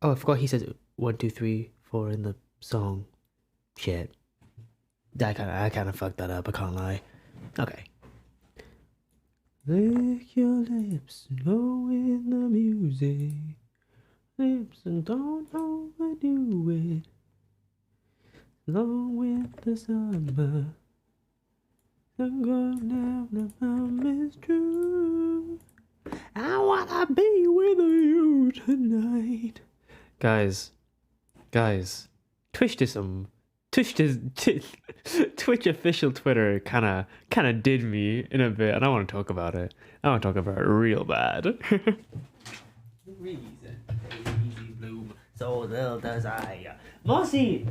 Oh, I forgot he says 1, 2, 3, 4 in the song. Shit. I kind of fucked that up. I can't lie. Okay. Lick your lips and go with the music. Lips and don't overdo it. Along with the summer. The good now the mom is true. I wanna be with you tonight. Guys, Twitch official Twitter kind of did me in a bit, and I want to talk about it. I want to talk about it real bad. Reason, easy bloom, so little desire. Mossy,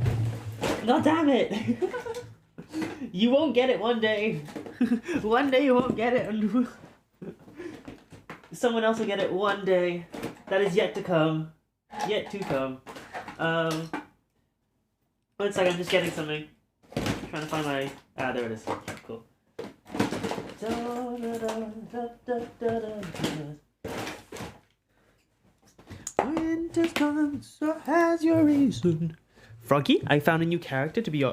god damn it! You won't get it one day. One day you won't get it, and someone else will get it one day. That is yet to come. Yet to come. 1 second, I'm just getting something. Trying to find my... Ah, there it is. Cool. Winter's come, so has your reason. Froggy, I found a new character to be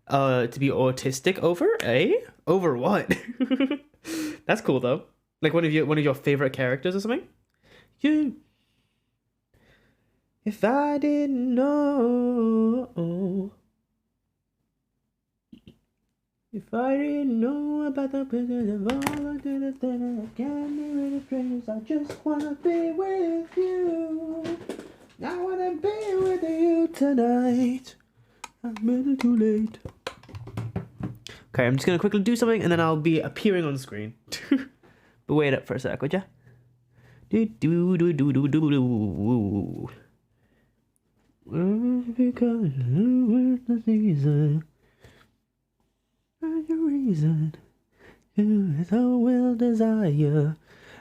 autistic over, eh? Over what? That's cool though. Like one of your favorite characters or something? You. If I didn't know. If I didn't know about the business of all of the things I can't be with strangers, I just wanna be with you. I wanna be with you tonight. I'm a little too late. Okay, I'm just gonna quickly do something and then I'll be appearing on the screen. But wait up for a sec, would ya? Do do do do do do do. Because it's the season. The reason you so will desire.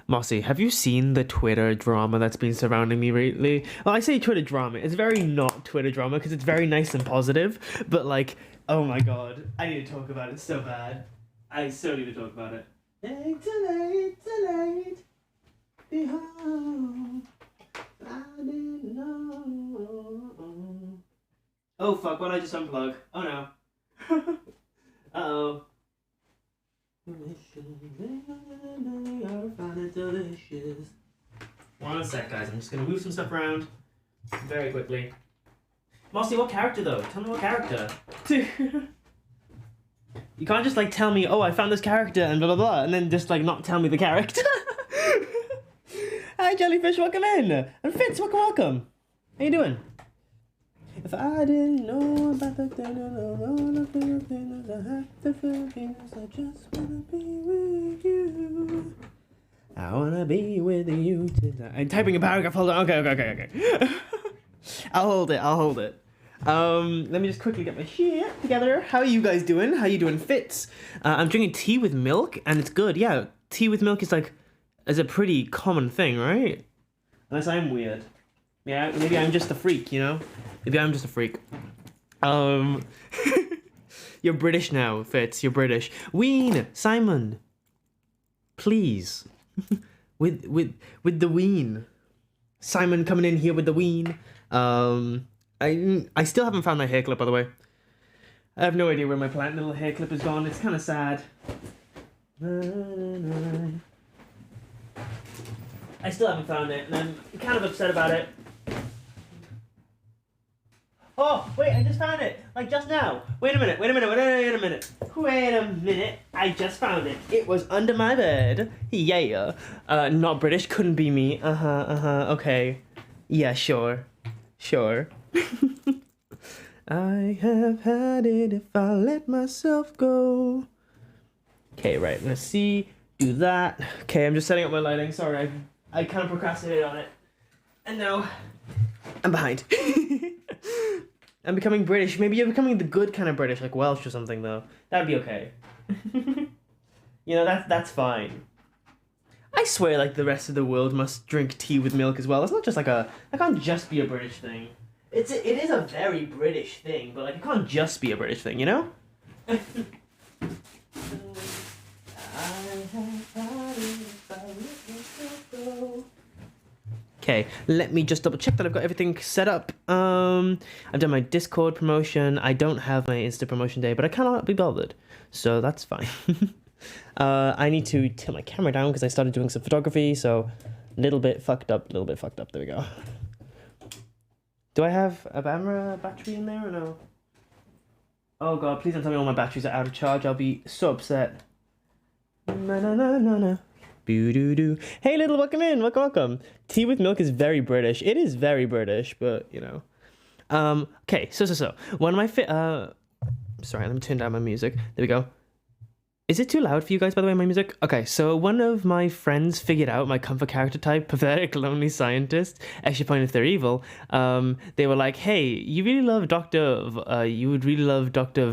Mossy, have you seen the Twitter drama that's been surrounding me lately? Well, I say Twitter drama. It's very not Twitter drama because it's very nice and positive. But like, oh my god, I need to talk about it so bad. I so need to talk about it. Tonight, be home. I didn't know. Oh fuck! What did I just unplug? Oh no. Uh-oh. Delicious. 1 sec, guys. I'm just gonna move some stuff around very quickly. Mossy, what character though? Tell me what character. You can't just like tell me, oh, I found this character and blah blah blah, and then just like not tell me the character. Hi, Jellyfish, welcome in. And Fitz, welcome. How you doing? If I didn't know about the things, I have to feel things. I just wanna be with you. I wanna be with you tonight. I'm typing a paragraph. Hold on. Okay. I'll hold it. Let me just quickly get my shit together. How are you guys doing? How you doing, Fitz? I'm drinking tea with milk, and it's good. Yeah, tea with milk is a pretty common thing, right? Unless I'm weird. Yeah, maybe I'm just a freak, you know? Maybe I'm just a freak. You're British now, Fitz. You're British. Ween, Simon. Please. with the ween. Simon coming in here with the ween. I still haven't found my hair clip, by the way. I have no idea where my plant little hair clip is gone. It's kind of sad. I still haven't found it, and I'm kind of upset about it. Oh, wait, I just found it. Like, just now. Wait a minute. I just found it. It was under my bed. Yeah. Not British. Couldn't be me. Okay. Yeah, sure. I have had it if I let myself go. Okay, right. Let's see. Do that. Okay, I'm just setting up my lighting. Sorry, I kind of procrastinated on it. And now I'm behind. I'm becoming British. Maybe you're becoming the good kind of British, like Welsh or something, though. That'd be okay. You know, that's fine. I swear, like, the rest of the world must drink tea with milk as well. It's not just like that can't just be a British thing. It is a very British thing, but, like, it can't just be a British thing, you know? Okay, let me just double check that I've got everything set up. I've done my Discord promotion. I don't have my Insta promotion day, but I cannot be bothered, so that's fine. I need to tilt my camera down because I started doing some photography, so a little bit fucked up, There we go. Do I have a camera battery in there or no? Oh god, please don't tell me all my batteries are out of charge. I'll be so upset. Na. Boo-doo-doo. Hey, little, welcome in. Welcome. Tea with milk is very British. It is very British, but, you know. Okay, so. One of my sorry, let me turn down my music. There we go. Is it too loud for you guys, by the way, my music? Okay, so one of my friends figured out my comfort character type, pathetic, lonely scientist. Actually, point if they're evil. They were like, hey, you would really love Dr.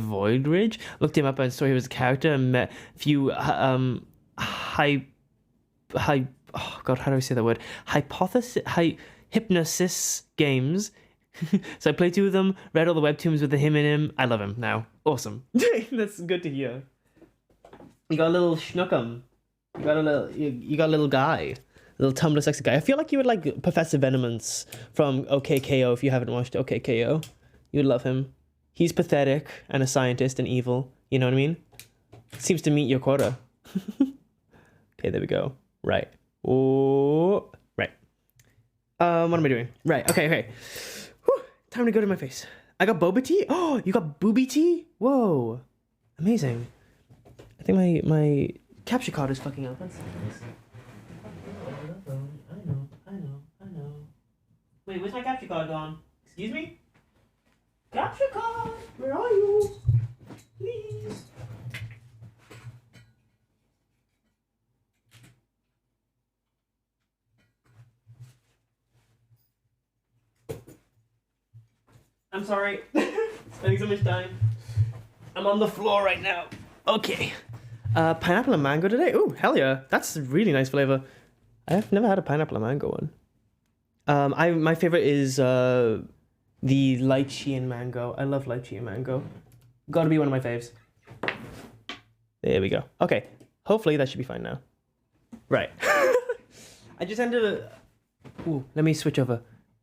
Voidridge. Looked him up and saw he was a character and met a few, oh god, how do I say that word? Hypnosis games. So I played 2 of them, read all the webtoons with him in him. I love him now. Awesome. That's good to hear. You got a little schnookum. You got a little guy. A little Tumblr sexy guy. I feel like you would like Professor Venomance from OKKO if you haven't watched OKKO. You would love him. He's pathetic and a scientist and evil. You know what I mean? Seems to meet your quota. Okay, there we go. Right. Oh, right. What am I doing? Right. Okay. Whew. Time to go to my face. I got boba tea. Oh, you got booby tea? Whoa, amazing. I think my capture card is fucking up. That's nice. I know. Wait, where's my capture card gone? Excuse me? Capture card, where are you? Please. I'm sorry. Spending so much time. I'm on the floor right now. Okay. Pineapple and mango today? Ooh, hell yeah. That's a really nice flavor. I've never had a pineapple and mango one. My favorite is the lychee and mango. I love lychee and mango. Gotta be one of my faves. There we go. Okay. Hopefully that should be fine now. Right. I just ended a... Ooh, let me switch over.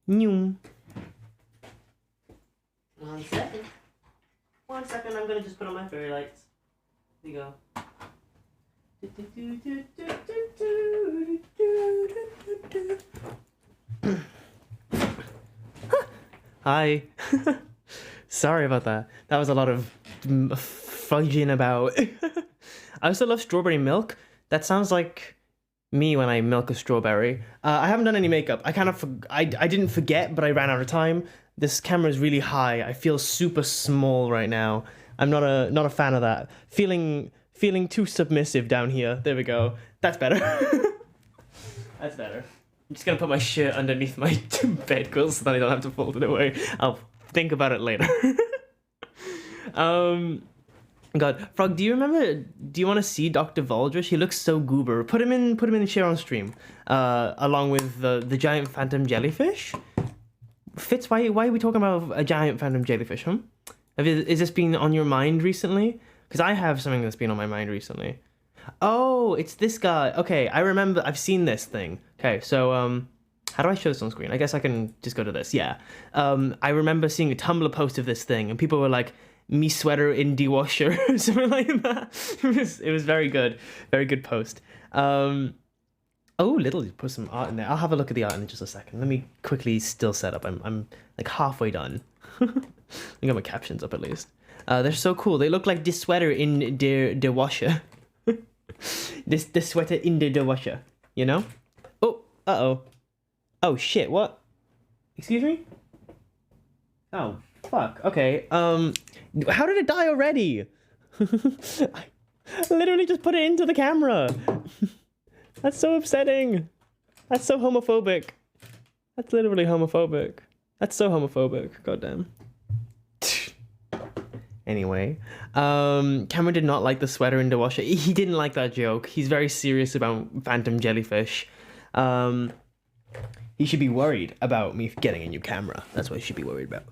Noom. 1 second. 1 second, I'm gonna just put on my fairy lights. There you go. Hi. Sorry about that. That was a lot of fudging about. I also love strawberry milk. That sounds like me when I milk a strawberry. I haven't done any makeup. I didn't forget, but I ran out of time. This camera is really high. I feel super small right now. I'm not a fan of that. Feeling too submissive down here. There we go. That's better. That's better. I'm just gonna put my shirt underneath my bed quilt so that I don't have to fold it away. I'll think about it later. God, Frog, do you want to see Dr. Voldrish? He looks so goober. Put him in share on stream. Along with the giant phantom jellyfish. Fitz, why are we talking about a giant phantom jellyfish, huh? Is this been on your mind recently? Because I have something that's been on my mind recently. Oh, it's this guy. Okay, I remember. I've seen this thing. Okay, so, how do I show this on screen? I guess I can just go to this. Yeah. I remember seeing a Tumblr post of this thing, and people were like, me sweater in dewasher, or something like that. It was very good. Very good post. Oh, little, put some art in there. I'll have a look at the art in just a second. Let me quickly still set up. I'm like halfway done. I got my captions up at least. They're so cool. They look like this sweater in the washer. this sweater in the washer. You know? Oh, uh-oh. Oh, shit, what? Excuse me? Oh, fuck. Okay, how did it die already? I literally just put it into the camera. That's so upsetting. That's so homophobic. That's literally homophobic. That's so homophobic. Goddamn. Anyway, Cameron did not like the sweater in the washer. He didn't like that joke. He's very serious about phantom jellyfish. He should be worried about me getting a new camera. That's what he should be worried about.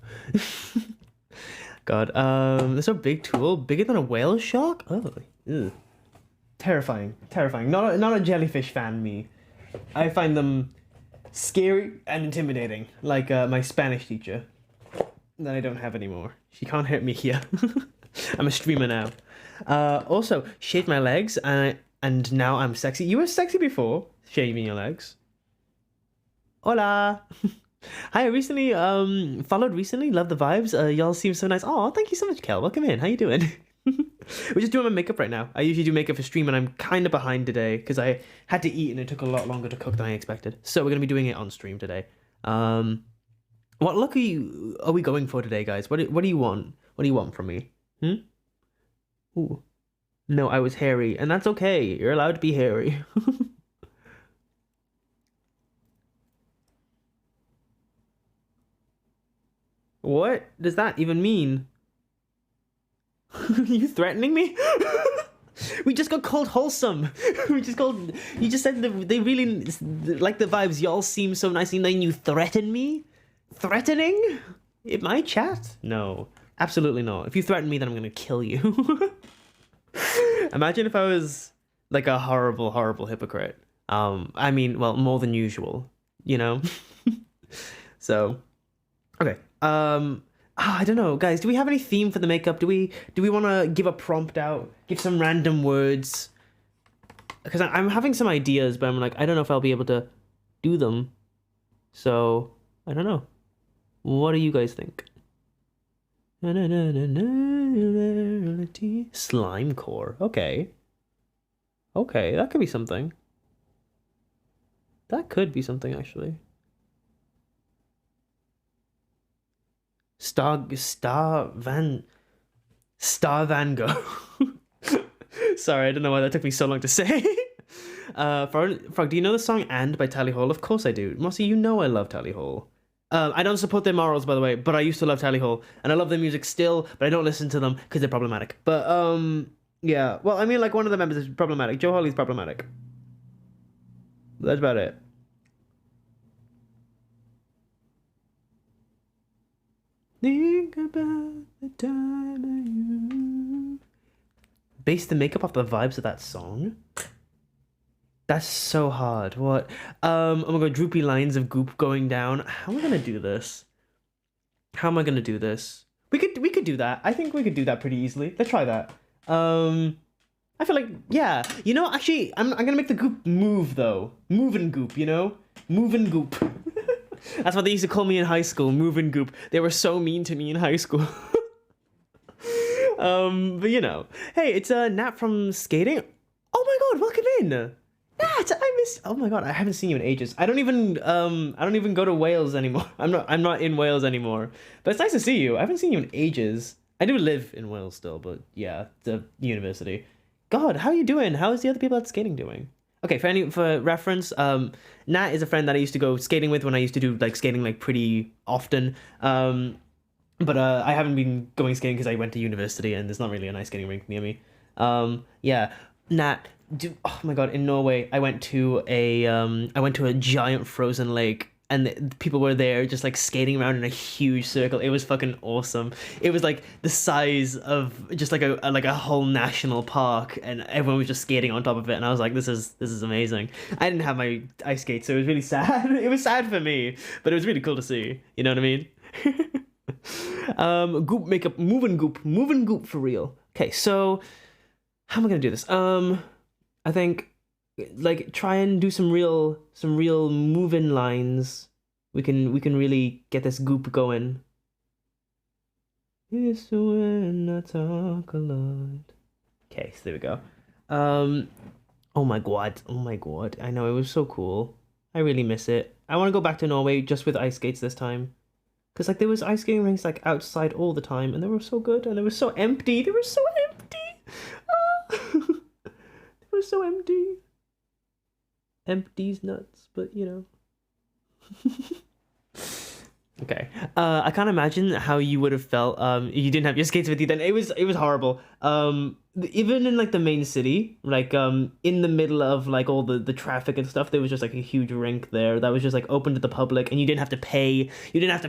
God, they're so big, tool, bigger than a whale shark. Oh, ew. Terrifying. Not a jellyfish fan. Me, I find them Scary and intimidating, like my Spanish teacher that I don't have anymore. She can't hurt me here. I'm a streamer now. Also, shaved my legs, and now I'm sexy. You were sexy before shaving your legs. Hola. Hi, I recently followed recently. Love the vibes. Y'all seem so nice. Oh, thank you so much, Kel. Welcome in. How you doing? We're just doing my makeup right now. I usually do makeup for stream, and I'm kind of behind today because I had to eat and it took a lot longer to cook than I expected. So we're gonna be doing it on stream today. What look are we going for today, guys? What do you want? What do you want from me? Ooh. No, I was hairy, and that's okay. You're allowed to be hairy. What does that even mean? You threatening me? We just got called wholesome. You just said that they really like the vibes. Y'all seem so nice, and then you threaten me? Threatening? In my chat? No, absolutely not. If you threaten me, then I'm gonna kill you. Imagine if I was like a horrible, horrible hypocrite. I mean, well, more than usual, you know? So, okay. I don't know, guys. Do we have any theme for the makeup? Do we want to give a prompt out? Give some random words? Because I'm having some ideas, but I'm like, I don't know if I'll be able to do them. So, I don't know. What do you guys think? Slime core. Okay. Okay, that could be something. That could be something, actually. Star Van Gogh. Sorry, I don't know why that took me so long to say. Frog, do you know the song "And" by Tally Hall? Of course I do. Mossy, you know I love Tally Hall. I don't support their morals, by the way, but I used to love Tally Hall, and I love their music still, but I don't listen to them because they're problematic. But yeah. Well, I mean, like one of the members is problematic. Joe Holly's problematic. That's about it. Think about the time of you. Base the makeup off the vibes of that song? That's so hard. What? Oh my god, droopy lines of goop going down. How am I gonna do this? How am I gonna do this? We could do that. I think we could do that pretty easily. Let's try that. I feel like, yeah. You know, actually, I'm gonna make the goop move though. Move and goop, you know? Move and goop. That's what they used to call me in high school, move and goop. They were so mean to me in high school. But you know. Hey, it's Nat from skating. Oh my god, welcome in. Nat, oh my god, I haven't seen you in ages. I don't even go to Wales anymore. I'm not in Wales anymore. But it's nice to see you. I haven't seen you in ages. I do live in Wales still, but yeah, the university. God, how are you doing? How is the other people at skating doing? Okay, for reference, Nat is a friend that I used to go skating with when I used to do like skating like pretty often. But I haven't been going skating because I went to university and there's not really a nice skating rink near me. Yeah, Nat. Oh my god, in Norway, I went to a giant frozen lake. And the people were there just like skating around in a huge circle. It was fucking awesome. It was like the size of just like a whole national park, and everyone was just skating on top of it. And I was like, this is amazing. I didn't have my ice skates, so it was really sad. It was sad for me, but it was really cool to see. You know what I mean? Goop makeup, moving goop for real. Okay, so how am I gonna do this? I think, like, try and do some real move-in lines. We can really get this goop going. It's when I talk a lot. Okay, so there we go. Oh my god. I know, it was so cool. I really miss it. I want to go back to Norway just with ice skates this time. Because like there was ice skating rinks like outside all the time, and they were so good, and they were so empty. They were so empty. They were so empty. Empty's nuts, but you know. Okay. I can't imagine how you would have felt you didn't have your skates with you then. It was horrible. Even in like the main city, like in the middle of like all the traffic and stuff, there was just like a huge rink there that was just like open to the public, and you didn't have to pay. I didn't have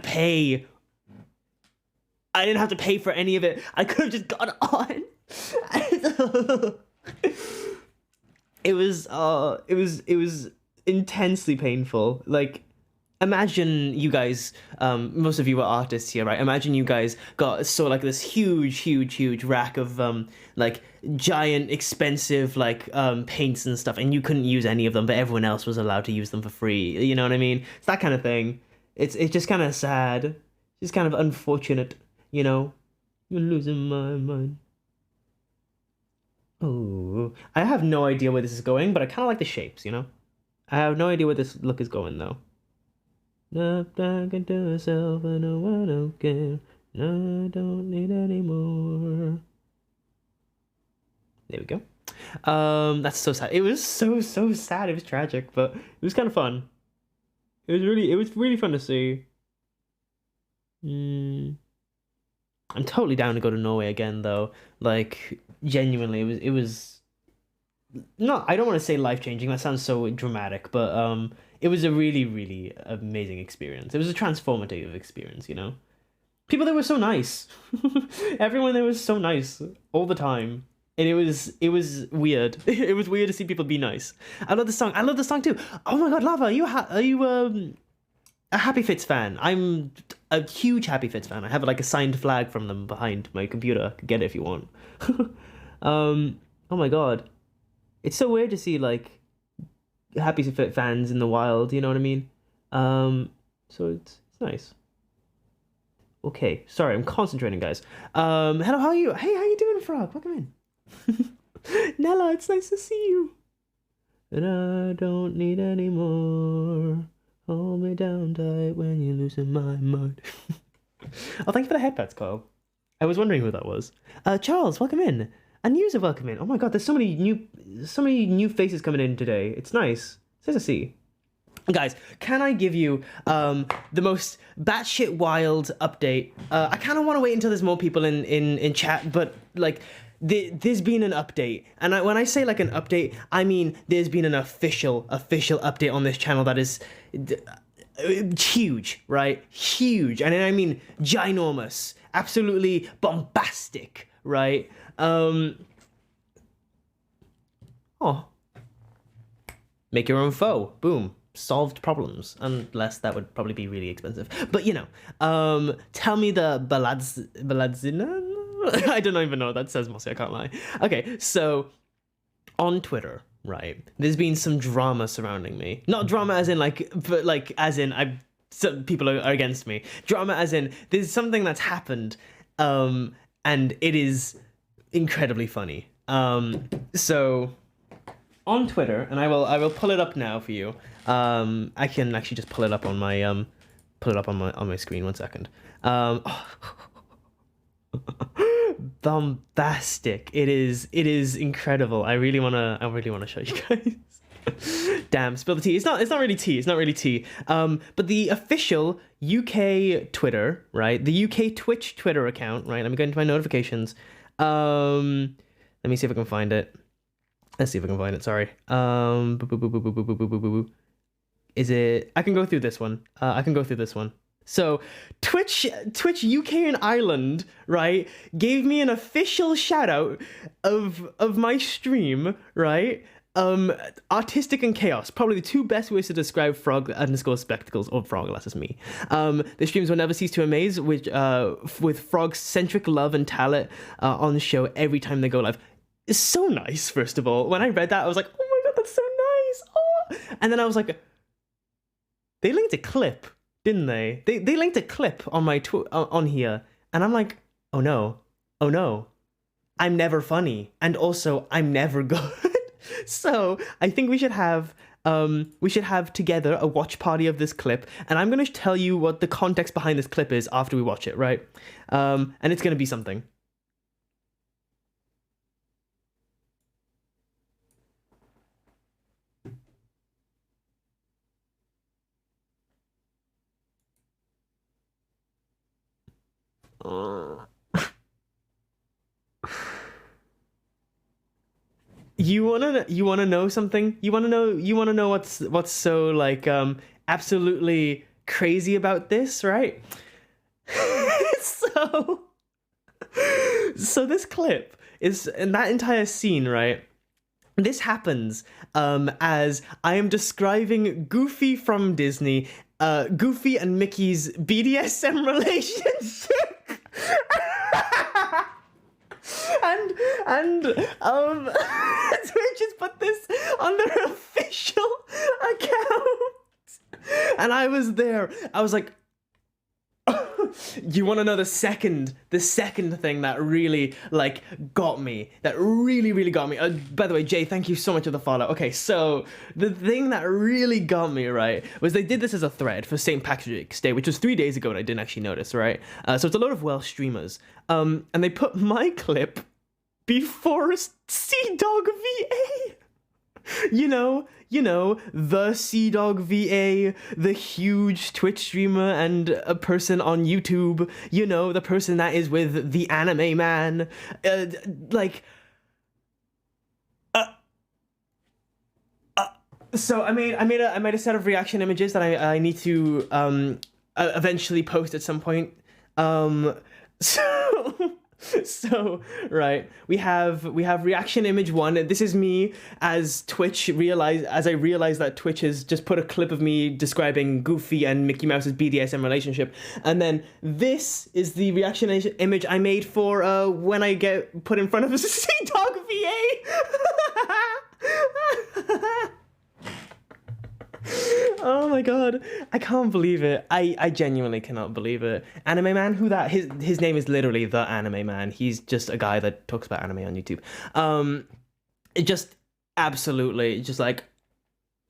to pay for any of it. I could have just gone on. It was intensely painful. Like imagine you guys, most of you are artists here, right? Imagine you guys saw like this huge rack of like giant expensive like paints and stuff, and you couldn't use any of them, but everyone else was allowed to use them for free. You know what I mean? It's that kind of thing. It's just kind of sad. It's kind of unfortunate, you know. You're losing my mind. Oh, I have no idea where this is going, but I kind of like the shapes, you know. I have no idea where this look is going though. Not talking to myself, I know I don't care. No, I don't need any more. There we go. That's so sad. It was so sad. It was tragic, but it was kind of fun. It was really fun to see. I'm totally down to go to Norway again, though. Like, genuinely, it was not. I don't want to say life changing. That sounds so dramatic, but it was a really amazing experience. It was a transformative experience, you know. People there were so nice. Everyone there was so nice all the time. And it was weird. It was weird to see people be nice. I love the song. I love the song too. Oh my god, Lava, are you a Happy Fits fan? I'm a huge Happy Fits fan. I have like a signed flag from them behind my computer. Get it if you want. Oh my god, it's so weird to see like Happy Fit fans in the wild. You know what I mean? So it's nice. Okay, sorry, I'm concentrating, guys. Hello, how are you? Hey, how you doing, Frog? Welcome in. Nella, it's nice to see you. And I don't need any more. Hold me down tight when you're losing my mind. Oh, thanks for the headpats, Kyle. I was wondering who that was. Charles, welcome in. And User, welcome in. Oh my god, there's so many new faces coming in today. It's nice. It's nice to see. Guys, can I give you the most batshit wild update? I kind of want to wait until there's more people in chat, but like there's been an update, and when I say like an update, I mean there's been an official update on this channel that is huge, right? Huge, and I mean ginormous, absolutely bombastic, right? Oh, make your own foe. Boom. Solved problems, unless that would probably be really expensive. But you know, tell me the Baladzina. I don't even know what that says, Mossy, I can't lie. Okay, so on Twitter, right, there's been some drama surrounding me. Not drama as in like, but like as in some people are against me. Drama as in there's something that's happened, and it is incredibly funny. So on Twitter, and I will pull it up now for you. I can actually just pull it up on my screen. 1 second. Bombastic. It is incredible. I really wanna show you guys. Damn, spill the tea. It's not really tea. But the official UK Twitter, right? The UK Twitch Twitter account, right? Let me go into my notifications. Let me see if I can find it. Let's see if I can find it. Sorry. Is it? I can go through this one. So Twitch UK and Ireland, right, gave me an official shout out of my stream, right? Artistic and chaos, probably the two best ways to describe frog_spectacles or frog, unless it's me. The streams will never cease to amaze with frog's centric love and talent on the show every time they go live. It's so nice. First of all, when I read that, I was like, oh my god, that's so nice. Oh. And then I was like, they linked a clip, didn't they? They linked a clip on my on here, and I'm like, oh no, I'm never funny, and also I'm never good. So I think we should have together a watch party of this clip, and I'm gonna tell you what the context behind this clip is after we watch it, right? And it's gonna be something. You wanna know something? You wanna know what's so like absolutely crazy about this, right? So this clip is in that entire scene, right? This happens as I am describing Goofy from Disney Goofy and Mickey's BDSM relationship. and Twitch has put this on their official account. And I was there. I was like, you want to know the second thing that really like got me, that really got me. By the way, Jay, thank you so much for the follow. Okay, so the thing that really got me, right, was they did this as a thread for St. Patrick's Day, which was 3 days ago, and I didn't actually notice, right? So it's a lot of Welsh streamers, and they put my clip before Sea Dog VA. You know, the Sea Dog VA, the huge Twitch streamer and a person on YouTube, you know, the person that is with the anime man, so I made a set of reaction images that I need to eventually post at some point. So right, we have reaction image 1. This is me as I realized that Twitch has just put a clip of me describing Goofy and Mickey Mouse's BDSM relationship, and then this is the reaction image I made for when I get put in front of a Sea Dog VA. Oh my god, I can't believe it. I genuinely cannot believe it. Anime man, who that? His name is literally the Anime Man. He's just a guy that talks about anime on YouTube. It just absolutely just like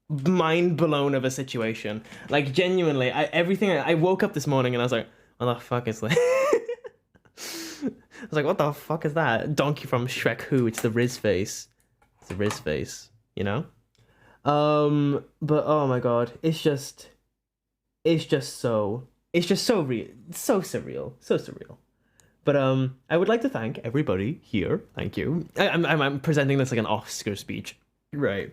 mind blown of a situation. Like genuinely, I woke up this morning and I was like, what the fuck is that? I was like, what the fuck is that? Donkey from Shrek Who? It's the Riz face. It's the Riz face, you know? But oh my god, it's just so real, so surreal. But I would like to thank everybody here. Thank you. I'm presenting this like an Oscar speech. Right.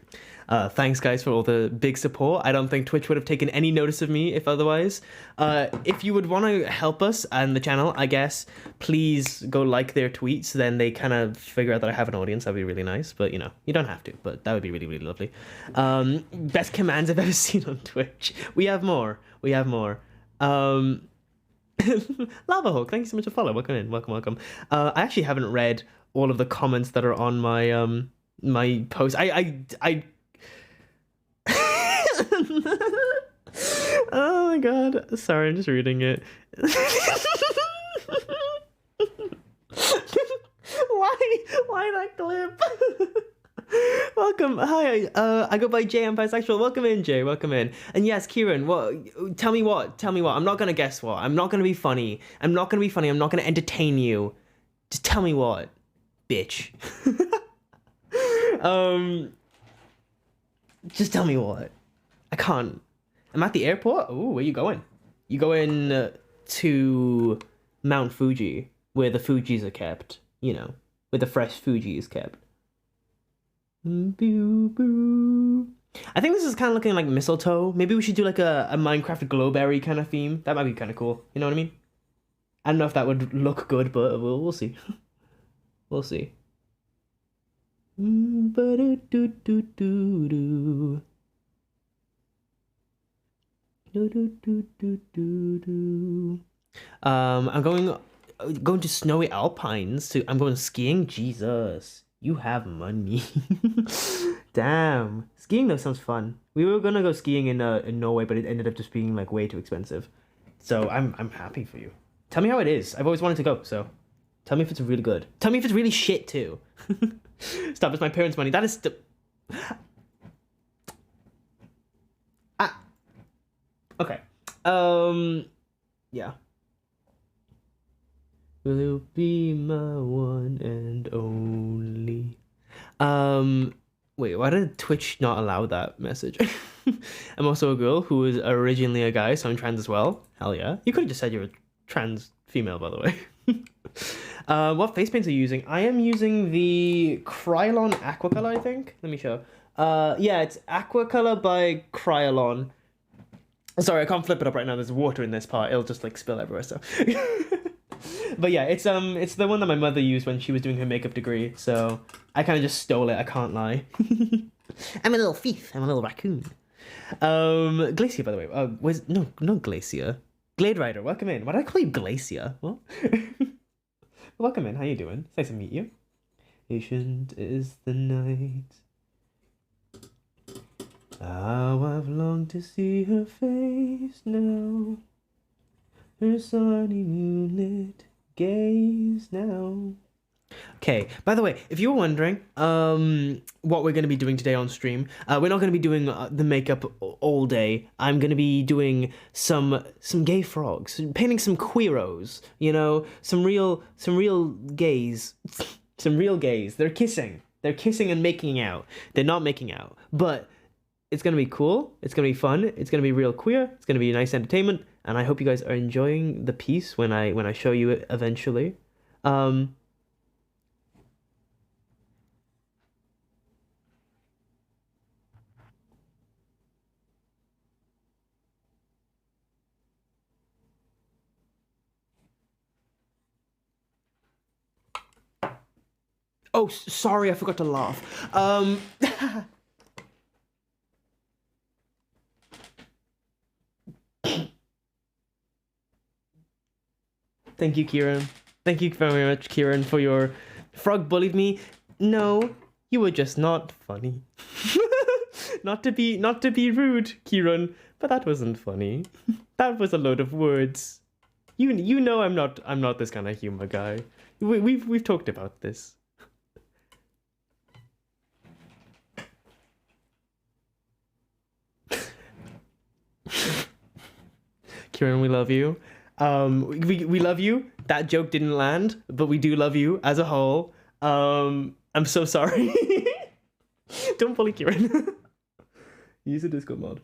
Thanks guys for all the big support. I don't think Twitch would have taken any notice of me if otherwise. If you would want to help us and the channel, I guess, please go like their tweets. Then they kind of figure out that I have an audience. That'd be really nice. But you know, you don't have to. But that would be really lovely. Best commands I've ever seen on Twitch. We have more. Lava Hawk, thank you so much for following. Welcome in. Welcome. I actually haven't read all of the comments that are on my my post. I oh my god, sorry, I'm just reading it. why that clip? Welcome. Hi, I go by Jay. I'm bisexual. Welcome in, Jay. Welcome in. And yes, Kieran, tell me what I'm not gonna guess what. I'm not gonna be funny. I'm not gonna entertain you. Just tell me what, bitch. Just tell me what. I can't. I'm at the airport. Ooh, where you going? You going to Mount Fuji, where the Fujis are kept. You know, where the fresh Fuji is kept. Boo boo. I think this is kind of looking like mistletoe. Maybe we should do like a Minecraft glowberry kind of theme. That might be kind of cool. You know what I mean? I don't know if that would look good, but we'll see. We'll see. I'm going to snowy alpines. I'm going skiing. Jesus, you have money. Damn, skiing though sounds fun. We were gonna go skiing in Norway, but it ended up just being like way too expensive. So I'm happy for you. Tell me how it is. I've always wanted to go, so tell me if it's really good. Tell me if it's really shit too. Stop, it's my parents' money. That is okay. Yeah. Will you be my one and only? Wait, why did Twitch not allow that message? I'm also a girl who is originally a guy, so I'm trans as well. Hell yeah. You could have just said you're a trans female, by the way. What face paints are you using? I am using the Krylon Aquacolor, I think. Let me show. Yeah, it's Aquacolor by Krylon. Sorry, I can't flip it up right now. There's water in this part. It'll just like spill everywhere. So, but yeah, it's the one that my mother used when she was doing her makeup degree. So I kind of just stole it. I can't lie. I'm a little thief. I'm a little raccoon. Glacier, by the way. Not Glacier. Glade Rider, welcome in. Why did I call you Glacier? What? Welcome in. How you doing? It's nice to meet you. Patient is the night. How I've longed to see her face now. Her sunny moonlit gaze now. Okay, by the way, if you were wondering what we're going to be doing today on stream, we're not going to be doing the makeup all day. I'm going to be doing some gay frogs, painting some queeros, you know, some real gays. Some real gays. They're kissing and making out. They're not making out, but it's going to be cool. It's going to be fun. It's going to be real queer. It's going to be nice entertainment, and I hope you guys are enjoying the piece when I show you it eventually. Oh, sorry, I forgot to laugh. Thank you, Kieran. Thank you very much, Kieran, for your... Frog bullied me. No, you were just not funny. Not to be rude, Kieran, but that wasn't funny. That was a load of words. You know I'm not this kind of humor guy. We've talked about this. Kieran, we love you. We love you. That joke didn't land, but we do love you as a whole. I'm so sorry. Don't bully Kieran. Use a Discord mod.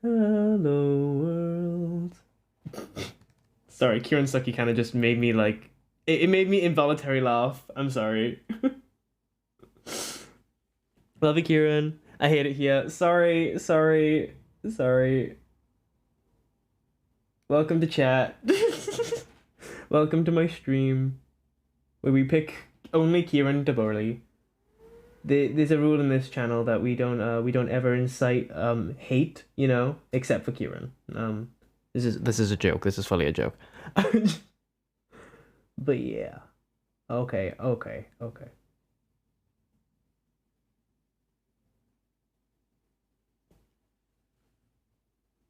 Hello world. Sorry, Kieran Sucky kind of just made me like... It made me involuntarily laugh. I'm sorry. Love you, Kieran. I hate it here. Sorry. Welcome to chat. Welcome to my stream, where we pick only Kieran to bully. There's a rule in this channel that we don't ever incite hate, you know, except for Kieran. This is a joke. This is fully a joke. But yeah. Okay.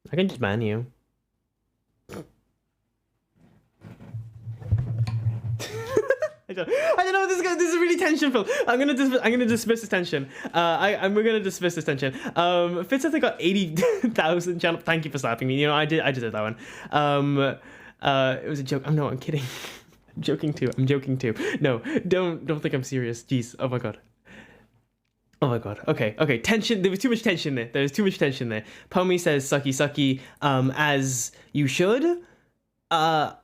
I can just ban you. I don't know. This is really tensionful. I'm gonna dismiss this tension. We're gonna dismiss this tension. Fitz, I think, got 80,000 channel. Thank you for slapping me. You know, I did that one. It was a joke. I'm kidding. I'm joking too. No, don't think I'm serious. Jeez. Oh my god. Okay. Tension. There was too much tension there. Pomi says sucky, as you should. I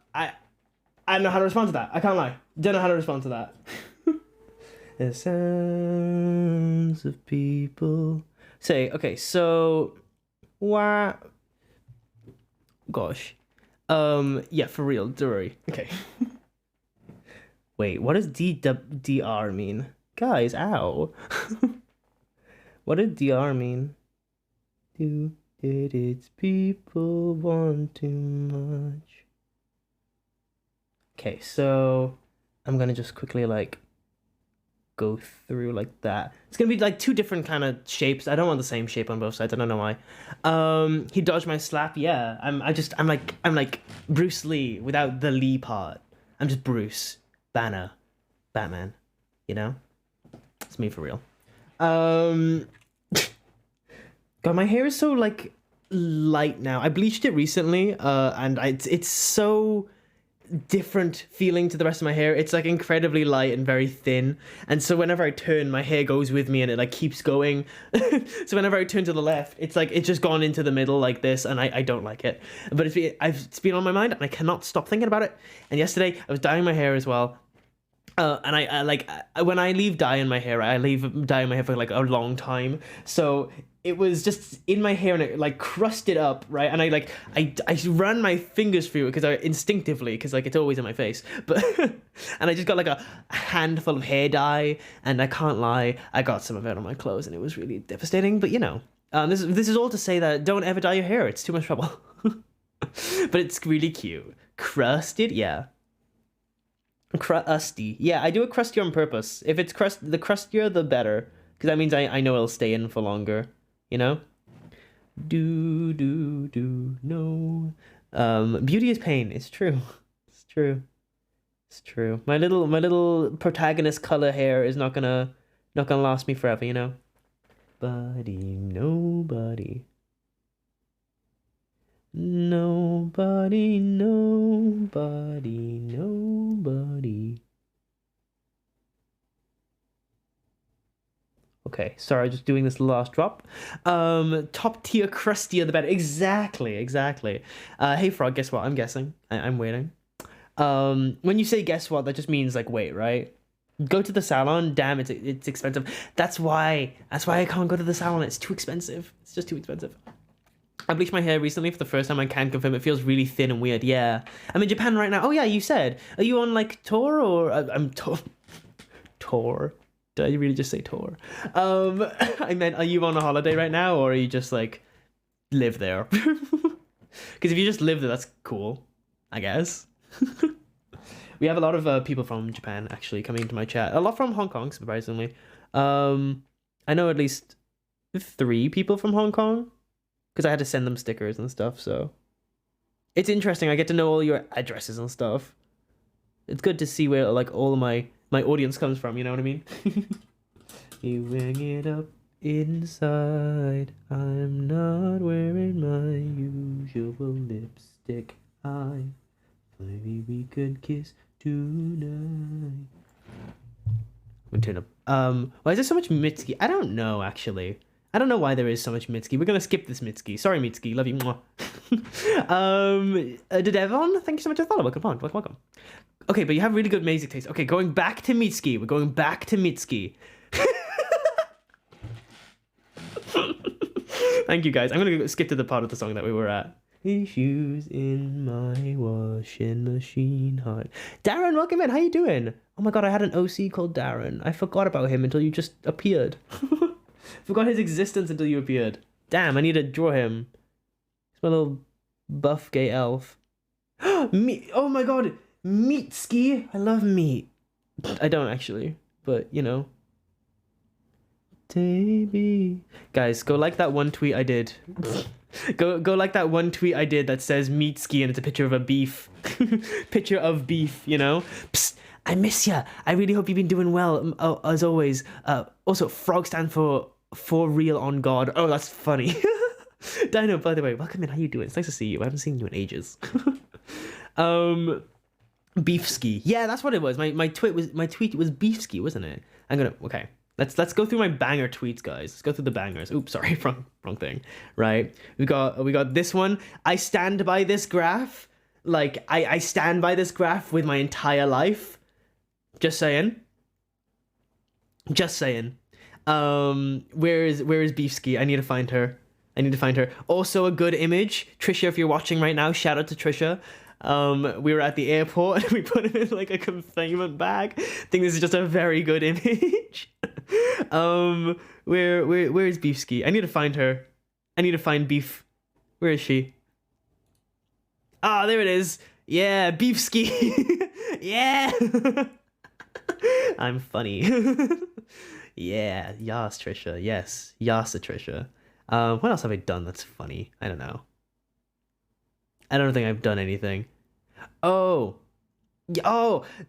don't know how to respond to that. I can't lie. Don't know how to respond to that. The sounds of people. Okay, so why? Gosh. Yeah, for real, don't worry. Okay. Wait, what does DR mean? Guys, ow. What did DR mean? Did its people want too much? Okay, so I'm gonna just quickly like go through like that. It's gonna be like two different kind of shapes. I don't want the same shape on both sides. I don't know why. He dodged my slap. Yeah, I'm like Bruce Lee without the Lee part. I'm just Bruce Banner, Batman. You know, it's me for real. God, my hair is so like light now. I bleached it recently, and it's so different feeling to the rest of my hair. It's like incredibly light and very thin, and so whenever I turn, my hair goes with me and it like keeps going. So whenever I turn to the left, it's like it's just gone into the middle like this, and I don't like it. But it's been on my mind and I cannot stop thinking about it. And yesterday I was dyeing my hair as well, And when I leave dye in my hair, I leave dye in my hair for like a long time. So it was just in my hair and it like crusted up, right? And I ran my fingers through it because I instinctively, because like it's always in my face, but and I just got like a handful of hair dye, and I can't lie, I got some of it on my clothes, and it was really devastating. But you know, this is all to say that don't ever dye your hair; it's too much trouble. But it's really cute, crusted, yeah. Crusty. Yeah, I do it crusty on purpose. If it's the crustier, the better. Because that means I know it'll stay in for longer. You know? No. Beauty is pain. It's true. It's true. It's true. My little protagonist color hair is not gonna last me forever, you know? Nobody. Okay, sorry, just doing this last drop. Top tier crustier the better. Exactly. Hey Frog, guess what? I'm guessing. I'm waiting. When you say guess what, that just means like wait, right? Go to the salon. Damn, it's expensive. That's why I can't go to the salon. It's too expensive. It's just too expensive. I bleached my hair recently for the first time. I can confirm it feels really thin and weird. Yeah, I'm in Japan right now. Oh yeah, you said. Are you on like tour or I'm tour? Did I really just say tour? I meant, are you on a holiday right now, or are you just like live there? Because if you just live there, that's cool, I guess. We have a lot of people from Japan actually coming into my chat. A lot from Hong Kong, surprisingly. I know at least 3 people from Hong Kong, because I had to send them stickers and stuff, so it's interesting. I get to know all your addresses and stuff. It's good to see where like all of my audience comes from, you know what I mean? You bring it up inside. I'm not wearing my usual lipstick. Maybe we could kiss tonight. I'm gonna turn up. Why is there so much Mitsuki? I don't know, actually. I don't know why there is so much Mitsuki. We're gonna skip this Mitsuki. Sorry, Mitsuki. Love you. Devon, thank you so much for the follow. Welcome. Okay, but you have really good music taste. Okay, going back to Mitsuki. We're going back to Mitsuki. Thank you, guys. I'm gonna skip to the part of the song that we were at. Issues in my washing machine heart. Darren, welcome in. How you doing? Oh my god, I had an OC called Darren. I forgot about him until you just appeared. Forgot his existence until you appeared. Damn, I need to draw him. He's my little buff gay elf. Me. Oh my god, Meatski. I love meat. I don't actually, but you know. Baby. Guys, go like that one tweet I did. Go like that one tweet I did that says Meatski and it's a picture of a beef. Picture of beef, you know? Psst, I miss ya. I really hope you've been doing well, as always. Also, FROG stand for real on God. Oh, that's funny. Dino, by the way, welcome in. How you doing? It's nice to see you. I haven't seen you in ages. Beefski. Yeah, that's what it was. My tweet was Beefski, wasn't it? Okay. Let's go through my banger tweets, guys. Let's go through the bangers. Oops, sorry, wrong thing. Right? We got this one. I stand by this graph. Like I stand by this graph with my entire life. Just saying. Where is Beefski? I need to find her. Also a good image. Trisha, if you're watching right now, shout out to Trisha. We were at the airport and we put him in like a consignment bag. I think this is just a very good image. Where is Beefski? I need to find her. I need to find Beef. Where is she? Ah, there it is. Yeah, Beefski. Yeah. I'm funny. Yeah, yas, Trisha. Yes, yas, Trisha. What else have I done that's funny? I don't know. I don't think I've done anything. Oh,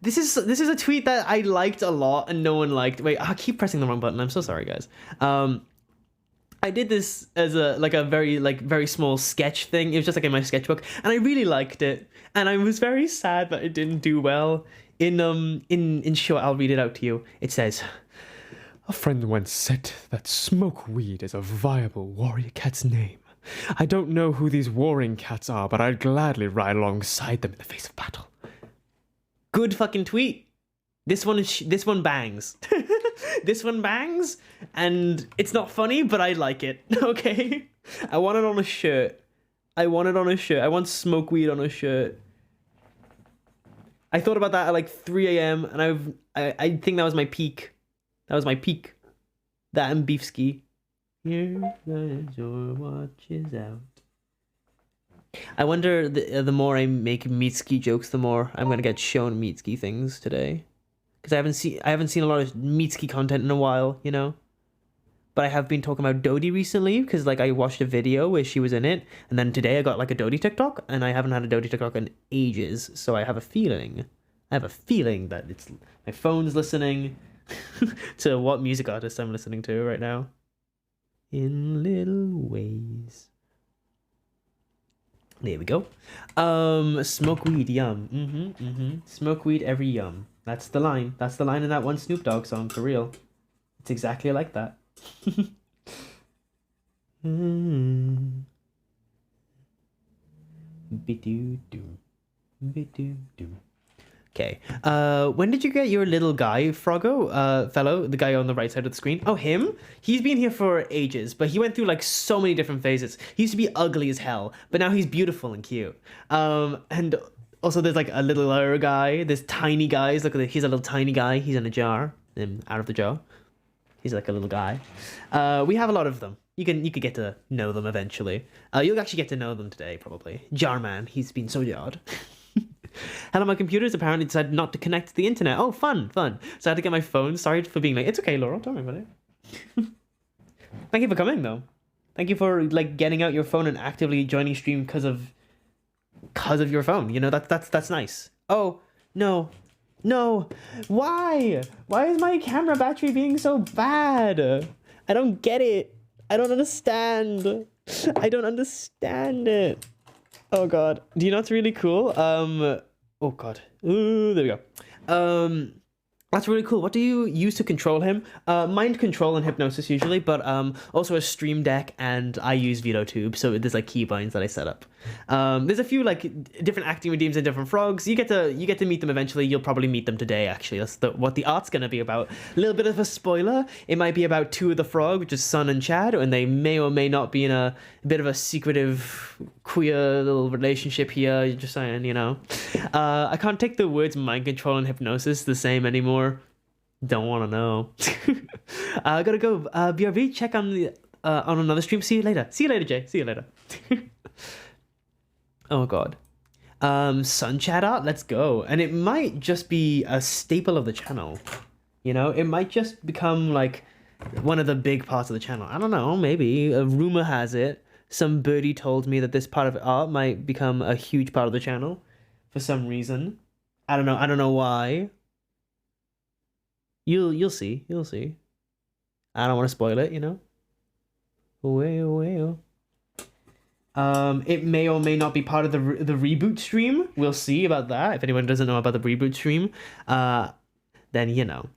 this is a tweet that I liked a lot and no one liked. Wait, I keep pressing the wrong button. I'm so sorry, guys. I did this as a very small sketch thing. It was just like in my sketchbook, and I really liked it. And I was very sad that it didn't do well. In short, I'll read it out to you. It says, "A friend once said that smoke weed is a viable warrior cat's name. I don't know who these warring cats are, but I'd gladly ride alongside them in the face of battle." Good fucking tweet. This one bangs. This one bangs, and it's not funny, but I like it. Okay, I want it on a shirt. I want it on a shirt. I want smoke weed on a shirt. I thought about that at like 3 a.m. and I think that was my peak. That was my peak. That and beef ski. Here your watch is out. I wonder the more I make meat ski jokes, the more I'm gonna get shown meat ski things today. Because I haven't seen a lot of meat ski content in a while, you know. But I have been talking about Dodie recently because like I watched a video where she was in it, and then today I got like a Dodie TikTok, and I haven't had a Dodie TikTok in ages, so I have a feeling. I have a feeling that it's my phone's listening to what music artist I'm listening to right now. In little ways. There we go. Smoke weed, yum. Smoke weed every yum. That's the line. That's the line in that one Snoop Dogg song, for real. It's exactly like that. Okay. When did you get your little guy, Froggo? Fellow, the guy on the right side of the screen. Oh, him? He's been here for ages, but he went through like so many different phases. He used to be ugly as hell, but now he's beautiful and cute. And also there's like a littler guy. There's tiny guys. Look at he's a little tiny guy. He's in a jar. Out of the jar. He's like a little guy. We have a lot of them. You could get to know them eventually. You'll actually get to know them today, probably. Jarman, he's been so jarred. Hello, my computer's apparently decided not to connect to the internet. Oh, fun. So I had to get my phone. Sorry for being late. It's okay, Laurel. Don't worry about it. Thank you for coming, though. Thank you for like getting out your phone and actively joining stream because of your phone. You know, that's nice. Oh, no. Why is my camera battery being so bad? I don't get it. I don't understand. I don't understand it. Oh god. Do you know what's really cool? Oh god. Ooh, there we go. That's really cool. What do you use to control him? Mind control and hypnosis usually, but also a stream deck, and I use VeloTube, so there's like keybinds that I set up. There's a few like different acting redeems and different frogs. You get to meet them eventually. You'll probably meet them today, actually. That's what the art's gonna be about. A little bit of a spoiler. It might be about two of the frogs, which is Sun and Chad, and they may or may not be in a bit of a secretive queer little relationship here. You're just saying, you know. I can't take the words mind control and hypnosis the same anymore. Don't want to know. I gotta go. BRB, check on the on another stream. See you later, Jay. See you later. Oh god. Sun chat art, let's go. And it might just be a staple of the channel. You know, it might just become like one of the big parts of the channel. I don't know, maybe. A rumor has it. Some birdie told me that this part of art might become a huge part of the channel for some reason. I don't know why. You'll see. I don't want to spoil it, you know. It may or may not be part of the reboot stream. We'll see about that. If anyone doesn't know about the reboot stream, then you know,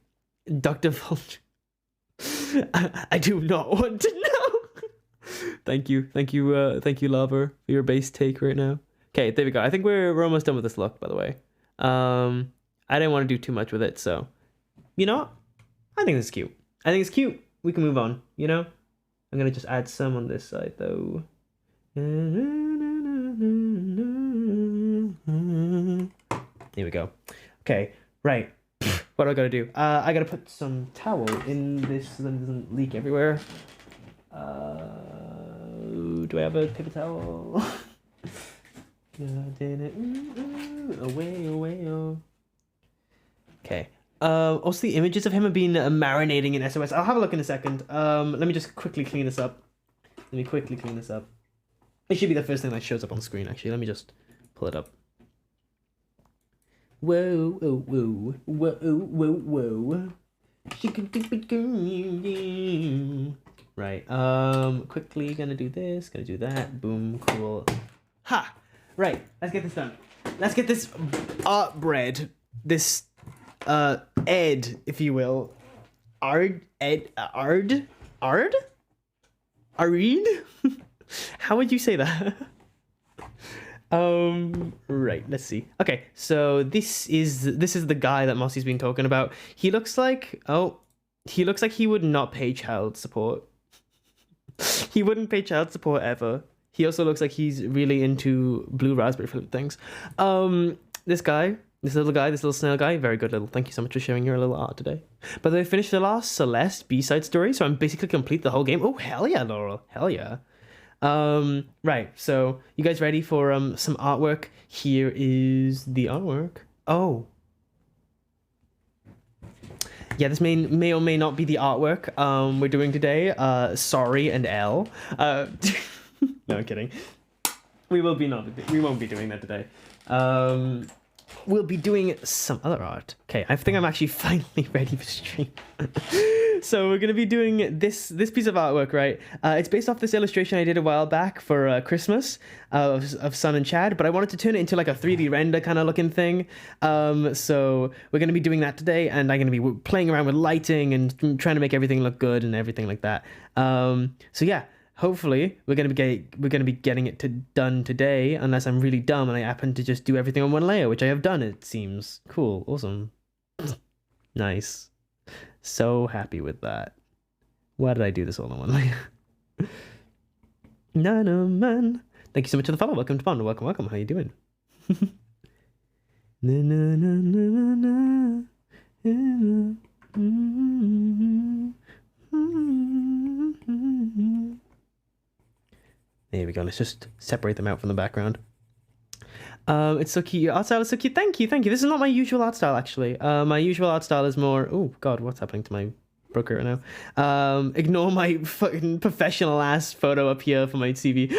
Dr. Vulture. I do not want to know. Thank you, Lover, for your base take right now. Okay, there we go. I think we're almost done with this look, by the way. I didn't want to do too much with it, so. You know what? I think it's cute. We can move on, you know? I'm going to just add some on this side, though. There we go. Okay, right. What do I got to do? I got to put some towel in this so that it doesn't leak everywhere. Do I have a paper towel? Away. Okay. Also the images of him have been marinating in SOS. I'll have a look in a second. Let me just quickly clean this up. It should be the first thing that shows up on screen, actually. Let me just pull it up. Whoa. Right. Quickly gonna do this, gonna do that. Boom, cool. Ha! Right, let's get this done. Let's get this art bread. This Ed, if you will. Arid? How would you say that? Right, let's see. Okay, so this is the guy that Mossy's been talking about. He looks like he would not pay child support. He wouldn't pay child support ever. He also looks like he's really into blue raspberry fruit things. This little snail guy, very good little. Thank you so much for sharing your little art today. But they finished the last Celeste B-side story, so I'm basically complete the whole game. Oh hell yeah, Laurel, hell yeah. Right, so you guys ready for some artwork? Here is the artwork. Oh. Yeah, this may or may not be the artwork we're doing today. Sorry and L. No, I'm kidding. We won't be doing that today. We'll be doing some other art. Okay, I think I'm actually finally ready for stream. So we're gonna be doing this piece of artwork, right? It's based off this illustration I did a while back for Christmas of Sun and Chad, but I wanted to turn it into like a 3D render kind of looking thing. So we're gonna be doing that today, and I'm gonna be playing around with lighting and trying to make everything look good and everything like that. So yeah. Hopefully, we're gonna be getting it done today, unless I'm really dumb and I happen to just do everything on one layer, which I have done. It seems cool, awesome, nice. So happy with that. Why did I do this all on one layer? Nana man, thank you so much for the follow. Welcome to Bond. Welcome. How you doing? Na na na na na na. There we go. Let's just separate them out from the background. It's so cute. Your art style is so cute. Thank you. This is not my usual art style, actually. My usual art style is more... Oh, God, what's happening to my broker right now? Ignore my fucking professional-ass photo up here for my TV.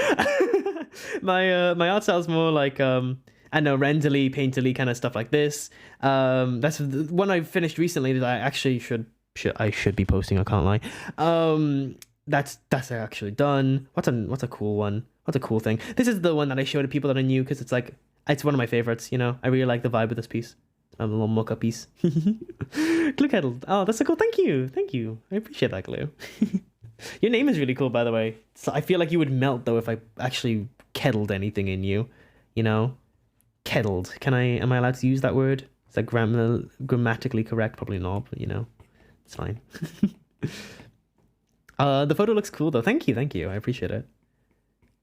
My art style is more like... I know, renderly, painterly kind of stuff like this. That's the one I finished recently that I actually should be posting, I can't lie. That's actually done. What's a cool one? What's a cool thing? This is the one that I show to people that are new because it's one of my favorites, you know? I really like the vibe of this piece. A little mocha piece. Glue kettle. Oh, that's so cool. Thank you. I appreciate that, Glue. Your name is really cool, by the way. So I feel like you would melt, though, if I actually kettled anything in you. You know? Kettled. Am I allowed to use that word? Is that grammatically correct? Probably not, but, you know. It's fine. The photo looks cool though. Thank you. I appreciate it.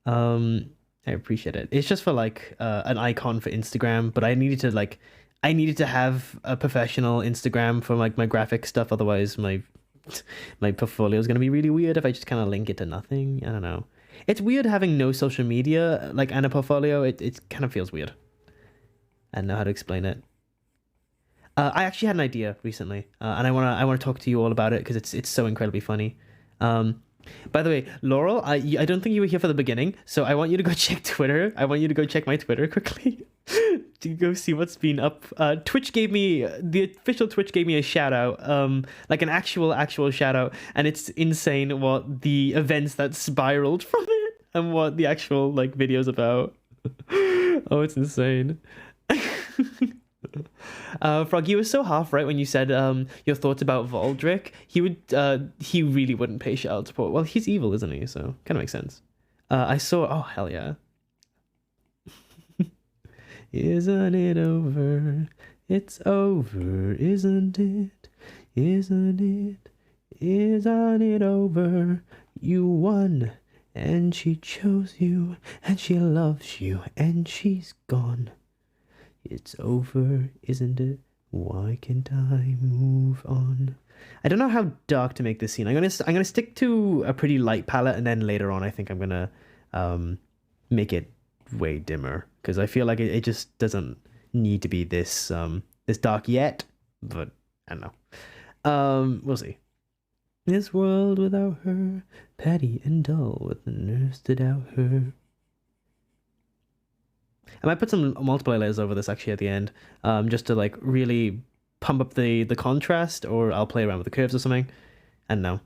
I appreciate it. It's just for like an icon for Instagram, but I needed to have a professional Instagram for like my graphic stuff. Otherwise, my portfolio is gonna be really weird if I just kind of link it to nothing. I don't know. It's weird having no social media like and a portfolio. It kind of feels weird. I don't know how to explain it. I actually had an idea recently, and I wanna talk to you all about it because it's so incredibly funny. By the way, Laurel, I don't think you were here for the beginning, so I want you to go check Twitter. I want you to go check my Twitter quickly to go see what's been up. The official Twitch gave me a shout out, like an actual shout out, and it's insane what the events that spiraled from it and what the actual like video's about. Oh, it's insane. Frog, you were so half right when you said your thoughts about Valdrick. He really wouldn't pay child support. Well, he's evil, isn't he? So kind of makes sense. Oh hell yeah. Isn't it over? It's over, isn't it? Isn't it? Isn't it over? You won, and she chose you, and she loves you, and she's gone. It's over, isn't it? Why can't I move on? I don't know how dark to make this scene. I'm gonna stick to a pretty light palette, and then later on I think I'm gonna make it way dimmer because I feel like it just doesn't need to be this dark yet. But I don't know. We'll see. This world without her, petty and dull, with the nerves to doubt her. I might put some multiplayer layers over this actually at the end, just to like really pump up the contrast, or I'll play around with the curves or something. I don't know.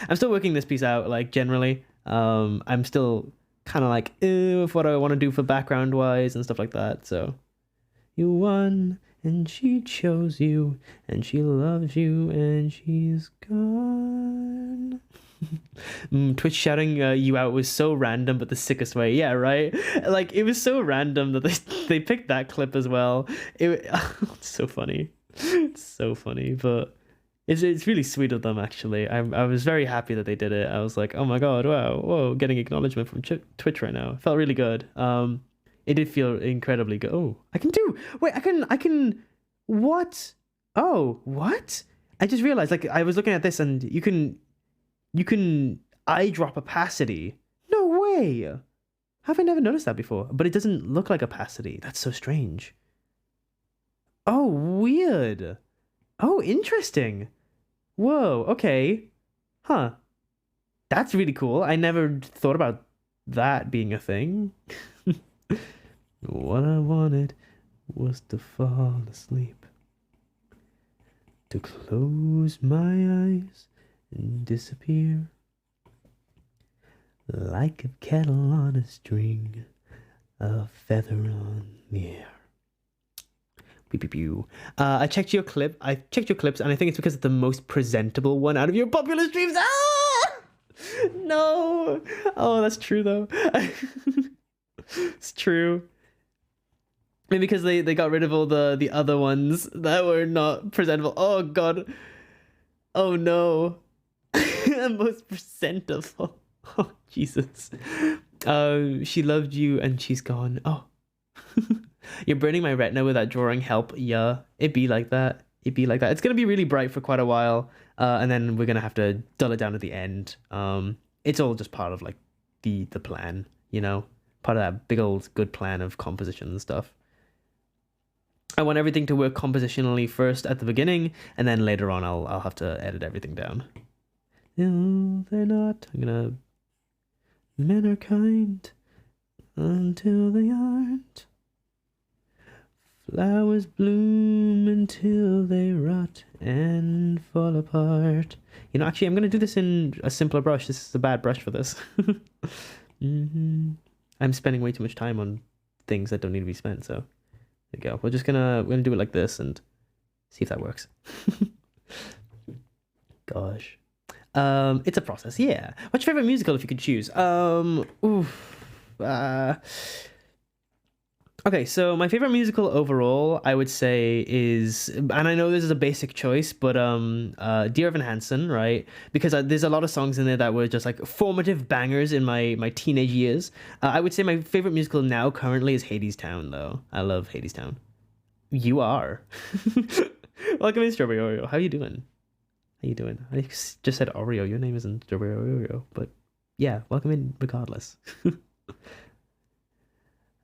I'm still working this piece out, like generally. I'm still kind of like, with what I want to do for background wise and stuff like that. So, you won, and she chose you, and she loves you, and she's gone. Twitch shouting you out was so random, but the sickest way. Yeah, right. Like it was so random that they picked that clip as well. It's so funny. It's so funny, but it's really sweet of them actually. I was very happy that they did it. I was like, oh my god, wow, whoa, getting acknowledgement from Twitch right now. It felt really good. It did feel incredibly good. Oh, I can do. Wait, I can. What? Oh, what? I just realized, like, I was looking at this, and you can eyedrop opacity. No way. Have I never noticed that before? But it doesn't look like opacity. That's so strange. Oh, weird. Oh, interesting. Whoa, okay. Huh. That's really cool. I never thought about that being a thing. What I wanted was to fall asleep, to close my eyes and disappear like a kettle on a string, a feather on the air. Pew, pew, pew. I checked your clips, and I think it's because it's the most presentable one out of your popular streams. Ah! No. Oh, that's true though. It's true. Maybe because they got rid of all the other ones that were not presentable. Oh god. Oh no. Most presentable. Oh Jesus. She loved you and she's gone. Oh. You're burning my retina with that drawing. Help. Yeah, it'd be like that. It'd be like that. It's gonna be really bright for quite a while, and then we're gonna have to dull it down at the end. It's all just part of like the plan, you know, part of that big old good plan of composition and stuff. I want everything to work compositionally first at the beginning, and then later on I'll have to edit everything down. No, they're not. I'm gonna. Men are kind until they aren't. Flowers bloom until they rot and fall apart. You know, actually, I'm going to do this in a simpler brush. This is a bad brush for this. I'm spending way too much time on things that don't need to be spent, so there you go. We're gonna do it like this and see if that works. Gosh. It's a process, yeah. What's your favorite musical if you could choose? Okay, so my favorite musical overall, I would say is, and I know this is a basic choice, but Dear Evan Hansen, right? Because there's a lot of songs in there that were just like formative bangers in my teenage years. I would say my favorite musical now currently is Hadestown, though. I love Hadestown. You are. Welcome in, Strawberry Oreo. How you doing? How you doing? I just said Oreo. Your name isn't Strawberry Oreo, but yeah, welcome in regardless.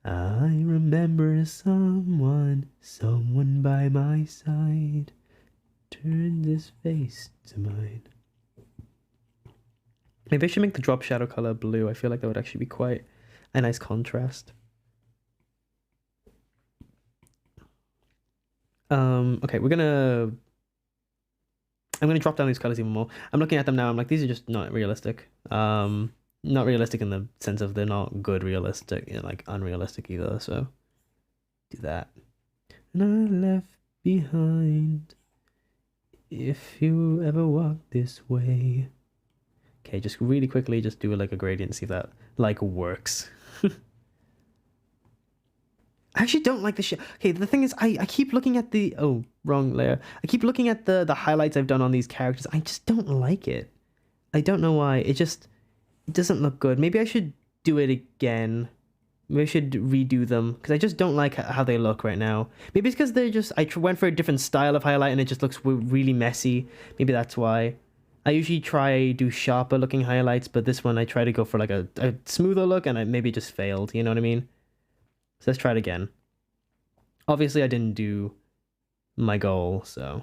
I remember someone by my side turned his face to mine. Maybe I should make the drop shadow color blue. I feel like that would actually be quite a nice contrast. Okay, I'm gonna drop down these colors even more. I'm looking at them now. I'm like, these are just not realistic. Not realistic in the sense of they're not good realistic, you know, like unrealistic either. So do that. And I left behind if you ever walk this way. Okay, just really quickly, just do like a gradient, see if that like works. I actually don't like the shit. Okay, the thing is, I keep looking at the wrong layer. I keep looking at the highlights I've done on these characters. I just don't like it. I don't know why. It doesn't look good. Maybe I should do it again. Maybe I should redo them because I just don't like how they look right now. Maybe it's because I went for a different style of highlight and it just looks really messy. Maybe that's why. I usually do sharper looking highlights, but this one I try to go for like a smoother look and I maybe just failed. You know what I mean? So let's try it again. Obviously, I didn't do my goal, so.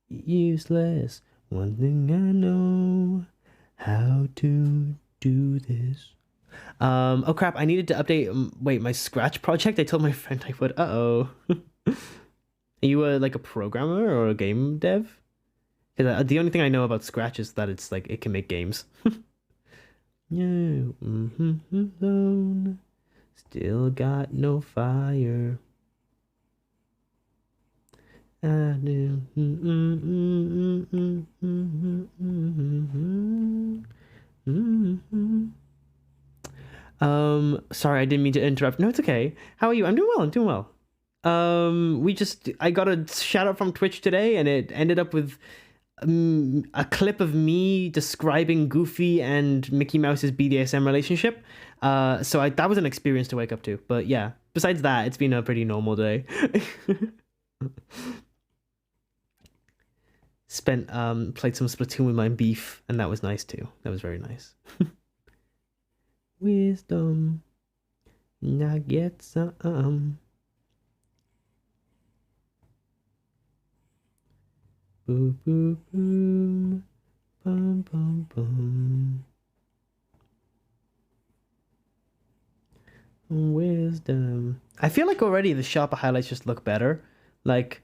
Useless. One thing I know. How to do this. Oh crap, I needed to update, wait, my Scratch project? I told my friend I would. Uh-oh. Are you like a programmer or a game dev? Because the only thing I know about Scratch is that it's like, it can make games. Yeah, alone. Still got no fire. I do. Sorry, I didn't mean to interrupt. No, it's okay. How are you? I'm doing well. I'm doing well. I got a shout out from Twitch today, and it ended up with a clip of me describing Goofy and Mickey Mouse's BDSM relationship. That was an experience to wake up to. But yeah, besides that, it's been a pretty normal day. Played some Splatoon with my beef, and that was nice too. That was very nice. Wisdom, I get some. Boom, boom, boom, bum, bum, bum. Wisdom. I feel like already the sharper highlights just look better. Like,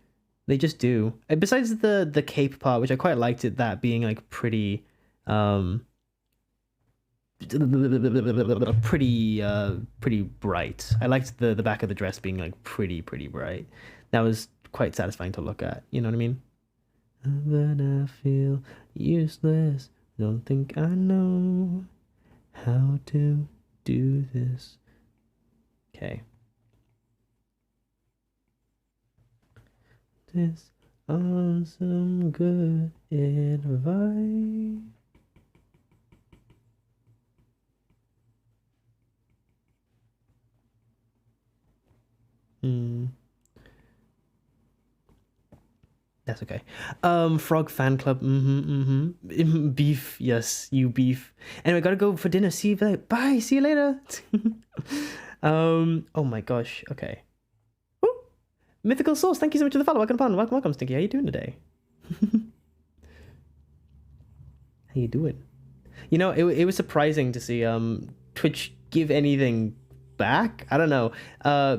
they just do. And besides the cape part, which I quite liked it, that being like pretty, pretty bright. I liked the back of the dress being like pretty bright. That was quite satisfying to look at. You know what I mean? But I feel useless. Don't think I know how to do this. Okay. This awesome good advice. That's okay. Frog fan club. Beef. Yes, you beef. Anyway, gotta go for dinner. See you later. Bye. See you later. Oh my gosh. Okay. Ooh. Mythical Source. Thank you so much for the follow. Welcome upon. Welcome, Stinky. How you doing today? How you doing? You know, it was surprising to see Twitch give anything back. I don't know.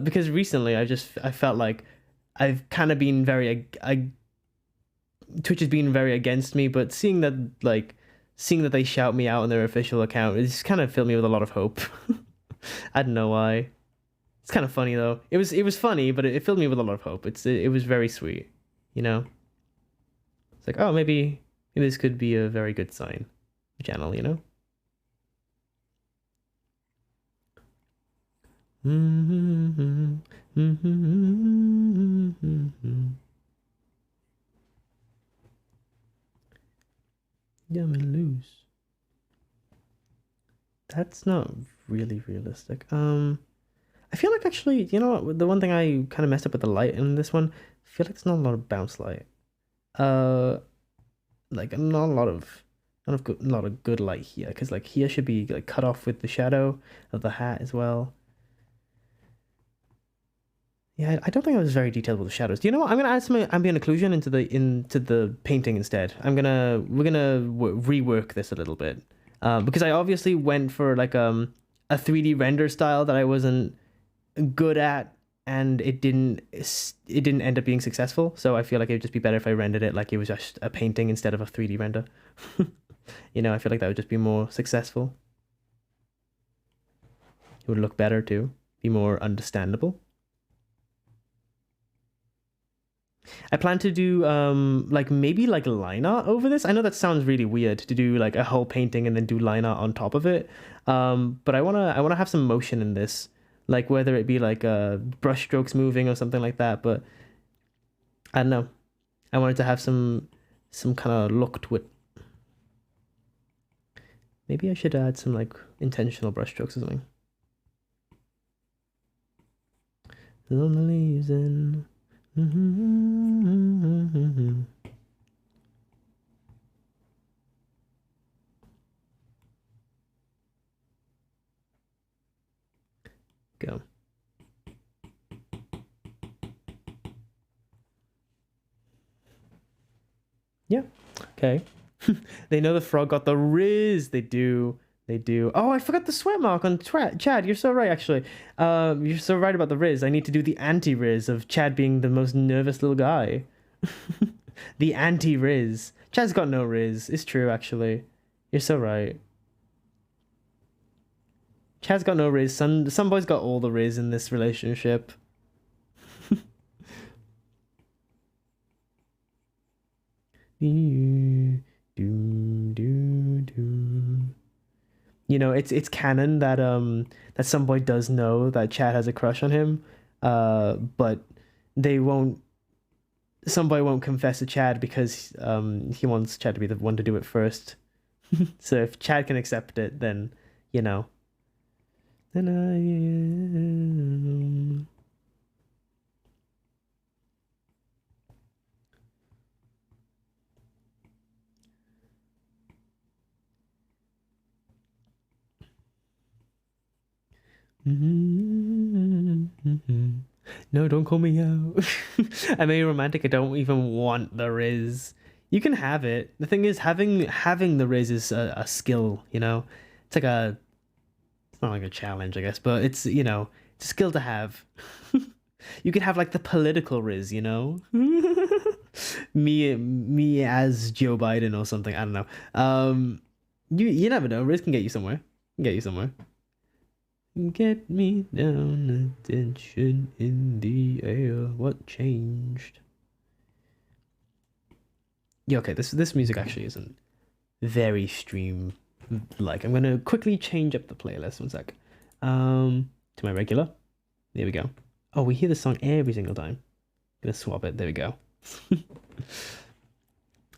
Because recently I felt like I've kind of been very Twitch has been very against me, but seeing that they shout me out on their official account, it just kind of filled me with a lot of hope. I don't know why. It's kind of funny though. It was funny, but it filled me with a lot of hope. It was very sweet, you know. It's like, oh, maybe this could be a very good sign, channel, you know. Yum and loose. That's not really realistic. I feel like actually, you know what? The one thing I kind of messed up with the light in this one, I feel like it's not a lot of bounce light. Like not a lot of good light here, because like here should be like cut off with the shadow of the hat as well. Yeah, I don't think I was very detailed with the shadows. Do you know what? I'm gonna add some ambient occlusion into the painting instead. We're gonna rework this a little bit, because I obviously went for like a 3D render style that I wasn't good at, and it didn't end up being successful. So I feel like it'd just be better if I rendered it like it was just a painting instead of a 3D render. You know, I feel like that would just be more successful. It would look better too, be more understandable. I plan to do like maybe like line art over this. I know that sounds really weird to do like a whole painting and then do line art on top of it. But I wanna have some motion in this, like whether it be like brush strokes moving or something like that. But I don't know. I wanted to have some kind of look to it. Maybe I should add some like intentional brush strokes or something. On the leaves and go. Yeah. Okay. They know the frog got the riz. They do. They do. Oh, I forgot the sweat mark on Chad. You're so right, actually. You're so right about the riz. I need to do the anti-riz of Chad being the most nervous little guy. The anti-riz. Chad's got no riz. It's true, actually. You're so right. Chad's got no riz. Some boys got all the riz in this relationship. Doom, doom, doom. You know, it's canon that some boy does know that Chad has a crush on him, but they won't. Some boy won't confess to Chad because he wants Chad to be the one to do it first. So if Chad can accept it, then you know. Then I am. No, don't call me out. I'm a romantic. I don't even want the Riz. You can have it. The thing is, having the Riz is a skill. You know, it's like a. It's not like a challenge, I guess, but it's it's a skill to have. You could have like the political Riz. You know, me as Joe Biden or something. I don't know. You never know. Riz can get you somewhere. Can get you somewhere. Get me down, attention in the air. What changed? Yeah, okay, this music actually isn't very stream like. I'm gonna quickly change up the playlist. One sec. To my regular. There we go. Oh, we hear this song every single time. Gonna swap it. There we go.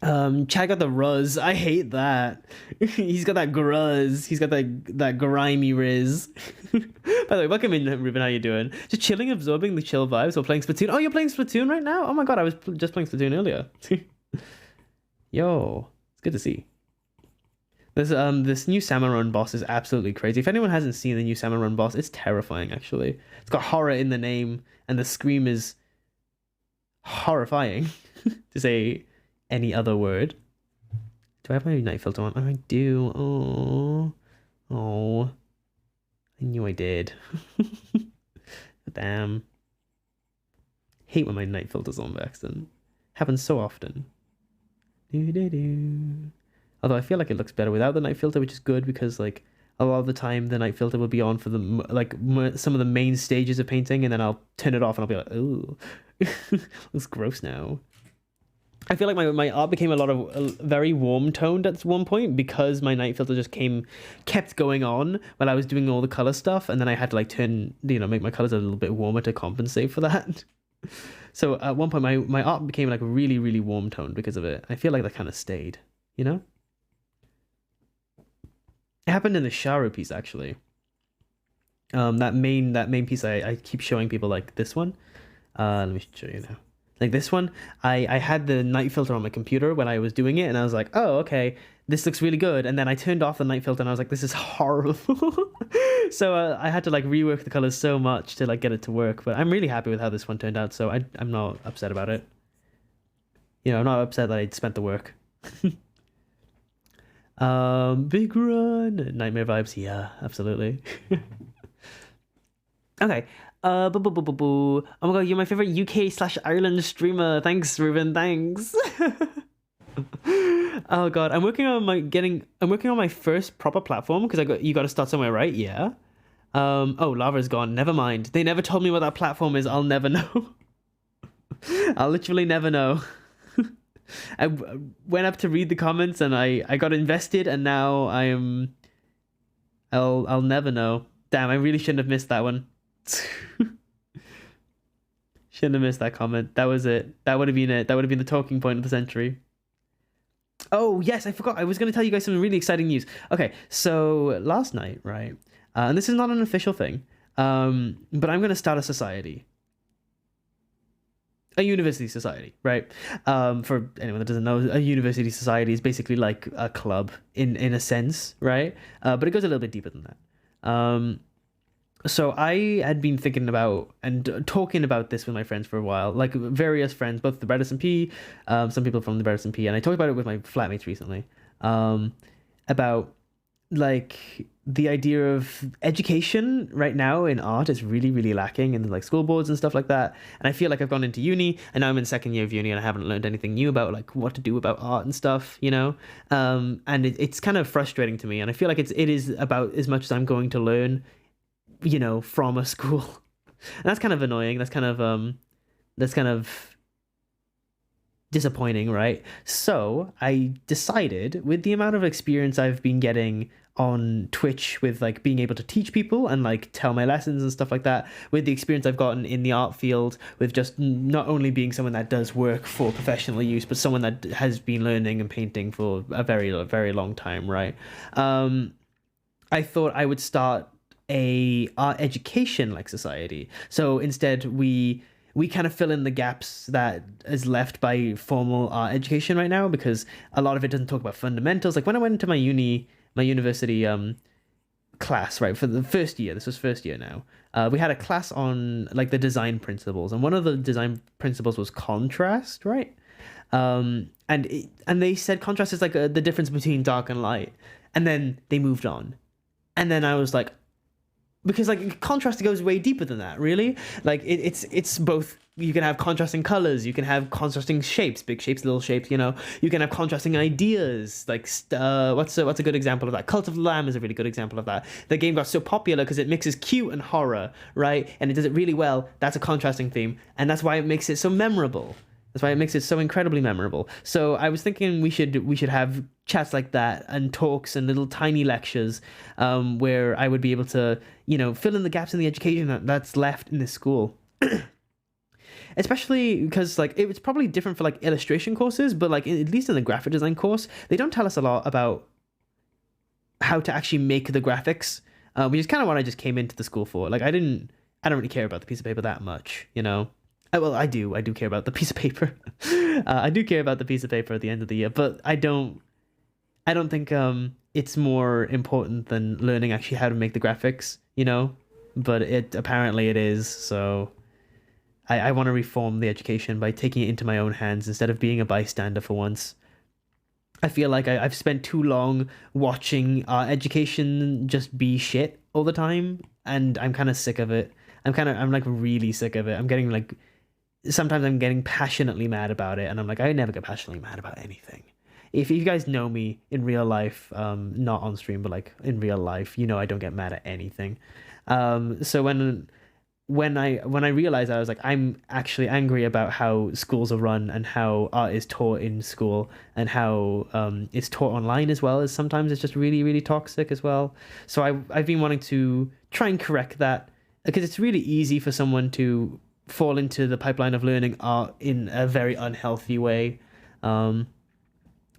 Chad got the Ruz. I hate that. He's got that gruz. He's got that grimy Riz. By the way, welcome in, Ruben. How you doing? Just chilling, absorbing the chill vibes while playing Splatoon. Oh, you're playing Splatoon right now? Oh my god, I was just playing Splatoon earlier. Yo, it's good to see. There's this new Salmon Run boss is absolutely crazy. If anyone hasn't seen the new Salmon Run boss, it's terrifying actually. It's got horror in the name, and the scream is horrifying, to say any other word. Do I have my night filter on? Oh, I do. Oh, I knew I did. Damn. Hate when my night filter's on by accident. Happens so often. Although I feel like it looks better without the night filter, which is good because like a lot of the time the night filter will be on for the some of the main stages of painting, and then I'll turn it off and I'll be like, ooh, looks gross now. I feel like my art became a lot of very warm toned at one point because my night filter just kept going on while I was doing all the color stuff, and then I had to like make my colors a little bit warmer to compensate for that. So at one point my art became like really, really warm toned because of it. I feel like that kind of stayed, you know? It happened in the Sharu piece actually. That main piece I keep showing people, like this one. Let me show you now. Like this one, I had the night filter on my computer when I was doing it, and I was like, oh, okay, this looks really good. And then I turned off the night filter, and I was like, this is horrible. So I had to like rework the colors so much to like get it to work. But I'm really happy with how this one turned out, so I'm not upset about it. You know, I'm not upset that I spent the work. Big run, nightmare vibes. Yeah, absolutely. Okay. Oh my god, you're my favorite UK/Ireland streamer. Thanks, Ruben. Thanks. Oh god, I'm working on my first proper platform because you got to start somewhere, right? Yeah. Oh, lava's gone. Never mind. They never told me what that platform is. I'll never know. I'll literally never know. I went up to read the comments and I got invested, and now I'll never know. Damn, I really shouldn't have missed that one. Shouldn't have missed that comment. That was it. That would have been it. That would have been the talking point of the century. Oh, yes, I forgot. I was going to tell you guys some really exciting news. Okay, so last night, right? And this is not an official thing, but I'm going to start a society. A university society, right? For anyone that doesn't know, a university society is basically like a club in a sense, right? But it goes a little bit deeper than that. So I had been thinking about and talking about this with my friends for a while, like various friends, both the Red SMP, some people from the Red SMP, and I talked about it with my flatmates recently, about like the idea of education right now in art is really, really lacking in like school boards and stuff like that. And I feel like I've gone into uni and now I'm in second year of uni and I haven't learned anything new about like what to do about art and stuff, you know? And it's kind of frustrating to me. And I feel like it is about as much as I'm going to learn, you know, from a school. And that's kind of annoying. That's kind of disappointing, right? So I decided, with the amount of experience I've been getting on Twitch with like being able to teach people and like tell my lessons and stuff like that, with the experience I've gotten in the art field, with just not only being someone that does work for professional use, but someone that has been learning and painting for a very, very long time, right? I thought I would start a art education like society. So instead, we kind of fill in the gaps that is left by formal art education right now, because a lot of it doesn't talk about fundamentals. Like when I went into my university class, right, for the first year, this was first year now, we had a class on like the design principles, and one of the design principles was contrast, right? And they said contrast is like the difference between dark and light, and then they moved on, and then I was like, because like contrast goes way deeper than that, really. Like it's both. You can have contrasting colors, you can have contrasting shapes, big shapes, little shapes, you know. You can have contrasting ideas. Like what's a good example of that? Cult of the Lamb is a really good example of that. The game got so popular because it mixes cute and horror, right? And it does it really well. That's a contrasting theme, and that's why it makes it so memorable. That's why it makes it so incredibly memorable. So I was thinking we should have chats like that and talks and little tiny lectures, where I would be able to, you know, fill in the gaps in the education that's left in this school. Especially because like it was probably different for like illustration courses, but like at least in the graphic design course, they don't tell us a lot about how to actually make the graphics, which is kind of what I just came into the school for. Like I don't really care about the piece of paper that much, you know. Well, I do care about the piece of paper. I do care about the piece of paper at the end of the year, but I don't think it's more important than learning actually how to make the graphics, you know. But apparently it is. So I want to reform the education by taking it into my own hands instead of being a bystander for once. I feel like I've spent too long watching our education just be shit all the time, and I'm kind of sick of it. I'm like really sick of it. I'm getting like, sometimes I'm getting passionately mad about it, and I'm like, I never get passionately mad about anything. If you guys know me in real life, not on stream, but like in real life, you know I don't get mad at anything. So when I realized, I was like, I'm actually angry about how schools are run and how art is taught in school and how it's taught online as well, as sometimes it's just really, really toxic as well. So I've been wanting to try and correct that, because it's really easy for someone to fall into the pipeline of learning art in a very unhealthy way. And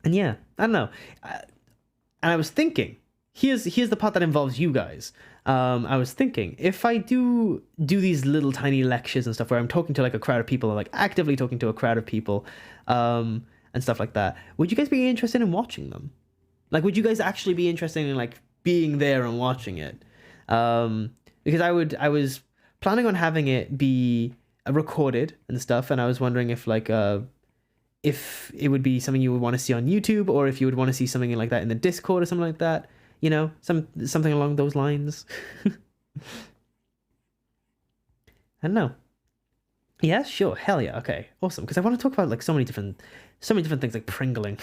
yeah, I don't know. And I was thinking, here's the part that involves you guys. I was thinking, if I do these little tiny lectures and stuff where I'm talking to like a crowd of people, like actively talking to a crowd of people, and stuff like that, would you guys be interested in watching them? Like, would you guys actually be interested in like being there and watching it? Because I was planning on having it be recorded and stuff, and I was wondering if it would be something you would want to see on YouTube, or if you would want to see something like that in the Discord or something like that. You know, something along those lines. I don't know. Yeah, sure. Hell yeah. Okay. Awesome. Because I want to talk about like so many different things, like Pringling.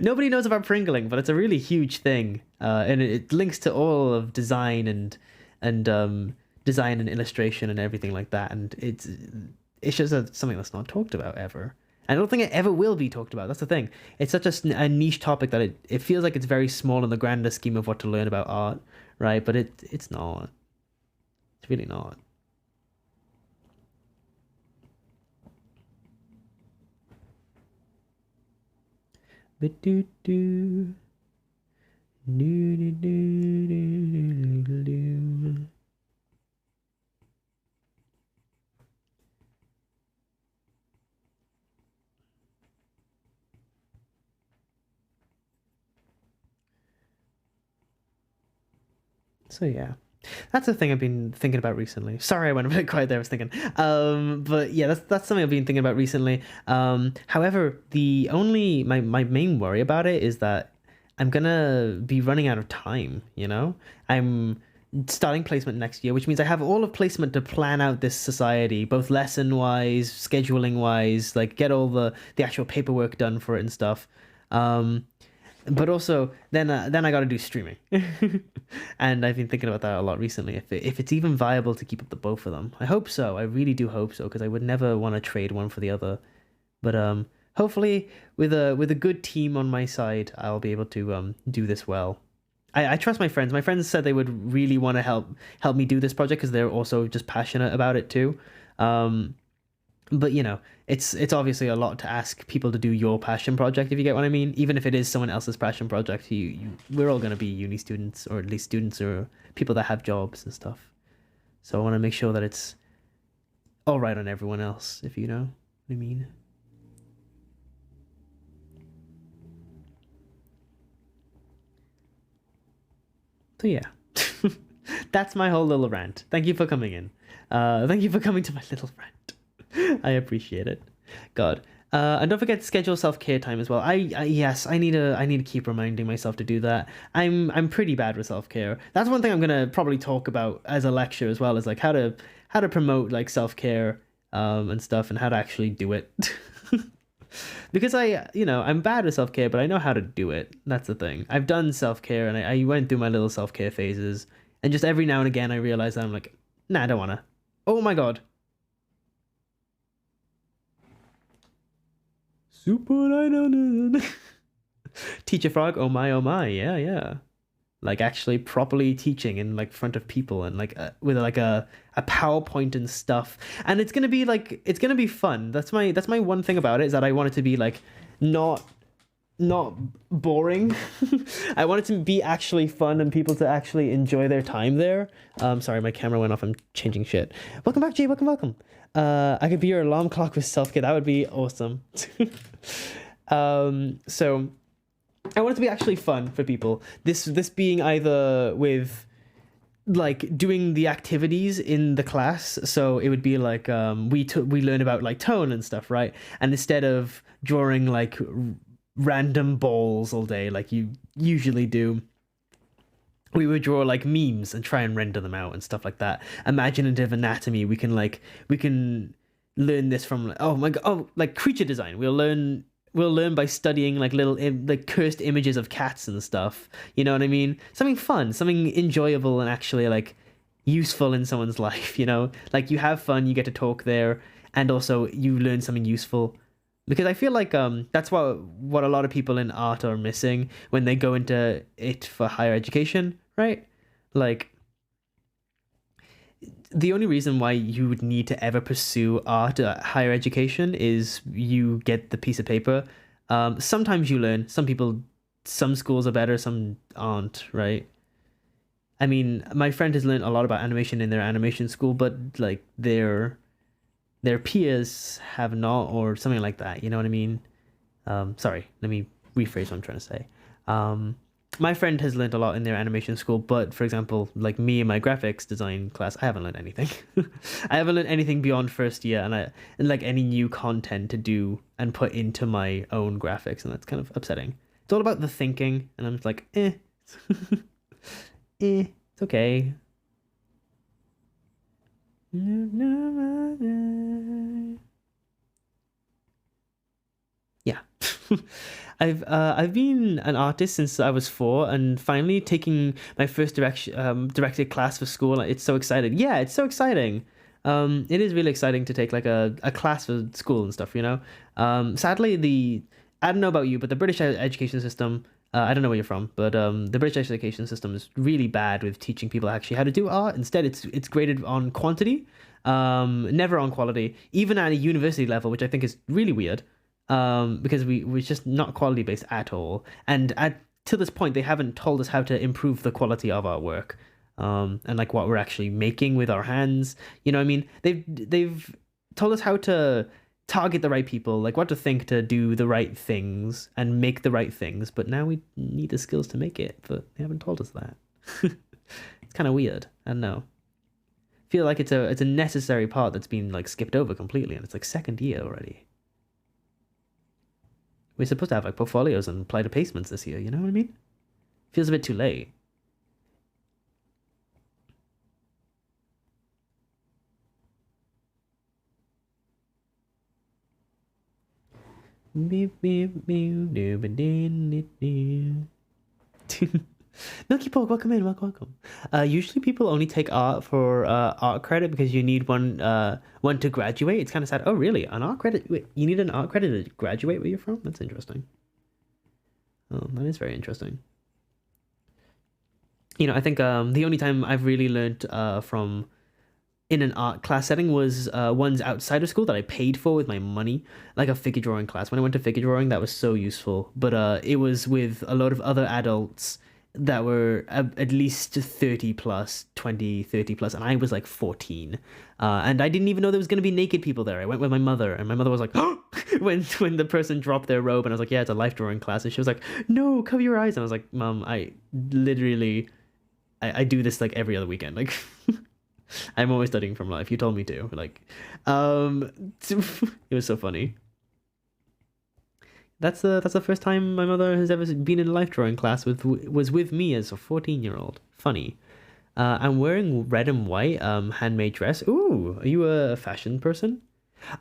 Nobody knows about Pringling, but it's a really huge thing. And it links to all of design and design and illustration and everything like that. And it's just something that's not talked about ever. I don't think it ever will be talked about. That's the thing. It's such a niche topic that it feels like it's very small in the grander scheme of what to learn about art, right? But it's not. It's really not. Ba-do-do. Do-do-do-do-do-do-do. So yeah, that's the thing I've been thinking about recently. Sorry, I went a bit quiet there. I was thinking, but yeah, that's something I've been thinking about recently. However, my main worry about it is that I'm gonna be running out of time. You know, I'm starting placement next year, which means I have all of placement to plan out this society, both lesson wise, scheduling wise, like get all the actual paperwork done for it and stuff. But also then I got to do streaming, and I've been thinking about that a lot recently. If it's even viable to keep up the both of them, I hope so. I really do hope so, because I would never want to trade one for the other. But hopefully with a good team on my side, I'll be able to do this well. I trust my friends. My friends said they would really want to help me do this project because they're also just passionate about it too. Um, but you know, it's obviously a lot to ask people to do your passion project, if you get what I mean. Even if it is someone else's passion project, we're all gonna be uni students, or at least students or people that have jobs and stuff. So I want to make sure that it's all right on everyone else, if you know what I mean. So yeah, that's my whole little rant. Thank you for coming in. Thank you for coming to my little rant. I appreciate it. God. And don't forget to schedule self-care time as well. Yes, I need to keep reminding myself to do that. I'm pretty bad with self-care. That's one thing I'm gonna probably talk about as a lecture as well, is like how to promote like self-care and stuff, and how to actually do it. Because I'm bad with self-care, but I know how to do it. That's the thing. I've done self-care, and I went through my little self-care phases, and just every now and again I realize that I'm like, nah, I don't wanna. Oh my god. Super I Teacher Frog, oh my, yeah. Like actually properly teaching in like front of people, and like with like a PowerPoint and stuff. And it's gonna be fun. That's my one thing about it, is that I want it to be like not boring. I want it to be actually fun and people to actually enjoy their time there. Sorry, my camera went off. I'm changing shit. Welcome back, Jay. Welcome. I could be your alarm clock with self-care. That would be awesome. So I want it to be actually fun for people. This being either with like doing the activities in the class, so it would be like we learn about like tone and stuff, right? And instead of drawing like random balls all day like you usually do, we would draw like memes and try and render them out and stuff like that. Imaginative anatomy, we can learn this from, oh my god, oh, like creature design. We'll learn by studying like little like cursed images of cats and stuff. You know what I mean? Something fun, something enjoyable, and actually like useful in someone's life. You know, like you have fun, you get to talk there, and also you learn something useful. Because I feel like that's what a lot of people in art are missing when they go into it for higher education, right? Like the only reason why you would need to ever pursue art at higher education is you get the piece of paper. Sometimes you learn. Some schools are better, some aren't, right? I mean, my friend has learned a lot about animation in their animation school, but like their peers have not, or something like that. You know what I mean? Sorry, let me rephrase what I'm trying to say. My friend has learned a lot in their animation school, but for example, like me in my graphics design class, I haven't learned anything. I haven't learned anything beyond first year, and like any new content to do and put into my own graphics, and that's kind of upsetting. It's all about the thinking, and I'm just like, it's okay. Yeah. I've been an artist since I was 4, and finally taking my first directed class for school. It's so exciting. Yeah, it's so exciting. It is really exciting to take like a class for school and stuff, you know. Sadly, I don't know about you, but the British education system, I don't know where you're from, but the British education system is really bad with teaching people actually how to do art. Instead, it's graded on quantity, never on quality, even at a university level, which I think is really weird. Because we're just not quality based at all, and to this point they haven't told us how to improve the quality of our work, and like what we're actually making with our hands. You know what I mean? They've told us how to target the right people, like what to think to do the right things and make the right things, but now we need the skills to make it, but they haven't told us that. It's kind of weird. I don't know. I feel like it's a necessary part that's been like skipped over completely, and it's like second year already. We're supposed to have like portfolios and apply to placements this year, you know what I mean? Feels a bit too late. Milky Pork, welcome in, welcome. Usually people only take art for art credit because you need one to graduate. It's kind of sad. Oh, really? An art credit? Wait, you need an art credit to graduate where you're from? That's interesting. Oh, that is very interesting. I think the only time I've really learned from in an art class setting was ones outside of school that I paid for with my money, like a figure drawing class. When I went to figure drawing, that was so useful. But it was with a lot of other adults that were at least 30 plus, 20, 30 plus, and I was like 14. And I didn't even know there was going to be naked people there. I went with my mother, and my mother was like, oh, when the person dropped their robe, and I was like, yeah, it's a life drawing class. And she was like, no, cover your eyes. And I was like, Mom, I literally, I do this like every other weekend. Like, I'm always studying from life. You told me to. Like, it was so funny. That's the first time my mother has ever been in a life drawing class was with me as a 14-year-old. Funny. I'm wearing red and white handmade dress. Ooh, are you a fashion person?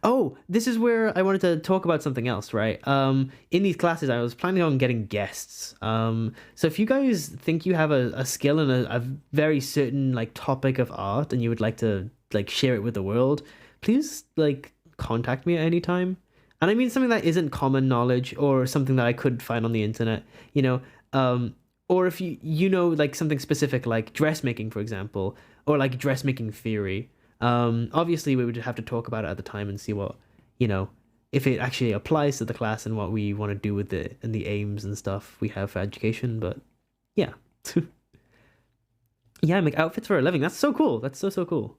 Oh, this is where I wanted to talk about something else, right? In these classes, I was planning on getting guests. So if you guys think you have a skill in a very certain like topic of art and you would like to like share it with the world, please like contact me at any time. And I mean something that isn't common knowledge or something that I could find on the internet, you know. Or if you know like something specific like dressmaking, for example, or like dressmaking theory. Obviously we would have to talk about it at the time and see what, if it actually applies to the class and what we want to do with it and the aims and stuff we have for education. But yeah. Yeah, make outfits for a living. That's so cool. That's so cool.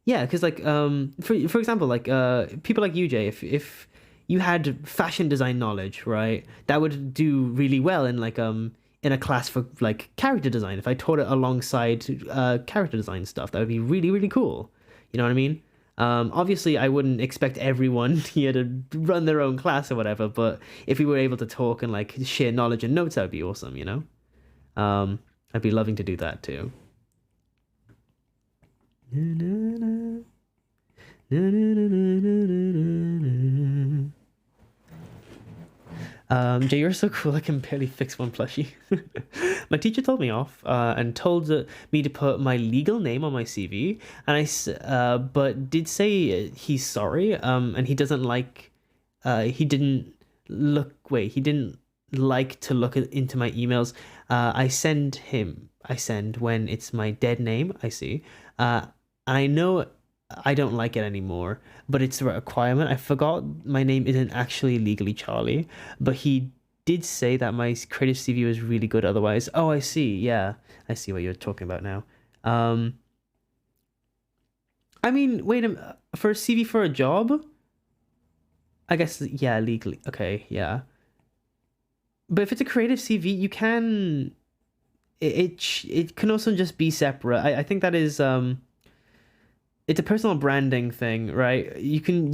Yeah, because like for example, like people like you, Jay, if you had fashion design knowledge, right, that would do really well in a class for like character design. If I taught it alongside character design stuff, that would be really, really cool. You know what I mean? Obviously, I wouldn't expect everyone here to run their own class or whatever, but if we were able to talk and like share knowledge and notes, that would be awesome, you know? I'd be loving to do that too. Jay, you're so cool. I can barely fix one plushie. My teacher told me off and told me to put my legal name on my CV, and but did say he's sorry. And he doesn't like. He didn't look. Wait, he didn't like to look into my emails. I send when it's my dead name. I see. I know I don't like it anymore, but it's a requirement. I forgot my name isn't actually legally Charlie, but he did say that my creative CV was really good otherwise. Oh, I see. Yeah, I see what you're talking about now. I mean, wait a minute. For a CV for a job? I guess, yeah, legally. Okay, yeah. But if it's a creative CV, you can... it can also just be separate. I think that is... it's a personal branding thing, right? You can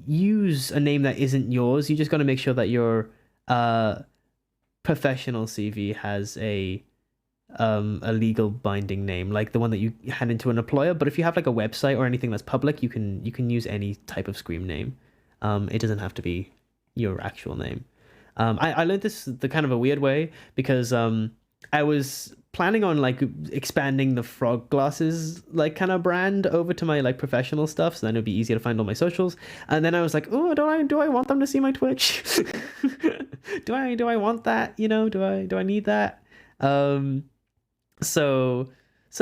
use a name that isn't yours. You just got to make sure that your professional CV has a legal binding name, like the one that you hand into an employer. But if you have like a website or anything that's public, you can use any type of screen name. It doesn't have to be your actual name. I learned this the kind of a weird way because I was planning on like expanding the frog glasses like kind of brand over to my like professional stuff, so then it'd be easier to find all my socials. And then I was like, oh, do I want them to see my Twitch? do I want that? Do I need that? So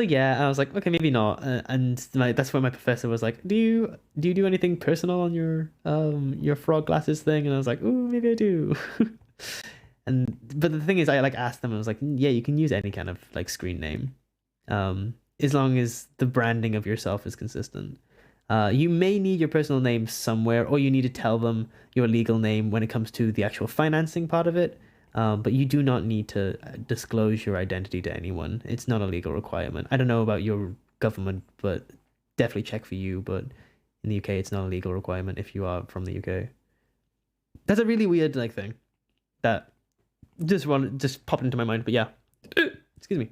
yeah, I was like, okay, maybe not. And that's where my professor was like, do you do anything personal on your frog glasses thing? And I was like, oh, maybe I do. But the thing is, I like asked them. I was like, yeah, you can use any kind of like screen name, as long as the branding of yourself is consistent. You may need your personal name somewhere, or you need to tell them your legal name when it comes to the actual financing part of it. But you do not need to disclose your identity to anyone. It's not a legal requirement. I don't know about your government, but definitely check for you. But in the UK, it's not a legal requirement if you are from the UK. That's a really weird like thing that just popped into my mind. But yeah, excuse me.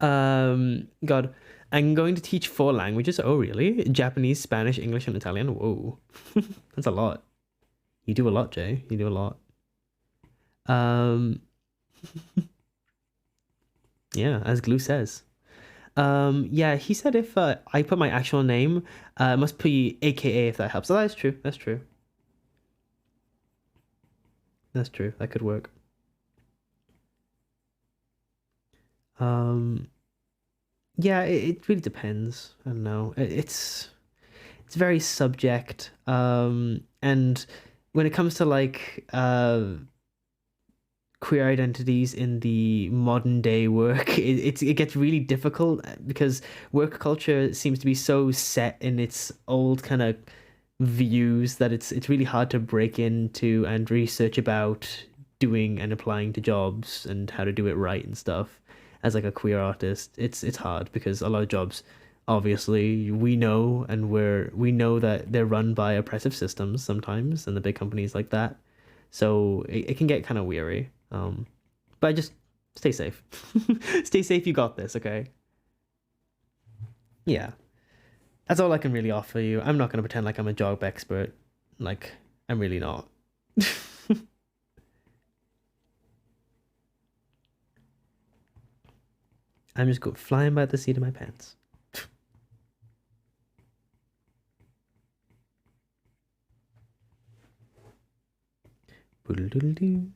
God, I'm going to teach 4 languages. Oh, really? Japanese, Spanish, English, and Italian. Whoa, that's a lot. You do a lot, Jay. You do a lot. Um, Yeah, as Glue says. Yeah, he said if I put my actual name, it must be AKA if that helps. So that's true. That's true. That's true. That could work. Um, yeah, it really depends. I don't know. It's very subject. And when it comes to like queer identities in the modern day work, it gets really difficult because work culture seems to be so set in its old kind of views that it's really hard to break into and research about doing and applying to jobs and how to do it right and stuff. As like a queer artist, it's hard because a lot of jobs, obviously, we know and we know that they're run by oppressive systems sometimes and the big companies like that. So it can get kind of weary. But just stay safe. Stay safe, you got this, okay? Yeah. That's all I can really offer you. I'm not going to pretend like I'm a job expert. Like, I'm really not. I'm just flying by the seat of my pants. Boodle-doodle-doo.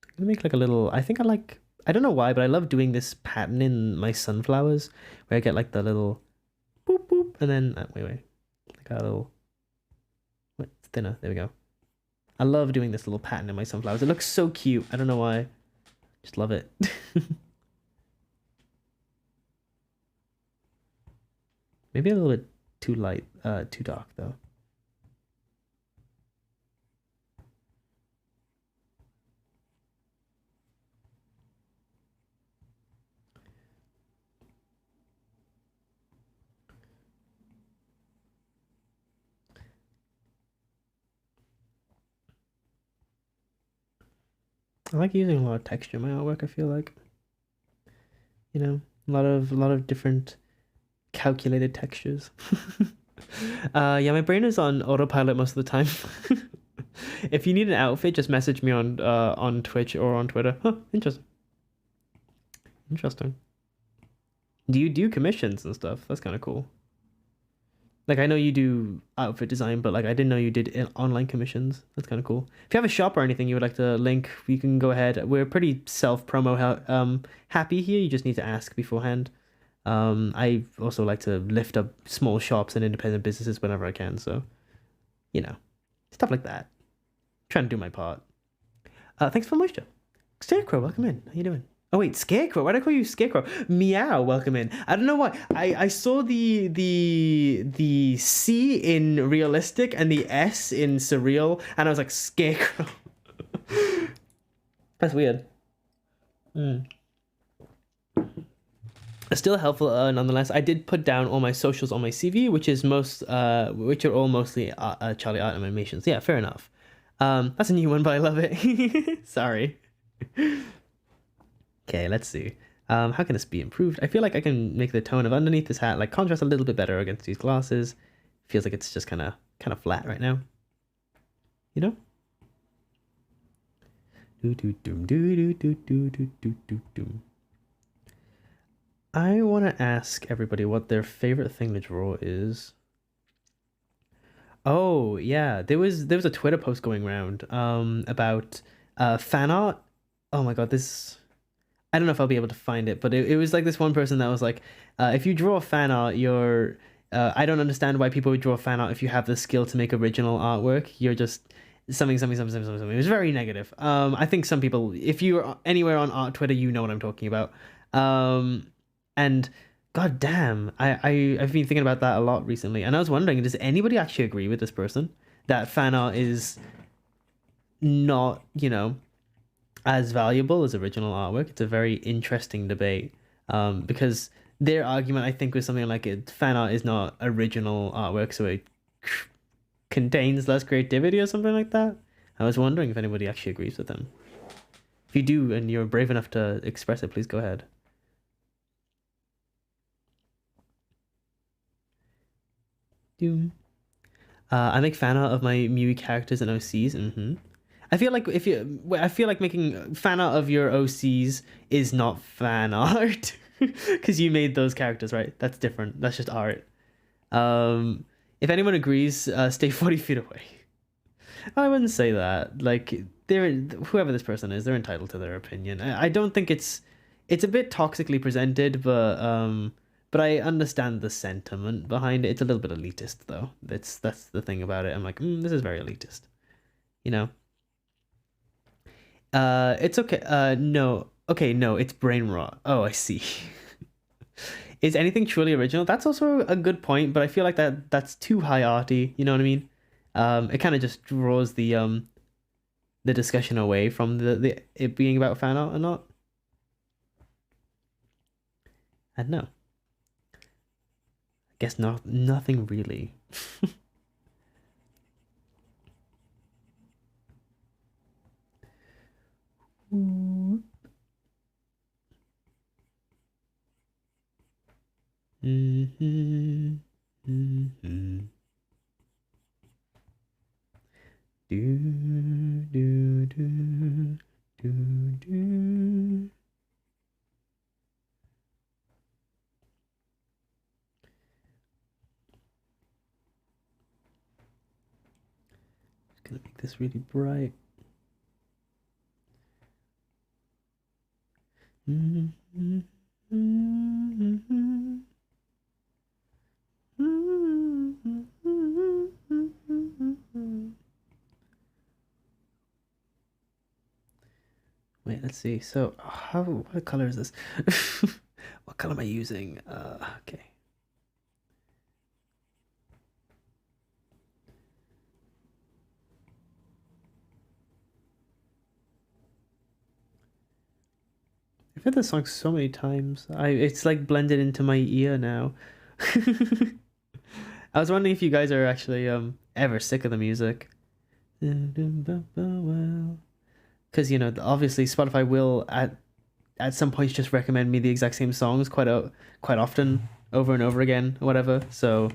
I'm gonna make like a little. I think I like. I don't know why, but I love doing this pattern in my sunflowers, where I get like the little boop boop, and then wait, like a little. What thinner? There we go. I love doing this little pattern in my sunflowers. It looks so cute. I don't know why. Just love it. Maybe a little bit too light, too dark though. I like using a lot of texture in my artwork, I feel like. You know, a lot of different calculated textures. Yeah, my brain is on autopilot most of the time. If you need an outfit, just message me on Twitch or on Twitter. Huh, interesting. Interesting. Do you do commissions and stuff? That's kind of cool. Like I know you do outfit design, but like I didn't know you did online commissions. That's kind of cool. If you have a shop or anything you would like to link, you can go ahead. We're pretty self promo happy here. You just need to ask beforehand. I also like to lift up small shops and independent businesses whenever I can. So, you know, stuff like that. Trying to do my part. Thanks for the moisture. Scarecrow, welcome in. How you doing? Oh wait, Scarecrow. Why did I call you Scarecrow? Meow, welcome in. I don't know why. I saw the C in realistic and the S in surreal, and I was like Scarecrow. That's weird. Mm. Still helpful nonetheless. I did put down all my socials on my CV, which are all mostly Charlie Art animations. Yeah, fair enough. That's a new one, but I love it. Sorry. Okay, let's see. How can this be improved? I feel like I can make the tone of underneath this hat like contrast a little bit better against these glasses. Feels like it's just kind of flat right now. You know? I want to ask everybody what their favorite thing to draw is. Oh, yeah. There was a Twitter post going around about fan art. Oh my God, this I don't know if I'll be able to find it, but it was like this one person that was like, if you draw fan art, you're I don't understand why people would draw fan art if you have the skill to make original artwork. You're just something. It was very negative. I think some people, if you're anywhere on art Twitter, you know what I'm talking about. And god damn, I've been thinking about that a lot recently, and I was wondering, does anybody actually agree with this person that fan art is not, as valuable as original artwork? It's a very interesting debate, because their argument, I think, was something like fan art is not original artwork, so it contains less creativity or something like that. I was wondering if anybody actually agrees with them. If you do and you're brave enough to express it, please go ahead. I make fan art of my Mui characters and OCs. I feel like I feel like making fan art of your OCs is not fan art because you made those characters, right? That's different. That's just art. If anyone agrees, stay 40 feet away. I wouldn't say that. Like, whoever this person is, they're entitled to their opinion. I don't think it's a bit toxically presented, but I understand the sentiment behind it. It's a little bit elitist, though. That's the thing about it. I'm like, this is very elitist, you know. It's okay. No. Okay, no, it's brain rot. Oh, I see. Is anything truly original? That's also a good point, but I feel like that's too high arty. You know what I mean? It kind of just draws the discussion away from the it being about fan art or not. I don't know. I guess nothing really. Mm-hmm. Mm-hmm. Do do do do do. Just gonna make this really bright. Mm-hmm. Mm-hmm. Wait, let's see. So, what color is this? What color am I using? Okay. I've heard this song so many times. It's like blended into my ear now. I was wondering if you guys are actually ever sick of the music. Because obviously Spotify will at some points just recommend me the exact same songs quite often over and over again or whatever. So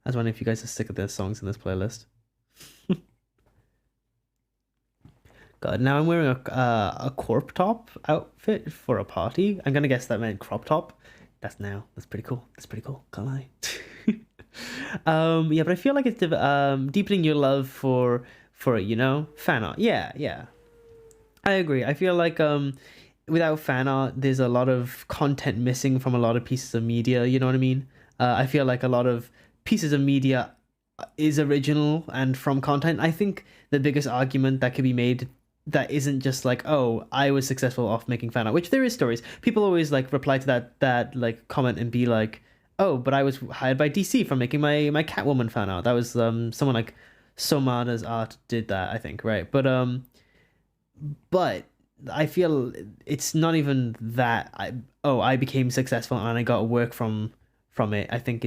I was wondering if you guys are sick of the songs in this playlist. God, now I'm wearing a corp top outfit for a party. I'm gonna guess that meant crop top. That's pretty cool. That's pretty cool. Can't lie. Yeah, but I feel like it's deepening your love for fan art. Yeah. I agree. I feel like without fan art, there's a lot of content missing from a lot of pieces of media. You know what I mean? I feel like a lot of pieces of media is original and from content. I think the biggest argument that could be made that isn't just like, oh, I was successful off making fan art, which there is stories. People always like reply to that like comment and be like, oh, but I was hired by DC for making my Catwoman fan art. That was someone like Somada's art did that, I think, right? But I feel it's not even that I became successful and I got work from it. I think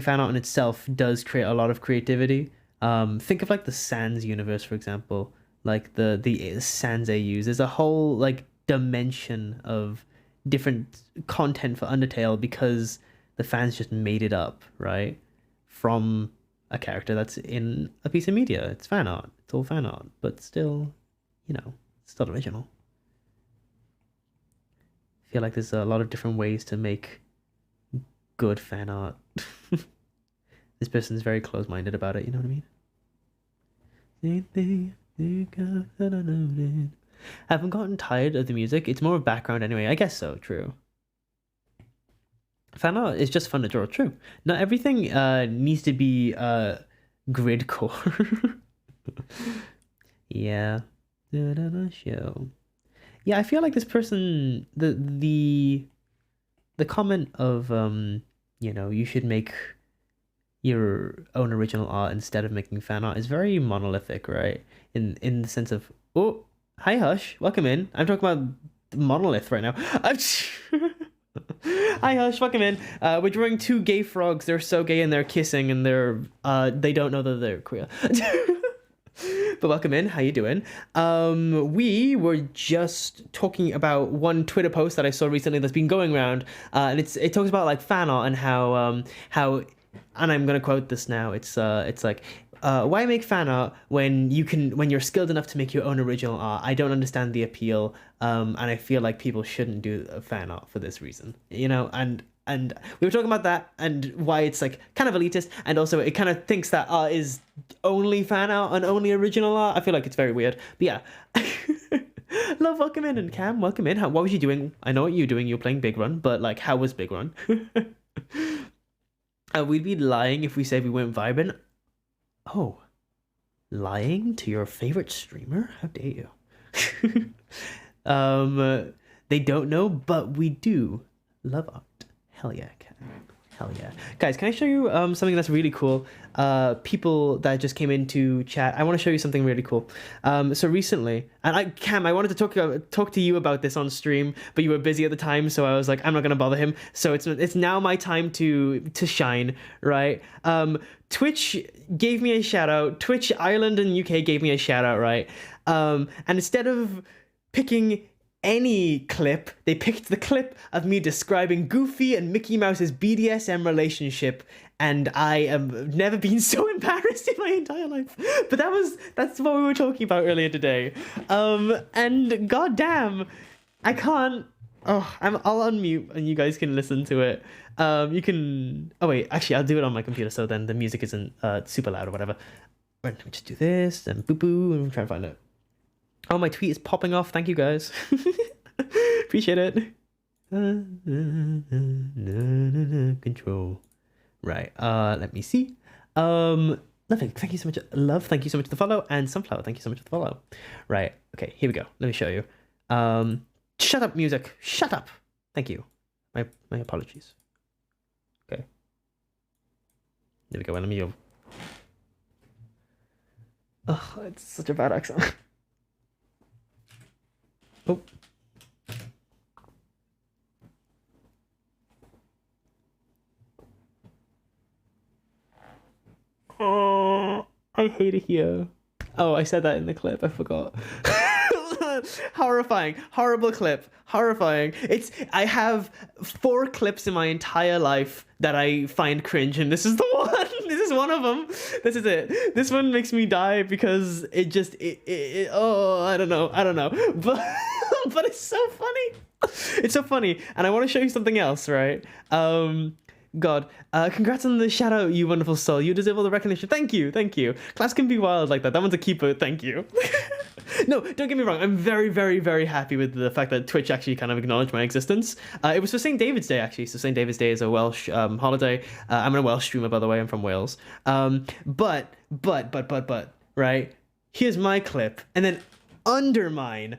fan art in itself does create a lot of creativity. Think of like the Sans universe, for example, like the Sans AUs. There's a whole like dimension of different content for Undertale because the fans just made it up, right? From a character that's in a piece of media. It's fan art. It's all fan art, but still, it's not original. I feel like there's a lot of different ways to make good fan art. This person's very close-minded about it, you know what I mean? I haven't gotten tired of the music. It's more of background anyway. I guess so, true. Fan art is just fun to draw, true. Not everything needs to be grid core. Yeah. Show. Yeah, I feel like this person the comment of you should make your own original art instead of making fan art is very monolithic, right? In the sense of, oh, hi Hush, welcome in. I'm talking about monolith right now. Hi Hush, welcome in. We're drawing two gay frogs. They're so gay and they're kissing and they don't know that they're queer. But welcome in. How you doing? We were just talking about one Twitter post that I saw recently that's been going around, and it talks about like fan art and how and I'm gonna quote this now. It's like, why make fan art when you're skilled enough to make your own original art? I don't understand the appeal, and I feel like people shouldn't do fan art for this reason, and we were talking about that and why it's like kind of elitist, and also it kind of thinks that art is only fan art and only original art. I feel like it's very weird, but yeah. Love, welcome in, and Cam, welcome in. What was you doing? I know what you were doing. You were playing Big Run, but like, how was Big Run? We'd be lying if we said we weren't vibing. Oh, lying to your favorite streamer? How dare you? They don't know, but we do love art. Hell yeah, Cam. Hell yeah. Guys, can I show you something that's really cool? People that just came into chat, I want to show you something really cool. So recently, and Cam, I wanted to talk to you about this on stream, but you were busy at the time, so I was like, I'm not gonna bother him. So it's now my time to shine, right? Twitch gave me a shout out. Twitch Ireland and UK gave me a shout out, right? And instead of picking any clip, they picked the clip of me describing Goofy and Mickey Mouse's BDSM relationship, and I have never been so embarrassed in my entire life. But that's what we were talking about earlier today. And goddamn, I can't. Oh, I'll unmute and you guys can listen to it. You can. Oh wait, actually, I'll do it on my computer, so then the music isn't super loud or whatever. Right, let me just do this and boo boo, and I'm trying to find it. Oh, my tweet is popping off. Thank you, guys. Appreciate it. Control. Right. Let me see. Lovely. Thank you so much. Love. Thank you so much for the follow. And Sunflower. Thank you so much for the follow. Right. Okay. Here we go. Let me show you. Shut up, music. Shut up. Thank you. My apologies. Okay. There we go. Let me go. Oh, it's such a bad accent. Oh. Oh, I hate it here. Oh, I said that in the clip. I forgot. Horrifying. Horrible clip. Horrifying. I have 4 clips in my entire life that I find cringe, and this is the one. This is one of them. This is it. This one makes me die because oh, I don't know. But but it's so funny. It's so funny. And I want to show you something else, right? God, congrats on the shout out, you wonderful soul. You deserve all the recognition. Thank you. Class can be wild like that. That one's a keeper. Thank you. No, don't get me wrong. I'm very, very, very happy with the fact that Twitch actually kind of acknowledged my existence. It was for St. David's Day, actually. So St. David's Day is a Welsh holiday. I'm a Welsh streamer, by the way. I'm from Wales. But, right? Here's my clip. And then I'm going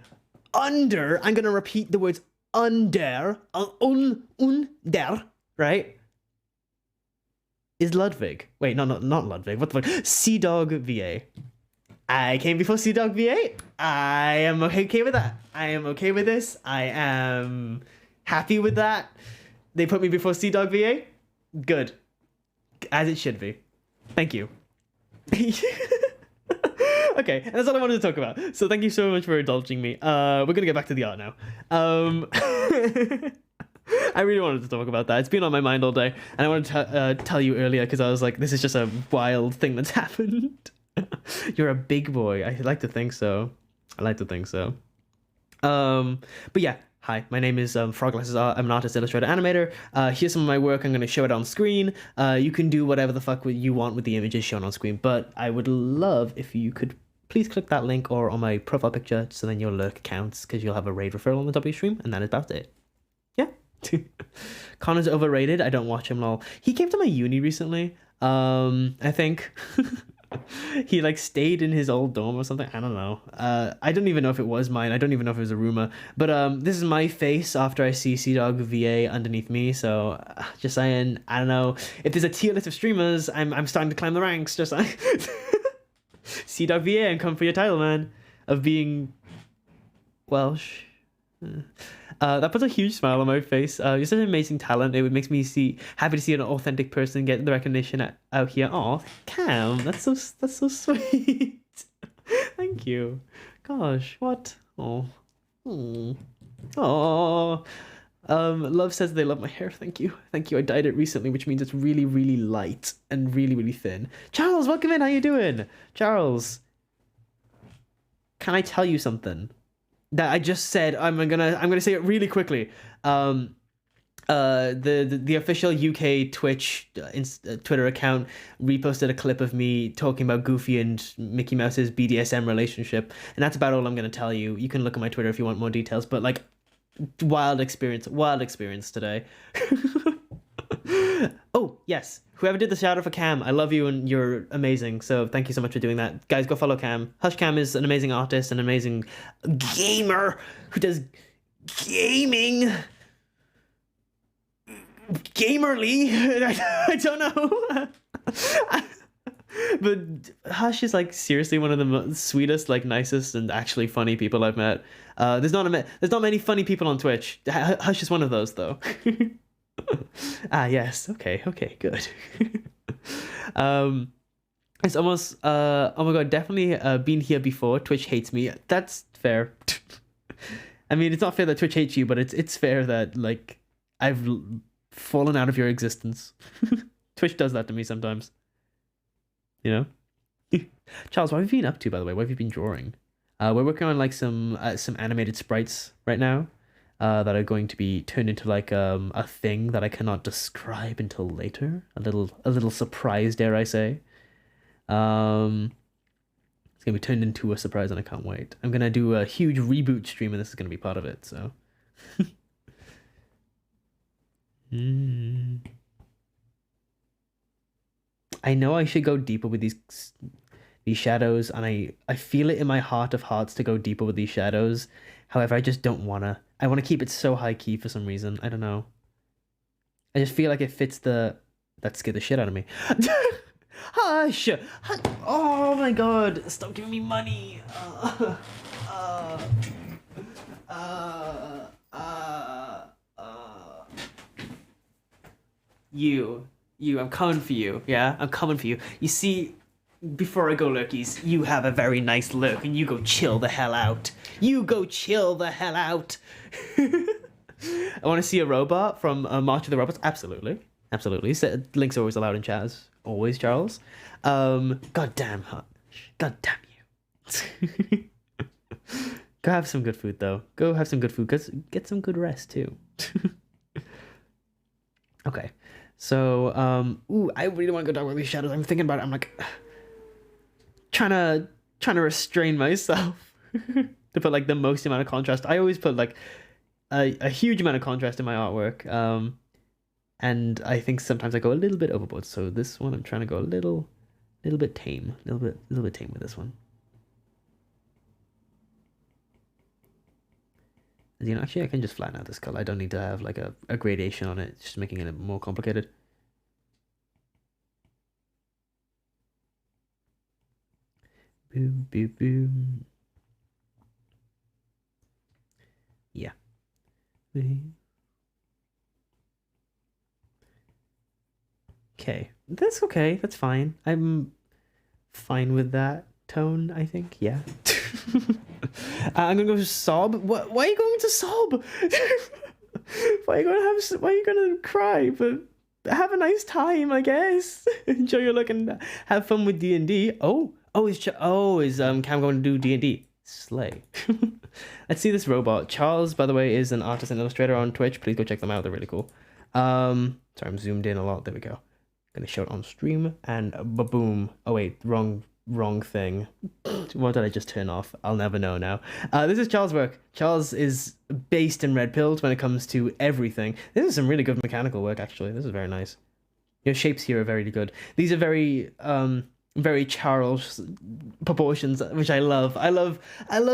to repeat the words under, right? Is Ludwig. Wait, not Ludwig. What the fuck? Sea-Dog VA. I came before Sea-Dog VA. I am okay with that. I am okay with this. I am happy with that. They put me before Sea-Dog VA. Good. As it should be. Thank you. Okay, and that's all I wanted to talk about. So thank you so much for indulging me. We're gonna get back to the art now. I really wanted to talk about that. It's been on my mind all day, and I wanted to tell you earlier because I was like, this is just a wild thing that's happened. You're a big boy. I like to think so. But yeah, hi, my name is FROGS. I'm an artist, illustrator, animator. Here's some of my work. I'm going to show it on screen. You can do whatever the fuck you want with the images shown on screen, but I would love if you could please click that link or on my profile picture so then your lurk counts because you'll have a raid referral on the top of your stream, and that is about it. Yeah. Connor's overrated. I don't watch him, lol. He came to my uni recently. I think. He like stayed in his old dorm or something. I don't know. I don't even know if it was mine. I don't even know if it was a rumor. But this is my face after I see Sea-Dog VA underneath me. So just saying, I don't know. If there's a tier list of streamers, I'm starting to climb the ranks. Just like Sea-Dog VA, and come for your title, man, of being Welsh. That puts a huge smile on my face. You're such an amazing talent. It makes me happy to see an authentic person get the recognition out here. Oh, Cam, that's so sweet. Thank you. Gosh, what? Oh. Love says they love my hair. Thank you. Thank you. I dyed it recently, which means it's really, really light and really, really thin. Charles, welcome in. How you doing? Charles, can I tell you something that I just said? I'm gonna say it really quickly. The official UK Twitch Twitter account reposted a clip of me talking about Goofy and Mickey Mouse's BDSM relationship, and that's about all I'm gonna tell you. You can look at my Twitter if you want more details, but like, wild experience today. Oh yes, whoever did the shout out for Cam, I love you and you're amazing, so thank you so much for doing that. Guys, go follow Cam. Hush Cam is an amazing artist, an amazing gamer who does gaming gamerly. I don't know. But Hush is like seriously one of the sweetest, like nicest, and actually funny people I've met. There's not many funny people on Twitch. Hush is one of those though. Ah yes, okay, good. It's almost oh my god, definitely been here before. Twitch hates me. That's fair. I mean, it's not fair that Twitch hates you, but it's fair that like I've fallen out of your existence. Twitch does that to me sometimes. You know? Charles, what have you been up to, by the way? What have you been drawing? We're working on like some animated sprites right now that are going to be turned into like a thing that I cannot describe until later. A little surprise, dare I say. It's gonna be turned into a surprise and I can't wait. I'm gonna do a huge reboot stream and this is gonna be part of it, so I know I should go deeper with these shadows, and I feel it in my heart of hearts to go deeper with these shadows. However, I just don't wanna. I want to keep it so high key for some reason. I don't know. I just feel like it fits the. That scared the shit out of me. Hush! Oh my god! Stop giving me money. You, I'm coming for you, yeah? I'm coming for you. You see, before I go lurkies, you have a very nice look, and you go chill the hell out. You go chill the hell out. I want to see a robot from March of the Robots. Absolutely. So, links are always allowed in chat, as always, Charles. God damn you. Go have some good food, though. Go have some good food, because get some good rest, too. Okay. So, I really want to go down with these shadows. I'm thinking about it. I'm like, trying to restrain myself to put like the most amount of contrast. I always put like a huge amount of contrast in my artwork. And I think sometimes I go a little bit overboard. So this one, I'm trying to go a little bit tame, a little bit tame with this one. You know, actually, I can just flatten out this color. I don't need to have like a gradation on it. It's just making it more complicated. Boom, boom, boom. Yeah. Okay. That's okay. That's fine. I'm fine with that tone, I think. Yeah. I'm gonna go sob. What? Why are you going to sob? Why are you gonna cry? But have a nice time, I guess. Enjoy your look and have fun with D&D. Is Cam going to do D&D? Slay. Let's see this robot. Charles, by the way, is an artist and illustrator on Twitch. Please go check them out. They're really cool. Sorry, I'm zoomed in a lot. There we go. Gonna show it on stream and boom. Oh wait, wrong thing. What did I just turn off? I'll never know now. This is Charles' work. Charles is based in red pilled when it comes to everything. This is some really good mechanical work, actually. This is very nice. Your shapes here are very good. These are very Charles proportions, which I love. I love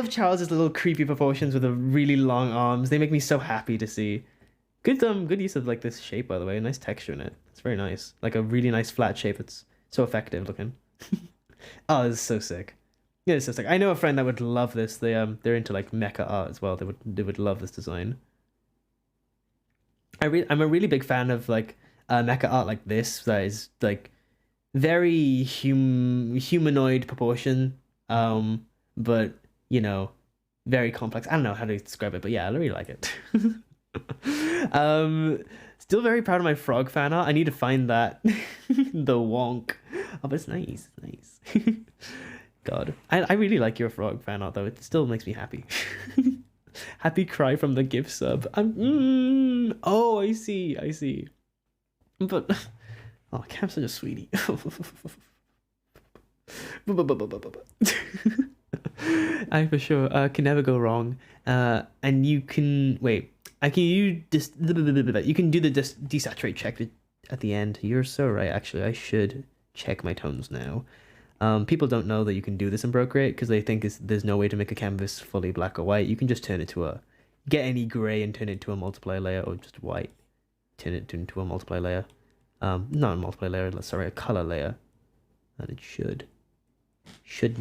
Charles's little creepy proportions with the really long arms. They make me so happy to see. Good use of like this shape, by the way. Nice texture in it. It's very nice. Like a really nice flat shape. It's so effective looking. Oh, this is so sick. Yeah, it's so sick. I know a friend that would love this. They're into like mecha art as well. They would love this design. I'm a really big fan of like mecha art like this that is like very humanoid proportion, but you know, very complex. I don't know how to describe it, but yeah, I really like it. Still very proud of my frog fan art. I need to find that. The wonk. Oh, but it's nice. Nice. God. I really like your frog fan art, though. It still makes me happy. Happy cry from the gift sub. Oh, I see. I see. But... Oh, Cam's such a sweetie. I for sure can never go wrong. And you can... Wait. I can you just you can do the desaturate check at the end. You're so right. Actually, I should check my tones now. People don't know that you can do this in Procreate because they think there's no way to make a canvas fully black or white. You can just turn it to get any gray and turn it to a multiply layer, or just white, turn it into a multiply layer. Not a multiply layer. Sorry, a color layer, and it should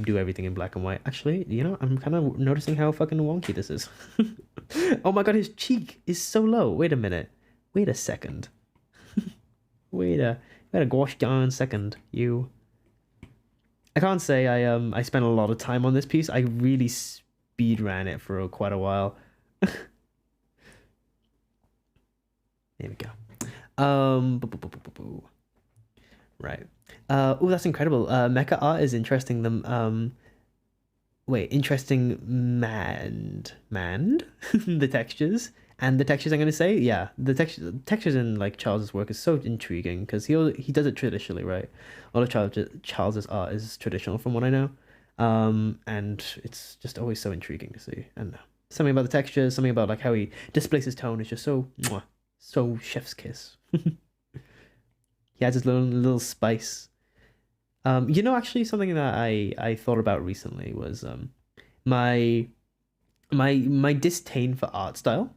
do everything in black and white. Actually, you know, I'm kind of noticing how fucking wonky this is. Oh my god, his cheek is so low. Wait a minute. Wait a second. Wait a gosh darn second. I can't say I spent a lot of time on this piece. I really speed ran it for quite a while. There we go. Right. Oh, that's incredible. Mecha art is interesting. Interesting manned the textures. And the textures I'm going to say, yeah, the textures in like Charles's work is so intriguing because he does it traditionally, right? All of Charles's art is traditional from what I know. And it's just always so intriguing to see. And something about the textures, something about like how he displays his tone is just so chef's kiss. He has his little spice. You know, actually something that I thought about recently was my disdain for art style.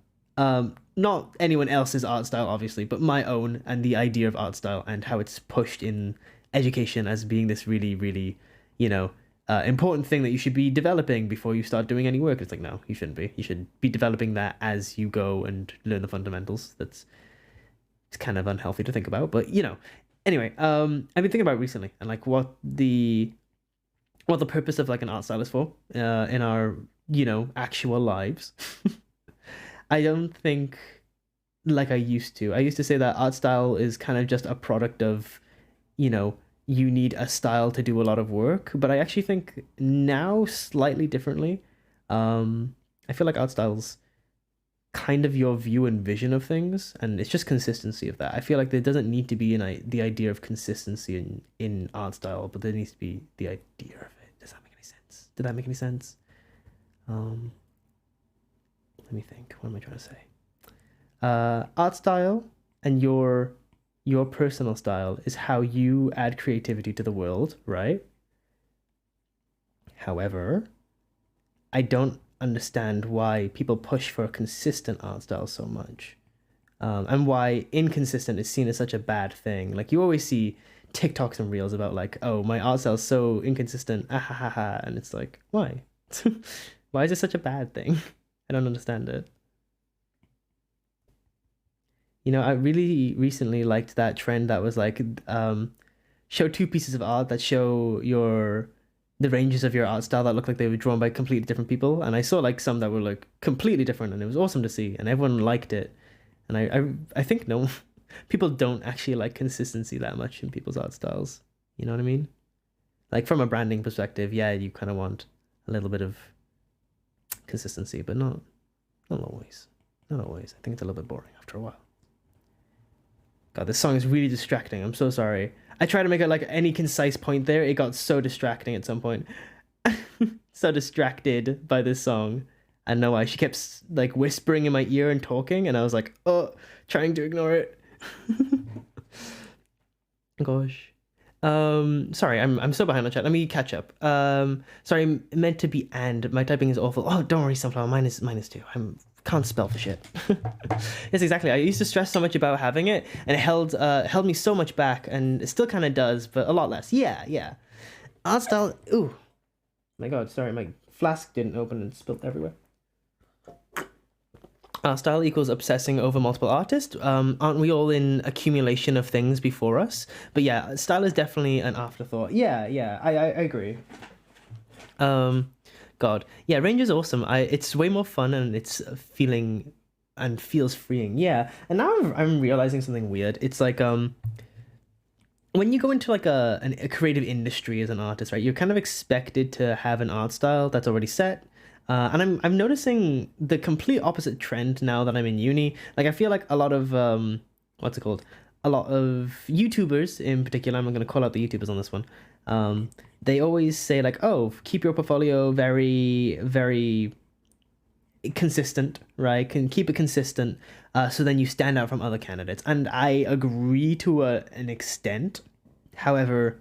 Not anyone else's art style, obviously, but my own, and the idea of art style and how it's pushed in education as being this really, really, important thing that you should be developing before you start doing any work. It's like, no, you shouldn't be. You should be developing that as you go and learn the fundamentals. It's kind of unhealthy to think about, but anyway, I've been thinking about it recently and like what the purpose of like an art style is for in our actual lives. I don't think like I used to. I used to say that art style is kind of just a product of, you need a style to do a lot of work. But I actually think now slightly differently. I feel like art style's kind of your view and vision of things, and it's just consistency of that. I feel like there doesn't need to be the idea of consistency in art style, but there needs to be the idea of it. Does that make any sense? Did that make any sense? Let me think. What am I trying to say? Art style and your personal style is how you add creativity to the world, right? However, I don't understand why people push for a consistent art style so much, and why inconsistent is seen as such a bad thing. Like you always see TikToks and reels about like, oh, my art style is so inconsistent, ah, ha, ha, ha. And it's like, why? Why is it such a bad thing? I don't understand it. I really recently liked that trend that was like, show 2 pieces of art that show the ranges of your art style that look like they were drawn by completely different people. And I saw like some that were like completely different, and it was awesome to see, and everyone liked it. And I think no, people don't actually like consistency that much in people's art styles. You know what I mean? Like from a branding perspective, yeah, you kind of want a little bit of consistency, but not always. Not always. I think it's a little bit boring after a while. God, this song is really distracting. I'm so sorry. I tried to make it like any concise point there. It got so distracting at some point. So distracted by this song. I don't know why. She kept like whispering in my ear and talking, and I was like, oh, trying to ignore it. Gosh. Sorry, I'm so behind on chat. Let me catch up. Sorry, meant to be and. My typing is awful. Oh, don't worry, Sunflower. Mine is too. Can't spell for shit. Yes, exactly. I used to stress so much about having it, and it held me so much back, and it still kind of does, but a lot less. Yeah. Art style. Ooh, my God. Sorry, my flask didn't open and spilled everywhere. Art style equals obsessing over multiple artists. Aren't we all in accumulation of things before us? But yeah, style is definitely an afterthought. Yeah. I agree. God, yeah, range is awesome. It's way more fun, and it's feeling and feels freeing. Yeah, and now I'm realizing something weird. It's like when you go into like a creative industry as an artist, right? You're kind of expected to have an art style that's already set. And I'm noticing the complete opposite trend now that I'm in uni. Like I feel like a lot of what's it called? A lot of YouTubers in particular, I'm going to call out the YouTubers on this one. They always say like, "Oh, keep your portfolio very, very consistent, right? Can keep it consistent, so then you stand out from other candidates." And I agree to an extent. However,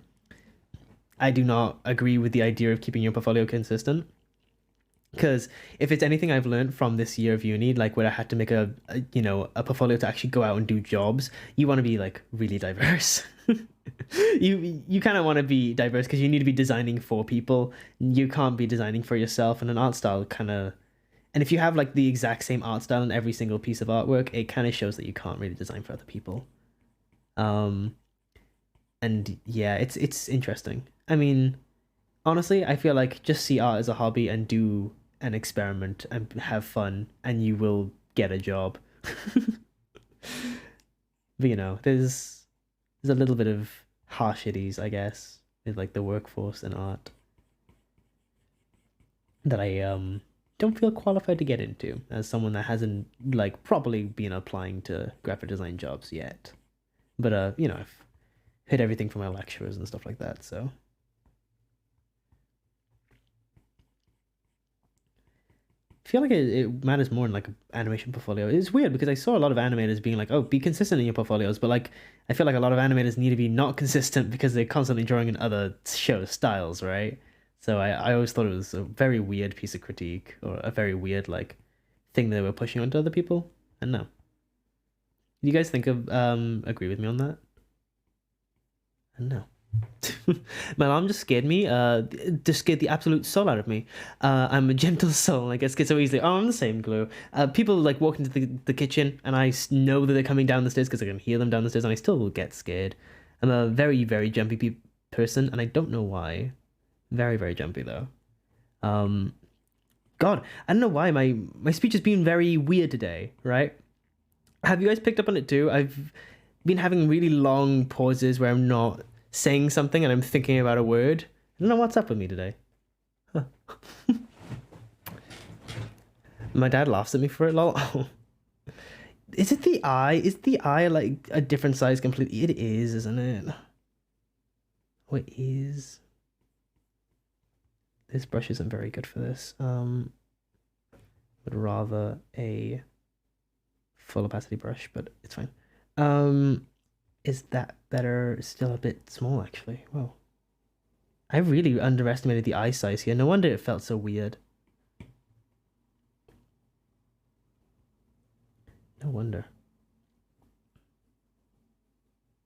I do not agree with the idea of keeping your portfolio consistent. Because if it's anything I've learned from this year of uni, like where I had to make a portfolio to actually go out and do jobs, you want to be like really diverse. You kind of want to be diverse because you need to be designing for people. You can't be designing for yourself, and an art style kind of. And if you have like the exact same art style in every single piece of artwork, it kind of shows that you can't really design for other people. Um, and yeah, it's interesting. I mean, honestly, I feel like just see art as a hobby and do an experiment and have fun, and you will get a job. But there's a little bit of harshities, I guess, with like the workforce and art that I don't feel qualified to get into as someone that hasn't like properly been applying to graphic design jobs yet. But I've hit everything from my lecturers and stuff like that, so. I feel like it matters more in like an animation portfolio. It's weird because I saw a lot of animators being like, "Oh, be consistent in your portfolios," but like I feel like a lot of animators need to be not consistent because they're constantly drawing in other show styles, right? So I always thought it was a very weird piece of critique or a very weird like thing they were pushing onto other people. And no, do you guys think of agree with me on that? And no. My mom just scared me. Just scared the absolute soul out of me. I'm a gentle soul. I guess get so easily. Oh, I'm the same, Glue. People like walk into the kitchen, and I know that they're coming down the stairs because I can hear them down the stairs, and I still will get scared. I'm a very, very jumpy person, and I don't know why. Very, very jumpy though. Um, God, I don't know why my speech has been very weird today. Right? Have you guys picked up on it too? I've been having really long pauses where I'm not saying something and I'm thinking about a word. I don't know what's up with me today. Huh. My dad laughs at me for it, lol. Is it the eye? Is the eye like a different size completely? It is, isn't it? Oh, it is. This brush isn't very good for this. Would rather a full opacity brush, but it's fine. Is that better? Still a bit small, actually. Whoa. I really underestimated the eye size here. No wonder it felt so weird. No wonder.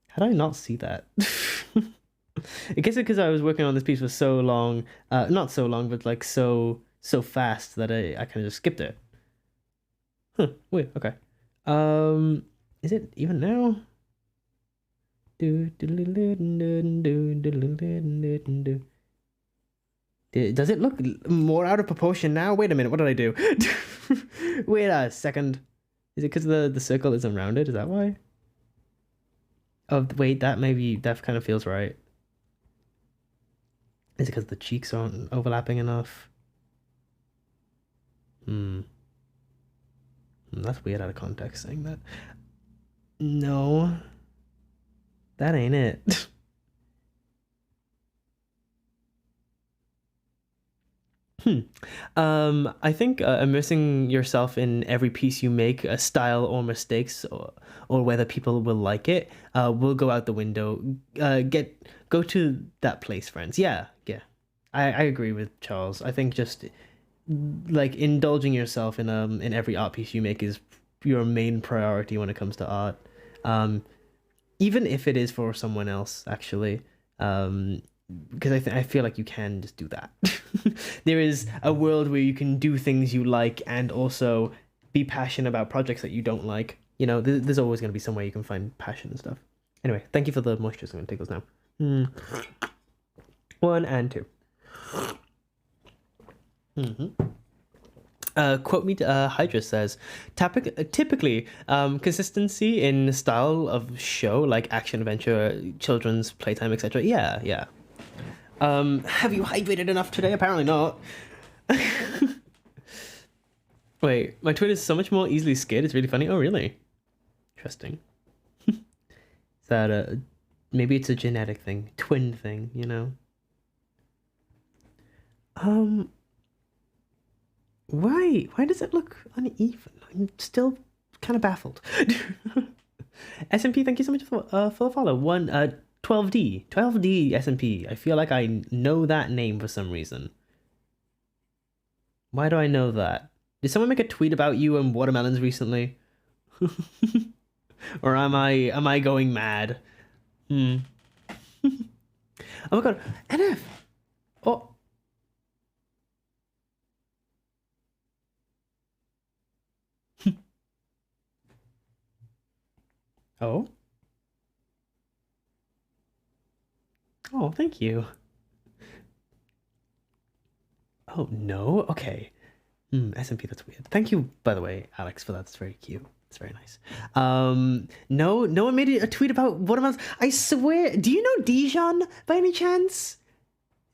How did I not see that? I guess it's because I was working on this piece for so long. Not so long, but like so fast that I kind of just skipped it. Huh, weird, okay. Is it even now? Does it look more out of proportion now? Wait a minute, what did I do? Wait a second. Is it because the circle isn't rounded? Is that why? Oh, wait, that kind of feels right. Is it because the cheeks aren't overlapping enough? That's weird out of context saying that. No. That ain't it. I think immersing yourself in every piece you make, a style or mistakes, or whether people will like it, will go out the window. Go to that place, friends. Yeah, yeah. I agree with Charles. I think just like indulging yourself in every art piece you make is your main priority when it comes to art. Even if it is for someone else, actually. Because I feel like you can just do that. There is a world where you can do things you like and also be passionate about projects that you don't like. There's always going to be some way you can find passion and stuff. Anyway, thank you for the moisture. I'm going to take those now. 1 and 2. Quote me, Hydra says, typically, consistency in style of show, like action, adventure, children's playtime, etc. Yeah, yeah. Have you hydrated enough today? Apparently not. Wait, my Twitter's so much more easily skid. It's really funny. Oh, really? Interesting. Is that maybe it's a genetic thing, twin thing, you know? Why does it look uneven? I'm still kind of baffled. SMP, thank you so much for the follow. 12D SMP. I feel like I know that name for some reason. Why do I know that? Did someone make a tweet about you and watermelons recently? Or am I going mad? Oh my god, NF. Oh. Oh. Oh, thank you. Oh no. Okay. SMP, that's weird. Thank you, by the way, Alex, for that. That's very cute. It's very nice. No one made a tweet about watermelons. I swear. Do you know Dijon by any chance?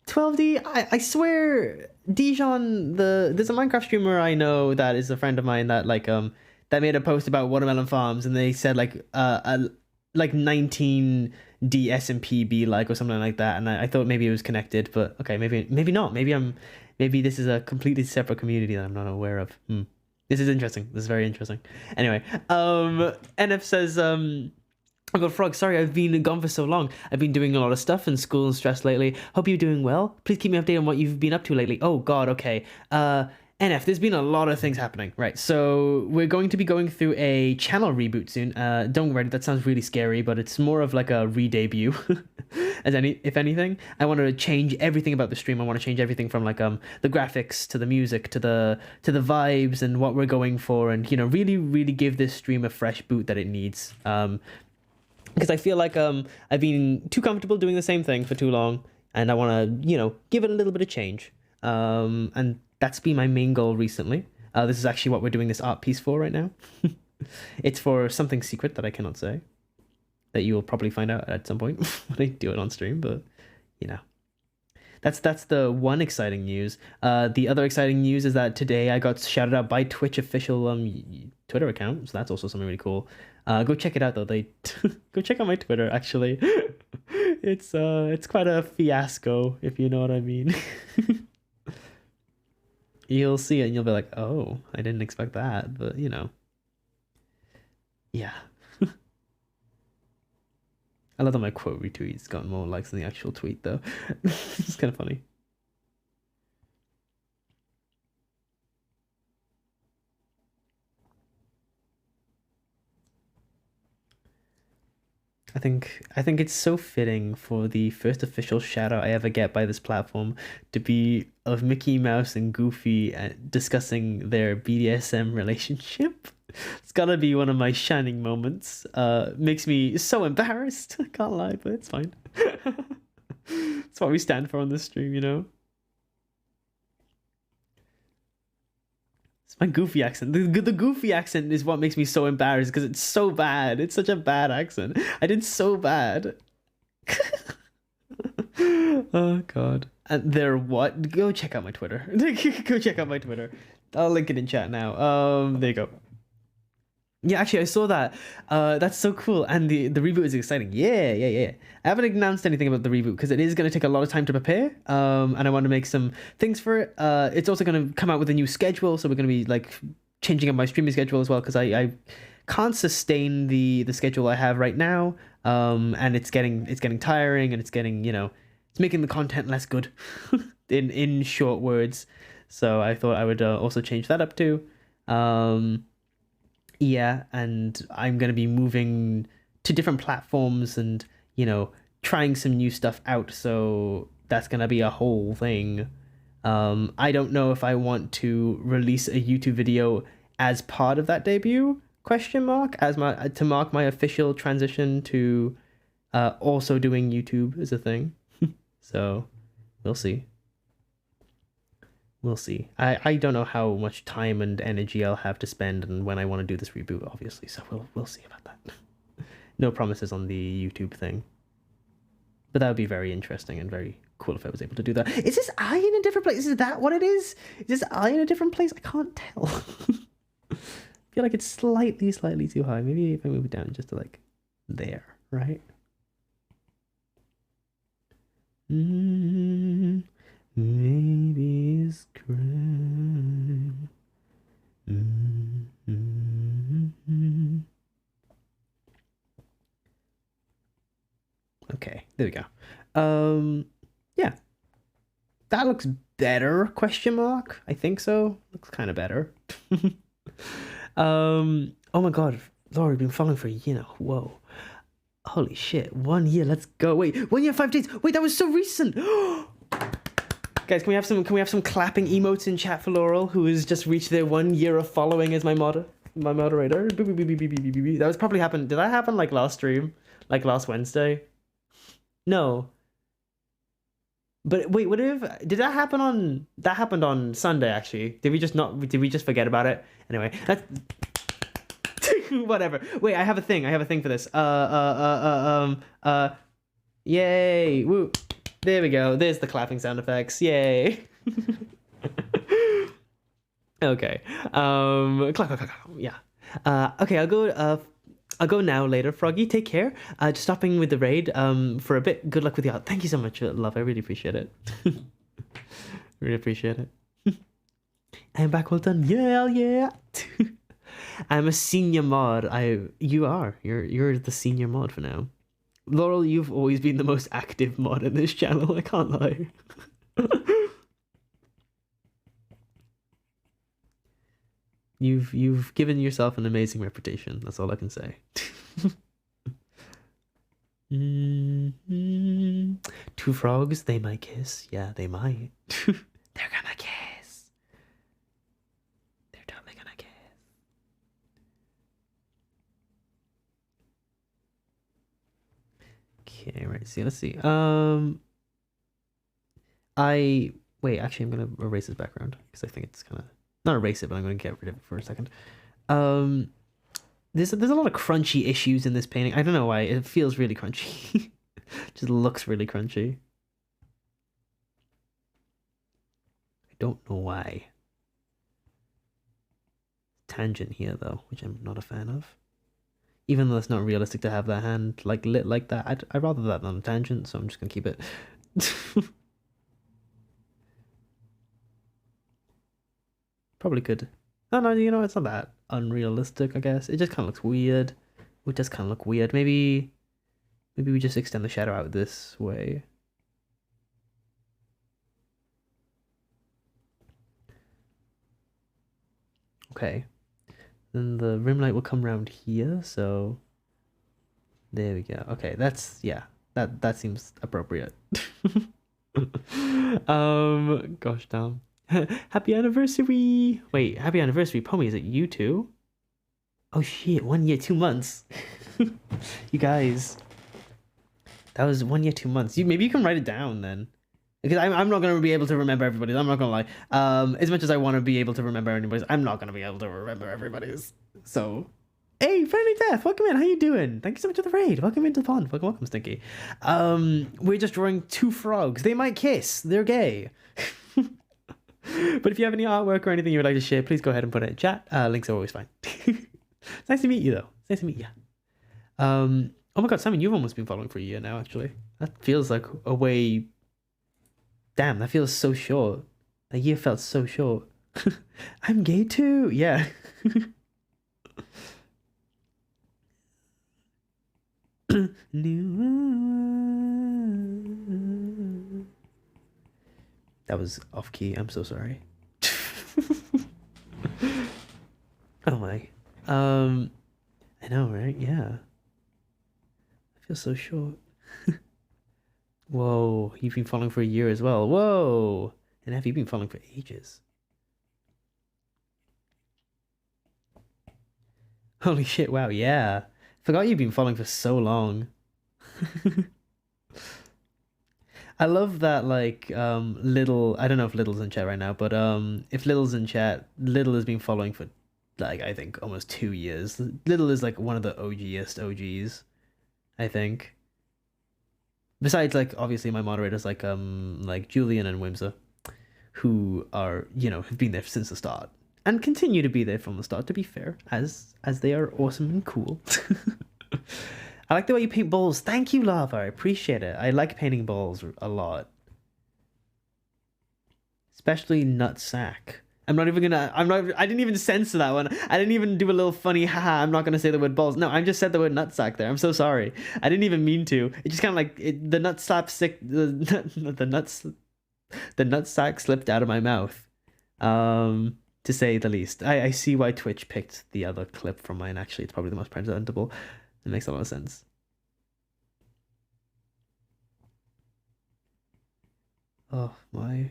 12D. I swear, Dijon. There's a Minecraft streamer I know that is a friend of mine that that made a post about watermelon farms, and they said like 19D SMP be like or something like that, and I thought maybe it was connected, but okay, maybe not. Maybe this is a completely separate community that I'm not aware of. This is interesting. This is very interesting. Anyway, NF says, oh god, Frog, sorry I've been gone for so long. I've been doing a lot of stuff in school and stress lately. Hope you're doing well. Please keep me updated on what you've been up to lately. Oh god, okay. NF, there's been a lot of things happening, right? So we're going to be going through a channel reboot soon. Don't worry, that sounds really scary, but it's more of like a re-debut. If anything, I want to change everything about the stream. I want to change everything from like the graphics to the music to the vibes and what we're going for, and really give this stream a fresh boot that it needs. Because I feel like I've been too comfortable doing the same thing for too long, and I want to give it a little bit of change. And that's been my main goal recently. This is actually what we're doing this art piece for right now. It's for something secret that I cannot say, that you will probably find out at some point when I do it on stream, but that's the one exciting news. The other exciting news is that today I got shouted out by Twitch official Twitter account, so that's also something really cool. Go check it out though. Go check out my Twitter actually. It's quite a fiasco, if you know what I mean. You'll see it and you'll be like, oh, I didn't expect that, but yeah. I love that my quote retweet's gotten more likes than the actual tweet though. It's kind of funny. I think it's so fitting for the first official shout out I ever get by this platform to be of Mickey Mouse and Goofy discussing their BDSM relationship. It's gotta be one of my shining moments. Makes me so embarrassed. I can't lie, but it's fine. It's what we stand for on this stream, It's my goofy accent. The goofy accent is what makes me so embarrassed because it's so bad. It's such a bad accent. I did so bad. Oh god. And they're what? Go check out my Twitter. Go check out my Twitter. I'll link it in chat now. There you go. Yeah, actually, I saw that. That's so cool, and the reboot is exciting. Yeah. I haven't announced anything about the reboot because it is going to take a lot of time to prepare. And I want to make some things for it. It's also going to come out with a new schedule, so we're going to be like changing up my streaming schedule as well because I can't sustain the schedule I have right now. And it's getting tiring, and it's getting it's making the content less good, in short words. So I thought I would also change that up too. Yeah, and I'm going to be moving to different platforms and, trying some new stuff out. So that's going to be a whole thing. I don't know if I want to release a YouTube video as part of that debut, to mark my official transition to also doing YouTube as a thing. So we'll see. We'll see. I don't know how much time and energy I'll have to spend and when I want to do this reboot, obviously. So we'll see about that. No promises on the YouTube thing. But that would be very interesting and very cool if I was able to do that. Is this eye in a different place? Is that what it is? Is this eye in a different place? I can't tell. I feel like it's slightly too high. Maybe if I move it down just to like there, right? Maybe it's crime. Okay, there we go. Yeah, that looks better? Question mark? I think so. Looks kind of better. Oh my God, Laura, we've been following for a year now. Whoa. Holy shit, 1 year, let's go. Wait, 1 year, 5 days. Wait, that was so recent. Guys, can we have some clapping emotes in chat for Laurel, who has just reached their 1 year of following as my moderator? That was probably happened. Did that happen like last stream? Like last Wednesday? No. But wait, did that happen on that happened on Sunday actually? Did we just forget about it? Anyway, that's whatever. Wait, I have a thing for this. Yay! Woo! There we go. There's the clapping sound effects. Yay! Okay. Clap. Yeah. Okay, I'll go now later. Froggy, take care. Just stopping with the raid for a bit. Good luck with the art. Thank you so much, love. I really appreciate it. Really appreciate it. I'm back. Well done. Yeah. I'm a senior mod. You're the senior mod for now. Laurel, you've always been the most active mod in this channel. I can't lie. You've given yourself an amazing reputation. That's all I can say. Two frogs, they might kiss. Yeah, they might. They're gonna kiss. They're totally gonna kiss. Okay, right. Let's see. Wait. Actually, I'm gonna erase his background because I think it's kind of not erase it, but I'm gonna get rid of it for a second. There's a lot of crunchy issues in this painting. I don't know why. It feels really crunchy. Just looks really crunchy. I don't know why. Tangent here though, which I'm not a fan of. Even though it's not realistic to have that hand like lit like that, I'd rather that than a tangent, so I'm just gonna keep it. Probably could. No, you know, it's not that unrealistic, I guess. It just kind of looks weird. It does kind of look weird. Maybe we just extend the shadow out this way. Okay. Then the rim light will come around here, so there we go. Okay, yeah. That seems appropriate. Gosh damn. Happy anniversary! Wait, happy anniversary, Pommy, is it you too? Oh shit, 1 year, 2 months. You guys. That was 1 year, 2 months. Maybe you can write it down then. Because I'm not gonna be able to remember everybody's. I'm not gonna lie. As much as I want to be able to remember anybody's, I'm not gonna be able to remember everybody's. So hey, Friendly Death, welcome in. How you doing? Thank you so much for the raid. Welcome into the pond. Welcome, Stinky. We're just drawing two frogs. They might kiss. They're gay. But if you have any artwork or anything you would like to share, please go ahead and put it in chat. Links are always fine. It's nice to meet you, though. It's nice to meet you. Oh my god, Simon, you've almost been following for a year now, actually. That feels like a way... Damn, that feels so short. A year felt so short. I'm gay too. Yeah. That was off key. I'm so sorry. Oh my. I know, right? Yeah. I feel so short. Whoa, you've been following for a year as well. Whoa. And have you been following for ages? Holy shit, wow, yeah. Forgot you've been following for so long. I love that like Little, I don't know if Little's in chat right now, but if Little's in chat, Little has been following for like I think almost 2 years. Little is like one of the OGest OGs, I think. Besides like obviously my moderators like Julian and Wimser, who are, have been there since the start and continue to be there from the start, to be fair, as they are awesome and cool. I like the way you paint balls. Thank you, Lava. I appreciate it. I like painting balls a lot. Especially nutsack. I didn't even censor that one. I didn't even do a little funny, haha, I'm not gonna say the word balls. No, I just said the word nutsack there. I'm so sorry. I didn't even mean to. It just kind of like, the nutsack slipped out of my mouth. To say the least. I see why Twitch picked the other clip from mine. Actually, it's probably the most presentable. It makes a lot of sense. Oh my.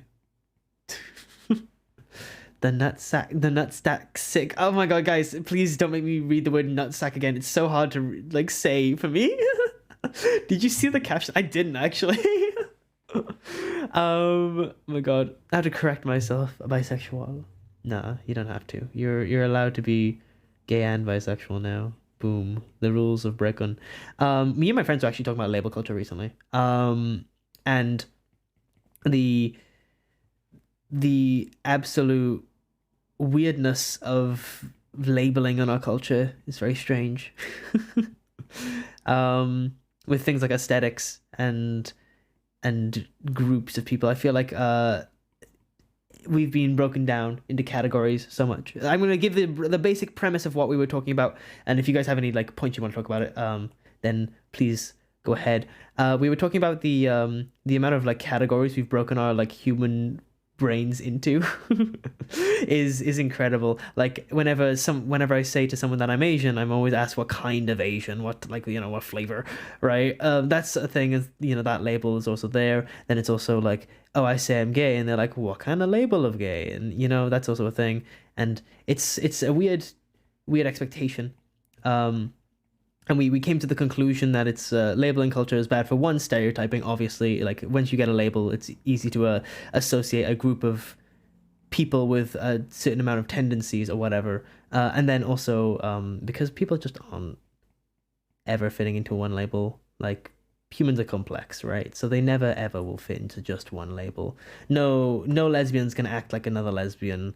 The nutsack sick. Oh my god, guys, please don't make me read the word nutsack again. It's so hard to like say for me. Did you see the caption? I didn't actually. Oh my god. I have to correct myself. Bisexual. Nah, you don't have to. You're allowed to be gay and bisexual now. Boom. The rules of Brecon. Me and my friends were actually talking about label culture recently. And the absolute weirdness of labeling in our culture is very strange. With things like aesthetics and groups of people, I feel like we've been broken down into categories so much. I'm going to give the basic premise of what we were talking about, and if you guys have any like points you want to talk about it, then please go ahead. We were talking about the amount of like categories we've broken our like human brains into is incredible. Like whenever I say to someone that I'm Asian, I'm always asked what kind of Asian, what like what flavor, right? That's a thing. Is that label is also there. Then it's also like, oh, I say I'm gay, and they're like, what kind of label of gay? And that's also a thing. And it's a weird expectation. And we came to the conclusion that it's labeling culture is bad for one, stereotyping. Obviously, like once you get a label, it's easy to associate a group of people with a certain amount of tendencies or whatever. And then also because people just aren't ever fitting into one label. Like humans are complex, right? So they never ever will fit into just one label. No lesbian's gonna act like another lesbian,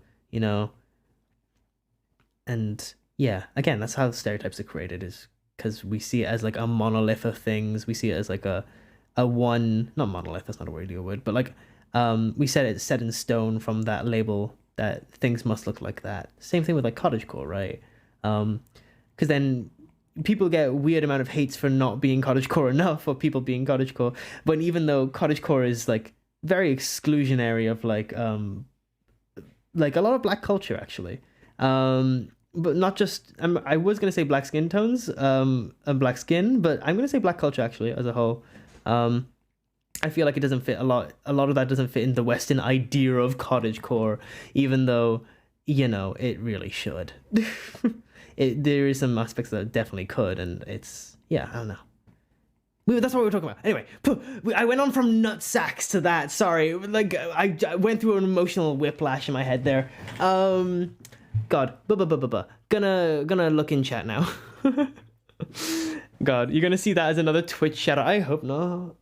And yeah, again, that's how stereotypes are created, is because we see it as like a monolith of things. We see it as like a one, not monolith, that's not a really good word, but like we said it's set in stone from that label that things must look like that. Same thing with like cottagecore, right? Because then people get weird amount of hates for not being cottagecore enough, or people being cottagecore. But even though cottagecore is like very exclusionary of like a lot of black culture actually. But not just, I was going to say black skin tones, and black skin, but I'm going to say black culture actually as a whole. I feel like it doesn't fit a lot of that doesn't fit in the Western idea of cottagecore, even though, it really should. There is some aspects that definitely could, and it's, yeah, I don't know. That's what we were talking about. Anyway, I went on from nutsacks to that. Sorry, like I went through an emotional whiplash in my head there. God, gonna look in chat now. God, you're gonna see that as another Twitch shout out. I hope not.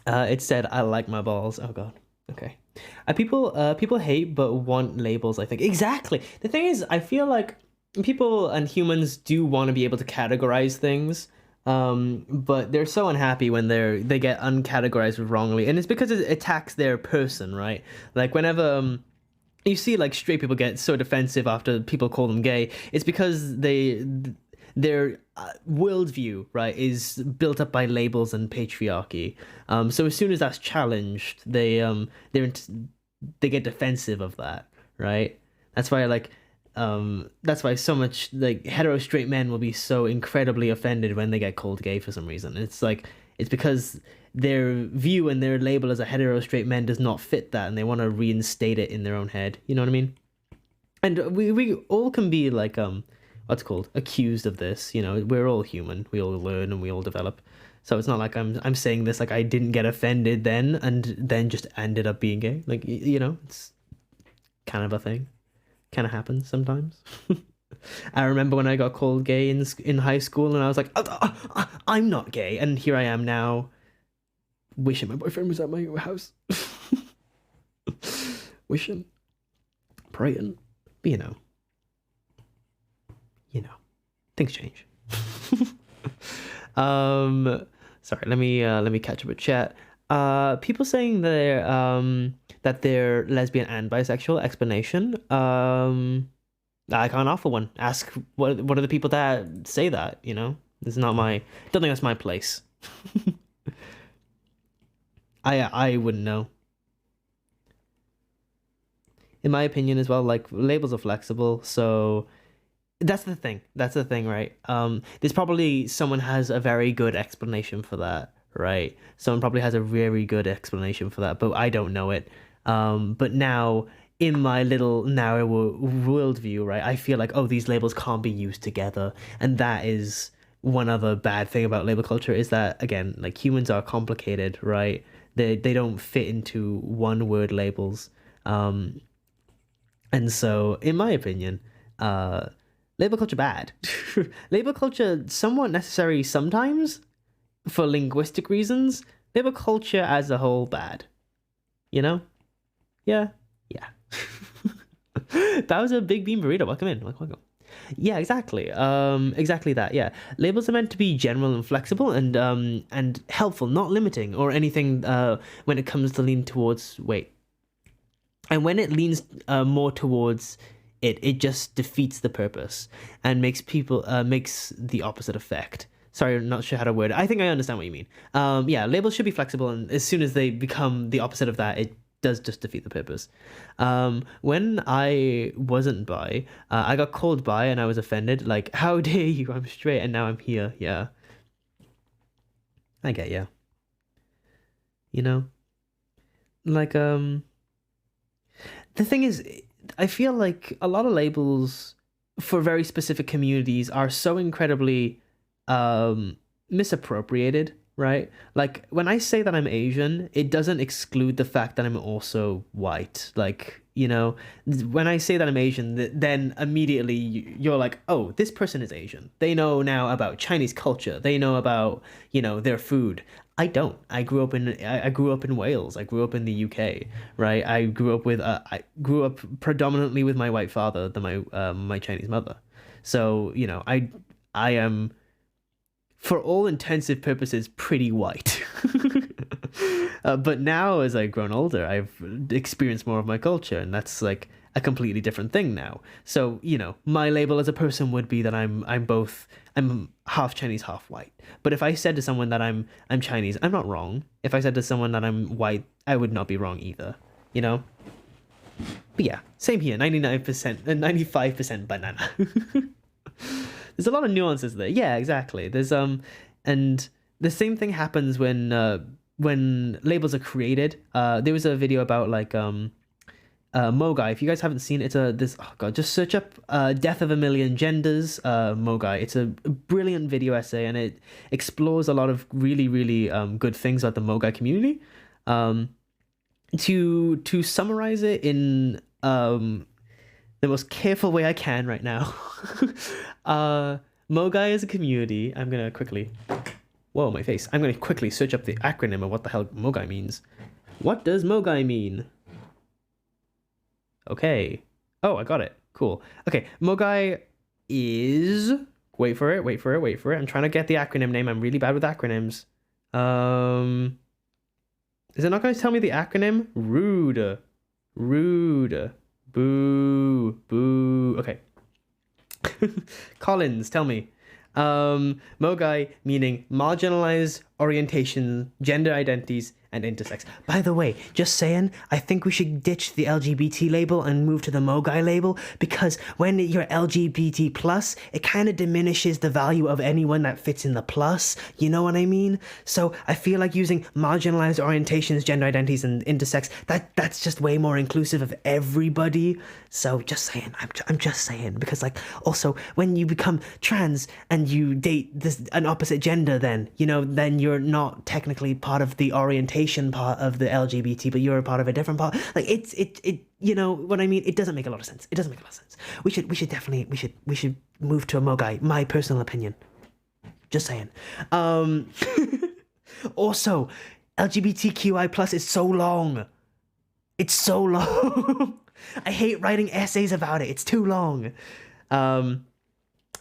It said, I like my balls. Oh god. Okay. People hate but want labels, I think. Exactly. The thing is, I feel like people and humans do want to be able to categorize things. But they're so unhappy when they get uncategorized wrongly. And it's because it attacks their person, right? Like whenever you see like straight people get so defensive after people call them gay, it's because their worldview, right, is built up by labels and patriarchy. So as soon as that's challenged, they get defensive of that, right? That's why so much like hetero straight men will be so incredibly offended when they get called gay for some reason. It's because their view and their label as a hetero straight man does not fit that, and they want to reinstate it in their own head. You know what I mean? And we all can be like what's it called, accused of this. You know, we're all human. We all learn and we all develop. So it's not like I'm saying this like I didn't get offended then and then just ended up being gay. Like, you know, it's kind of a thing. Kind of happens sometimes. I remember when I got called gay in high school and I was like, I'm not gay. And here I am now wishing my boyfriend was at my house. Wishing, praying. But you know, things change. Sorry, let me catch up with chat. People saying that they're lesbian and bisexual. Explanation. I can't offer one. Ask what are the people that say that, you know? It's not my, don't think that's my place. I wouldn't know. In my opinion as well, like labels are flexible, so that's the thing. That's the thing, right? There's probably someone has a very good explanation for that, right? Someone probably has a very good explanation for that, but I don't know it. But now in my little narrow worldview, right, I feel like, oh, these labels can't be used together. And that is one other bad thing about label culture is that, again, like humans are complicated, right? They don't fit into one word labels. And so, in my opinion, label culture bad. Label culture somewhat necessary sometimes for linguistic reasons. Label culture as a whole bad. You know? Yeah. That was a big bean burrito. Welcome in. Welcome. Yeah, exactly. Exactly that. Yeah, labels are meant to be general and flexible and helpful, not limiting or anything. When it comes to lean towards weight, and when it leans more towards it, it just defeats the purpose and makes the opposite effect. Sorry, I'm not sure how to word it. I think I understand what you mean. Yeah, labels should be flexible, and as soon as they become the opposite of that, it does just defeat the purpose. When I wasn't bi, I got called bi and I was offended. Like, how dare you? I'm straight and now I'm here. Yeah. I get ya. You know? Like, the thing is, I feel like a lot of labels for very specific communities are so incredibly misappropriated, right? Like when I say that I'm Asian, it doesn't exclude the fact that I'm also white. Like, you know, when I say that I'm Asian, then immediately you're like, oh, this person is Asian. They know now about Chinese culture. They know about, you know, their food. I don't. I grew up in Wales. I grew up in the UK, right? I grew up predominantly with my white father than my Chinese mother. So, you know, I am, for all intensive purposes, pretty white. But now, as I've grown older, I've experienced more of my culture, and that's like a completely different thing now. So, you know, my label as a person would be that I'm half Chinese, half white. But if I said to someone that I'm Chinese, I'm not wrong. If I said to someone that I'm white, I would not be wrong either. You know? But yeah, same here. 99%, 95% banana. There's a lot of nuances there. Yeah, exactly. There's and the same thing happens when labels are created. There was a video about like Mogai. If you guys haven't seen it, just search up Death of a Million Genders, Mogai. It's a brilliant video essay and it explores a lot of really, really good things about the Mogai community. To summarize it in the most careful way I can right now. Mogai is a community. I'm gonna quickly search up the acronym of what the hell Mogai means. What does Mogai mean? Okay. Oh, I got it. Cool. Okay, Mogai is... Wait for it. I'm trying to get the acronym name. I'm really bad with acronyms. Is it not going to tell me the acronym? Rude. Boo. Okay. Collins, tell me. Mogai meaning marginalized orientation, gender identities, and intersex. By the way, just saying, I think we should ditch the LGBT label and move to the Mogai label, because when you're LGBT plus, it kind of diminishes the value of anyone that fits in the plus, you know what I mean? So I feel like using marginalized orientations, gender identities, and intersex, that's just way more inclusive of everybody. So just saying, I'm just saying, because like, also, when you become trans and you date an opposite gender, then, you know, then you're not technically part of the orientation part of the LGBT, but you're a part of a different part. Like, it you know what I mean? It doesn't make a lot of sense. It doesn't make a lot of sense. We should definitely move to a Mogai. My personal opinion. Just saying. Also, LGBTQI plus is so long. It's so long. I hate writing essays about it. It's too long.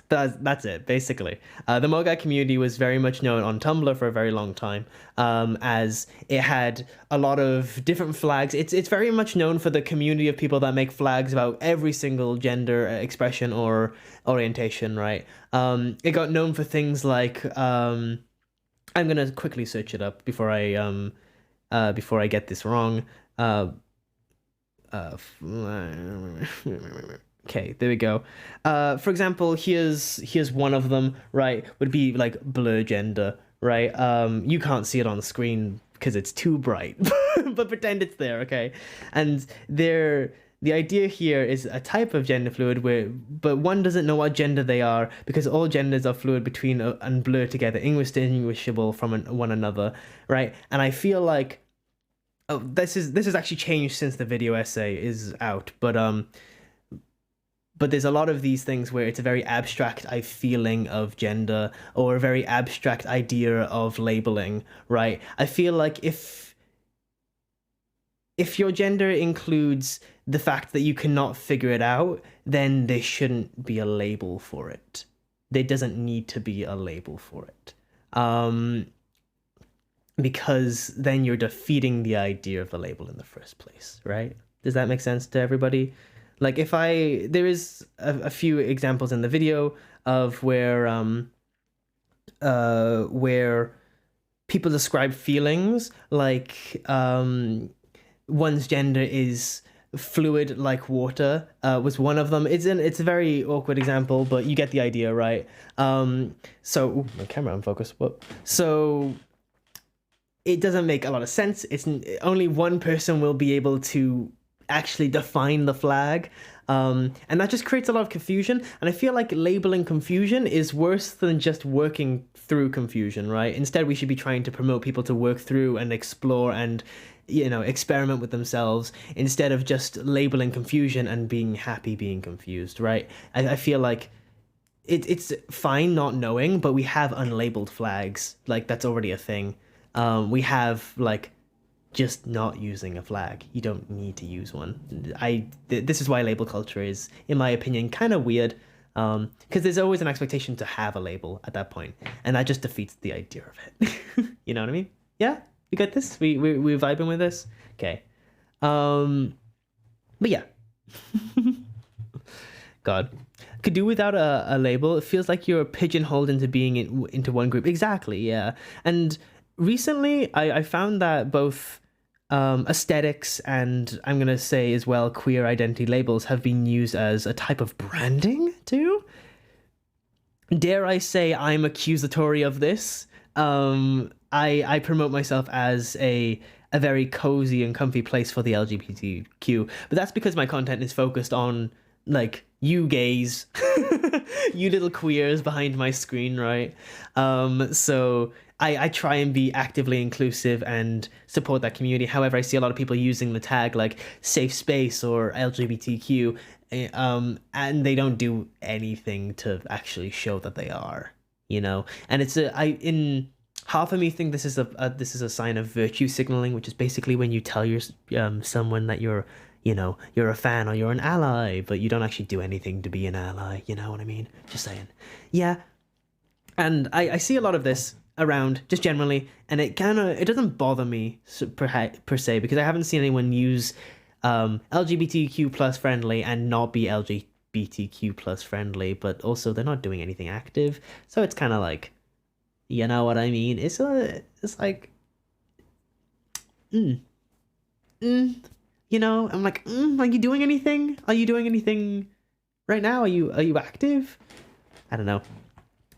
That's it, basically. The Mogai community was very much known on Tumblr for a very long time, as it had a lot of different flags. It's very much known for the community of people that make flags about every single gender expression or orientation, right? It got known for things like, I'm gonna quickly search it up before I get this wrong. Okay, there we go. For example, here's one of them, right? Would be like blur gender, right? You can't see it on the screen because it's too bright, but pretend it's there, okay? And the idea here is a type of gender fluid but one doesn't know what gender they are, because all genders are fluid between and blur together, indistinguishable from one another, right? And I feel like, oh, this has actually changed since the video essay is out, but there's a lot of these things where it's a very abstract feeling of gender, or a very abstract idea of labeling, right? I feel like if your gender includes the fact that you cannot figure it out, then there shouldn't be a label for it. There doesn't need to be a label for it. Because then you're defeating the idea of the label in the first place, right? Does that make sense to everybody? Like, there is a few examples in the video of where people describe feelings like, one's gender is fluid like water, was one of them. It's a very awkward example, but you get the idea, right? So, my camera unfocused. Whoop. So it doesn't make a lot of sense. It's only one person will be able to actually define the flag, and that just creates a lot of confusion. And I feel like labeling confusion is worse than just working through confusion, right? Instead, we should be trying to promote people to work through and explore and, you know, experiment with themselves, instead of just labeling confusion and being happy being confused, right? I feel like it's fine not knowing, but we have unlabeled flags. Like, that's already a thing. We have, like, just not using a flag. You don't need to use one. This is why label culture is, in my opinion, kind of weird, because there's always an expectation to have a label at that point, and that just defeats the idea of it. You know what I mean? Yeah, you got this? We're vibing with this? Okay. But yeah. God. Could do without a label. It feels like you're pigeonholed into being into one group. Exactly, yeah. And recently, I found that both aesthetics and, I'm going to say as well, queer identity labels have been used as a type of branding too. Dare I say I'm accusatory of this? I promote myself as a very cozy and comfy place for the LGBTQ, but that's because my content is focused on, like, you gays, you little queers behind my screen, right? So I try and be actively inclusive and support that community. However, I see a lot of people using the tag like safe space or LGBTQ, and they don't do anything to actually show that they are, you know. And in half of me think this is a sign of virtue signaling, which is basically when you tell someone that you're a fan or you're an ally, but you don't actually do anything to be an ally. You know what I mean? Just saying. Yeah. And I see a lot of this around just generally, and it doesn't bother me per se, because I haven't seen anyone use LGBTQ plus friendly and not be LGBTQ plus friendly, but also they're not doing anything active. So it's kind of like, you know what I mean? It's like, You know, I'm like, are you doing anything? Are you doing anything right now? Are you active? I don't know.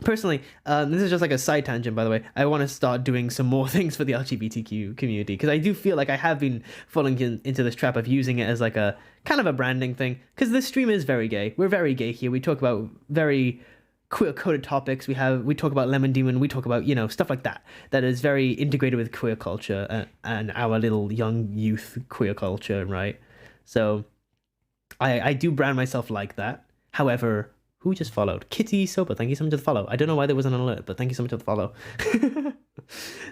Personally, this is just like a side tangent, by the way. I want to start doing some more things for the LGBTQ community because I do feel like I have been falling into this trap of using it as like a kind of a branding thing. Because this stream is very gay. We're very gay here. We talk about very queer coded topics. We talk about Lemon Demon. We talk about stuff like that. That is very integrated with queer culture and our little young youth queer culture, right? So I do brand myself like that. However, who just followed? Kitty Sober, thank you so much for the follow. I don't know why there was an alert, but thank you so much for the follow.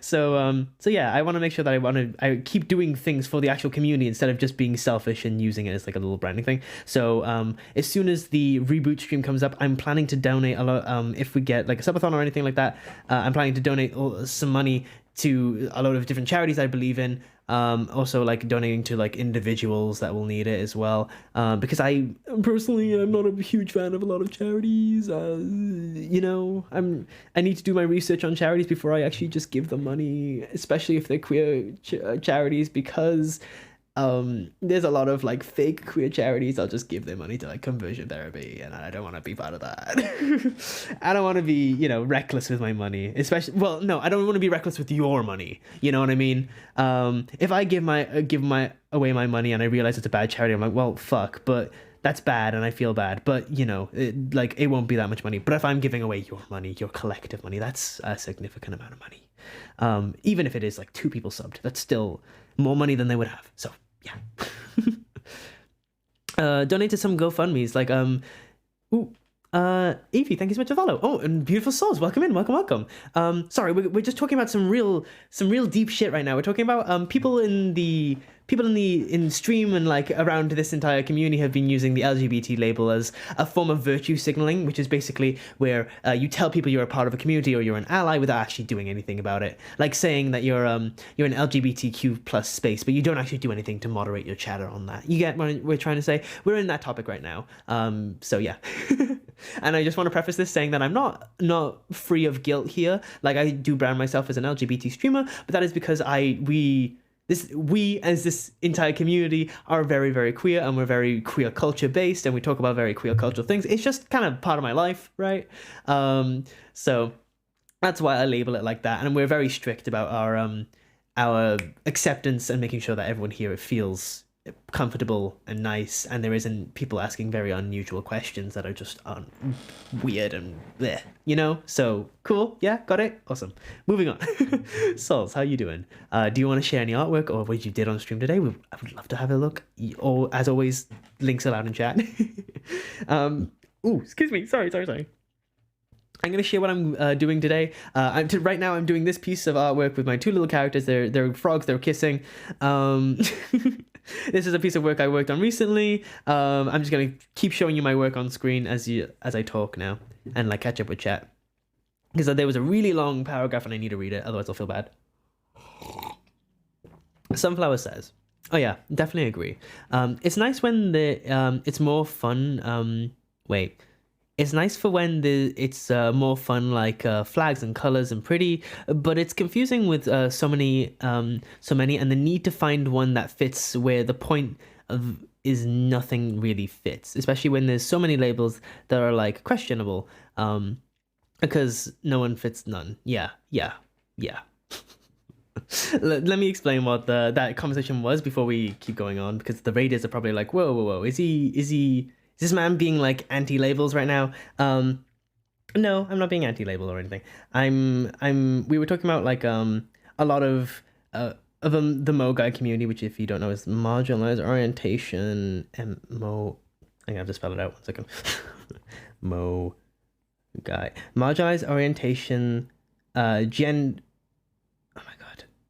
So yeah, I want to make sure that I keep doing things for the actual community instead of just being selfish and using it as like a little branding thing. So as soon as the reboot stream comes up, I'm planning to donate a lot. If we get like a subathon or anything like that, I'm planning to donate some money to a lot of different charities I believe in. Also like donating to like individuals that will need it as well, because I personally I'm not a huge fan of a lot of charities. I need to do my research on charities before I actually just give them money, especially if they're queer charities, because there's a lot of like fake queer charities. I'll just give their money to like conversion therapy, and I don't want to be part of that. I don't want to be reckless with my money, especially I don't want to be reckless with your money, you know what I mean? If I give away my money and I realize it's a bad charity, I'm like, well, fuck, but that's bad and I feel bad, but it won't be that much money. But if I'm giving away your money, your collective money, that's a significant amount of money. Even if it is like 2 people subbed, that's still more money than they would have. So yeah. Donate to some GoFundMe's like Evie, thank you so much for follow. Oh, and Beautiful Souls, welcome in, welcome. Sorry, we're just talking about some real deep shit right now. We're talking about people in stream and like around this entire community have been using the LGBT label as a form of virtue signaling, which is basically where you tell people you're a part of a community or you're an ally without actually doing anything about it. Like saying that you're an LGBTQ plus space, but you don't actually do anything to moderate your chatter on that. You get what we're trying to say? We're in that topic right now. So yeah. And I just want to preface this saying that I'm not free of guilt here. Like I do brand myself as an LGBT streamer, but that is because we as this entire community are very, very queer, and we're very queer culture based, and we talk about very queer cultural things. It's just kind of part of my life, right? So that's why I label it like that, and we're very strict about our acceptance and making sure that everyone here feels comfortable and nice, and there isn't people asking very unusual questions that are just weird and bleh, so cool. Yeah, got it. Awesome. Moving on. Souls, how you doing? Do you want to share any artwork or what you did on stream today? I would love to have a look, or as always, links allowed in chat. Excuse me, sorry. I'm going to share what I'm doing today. Right now I'm doing this piece of artwork with my 2 little characters. They're frogs, they're kissing. This is a piece of work I worked on recently. I'm just going to keep showing you my work on screen as I talk now and like catch up with chat. Because there was a really long paragraph and I need to read it, otherwise I'll feel bad. Sunflower says, oh yeah, definitely agree. It's nice when it's more fun. It's nice for when it's more fun, like flags and colors and pretty, but it's confusing with so many, and the need to find one that fits where the point of is nothing really fits, especially when there's so many labels that are like questionable, because no one fits none. Yeah. Let me explain what that conversation was before we keep going on, because the raiders are probably like, whoa, is this man being like anti-labels right now? No, I'm not being anti-label or anything. We were talking about like a lot of the Mo guy community, which if you don't know is marginalized orientation and Mo. I have to spell it out 1 second. Mo guy, marginalized orientation,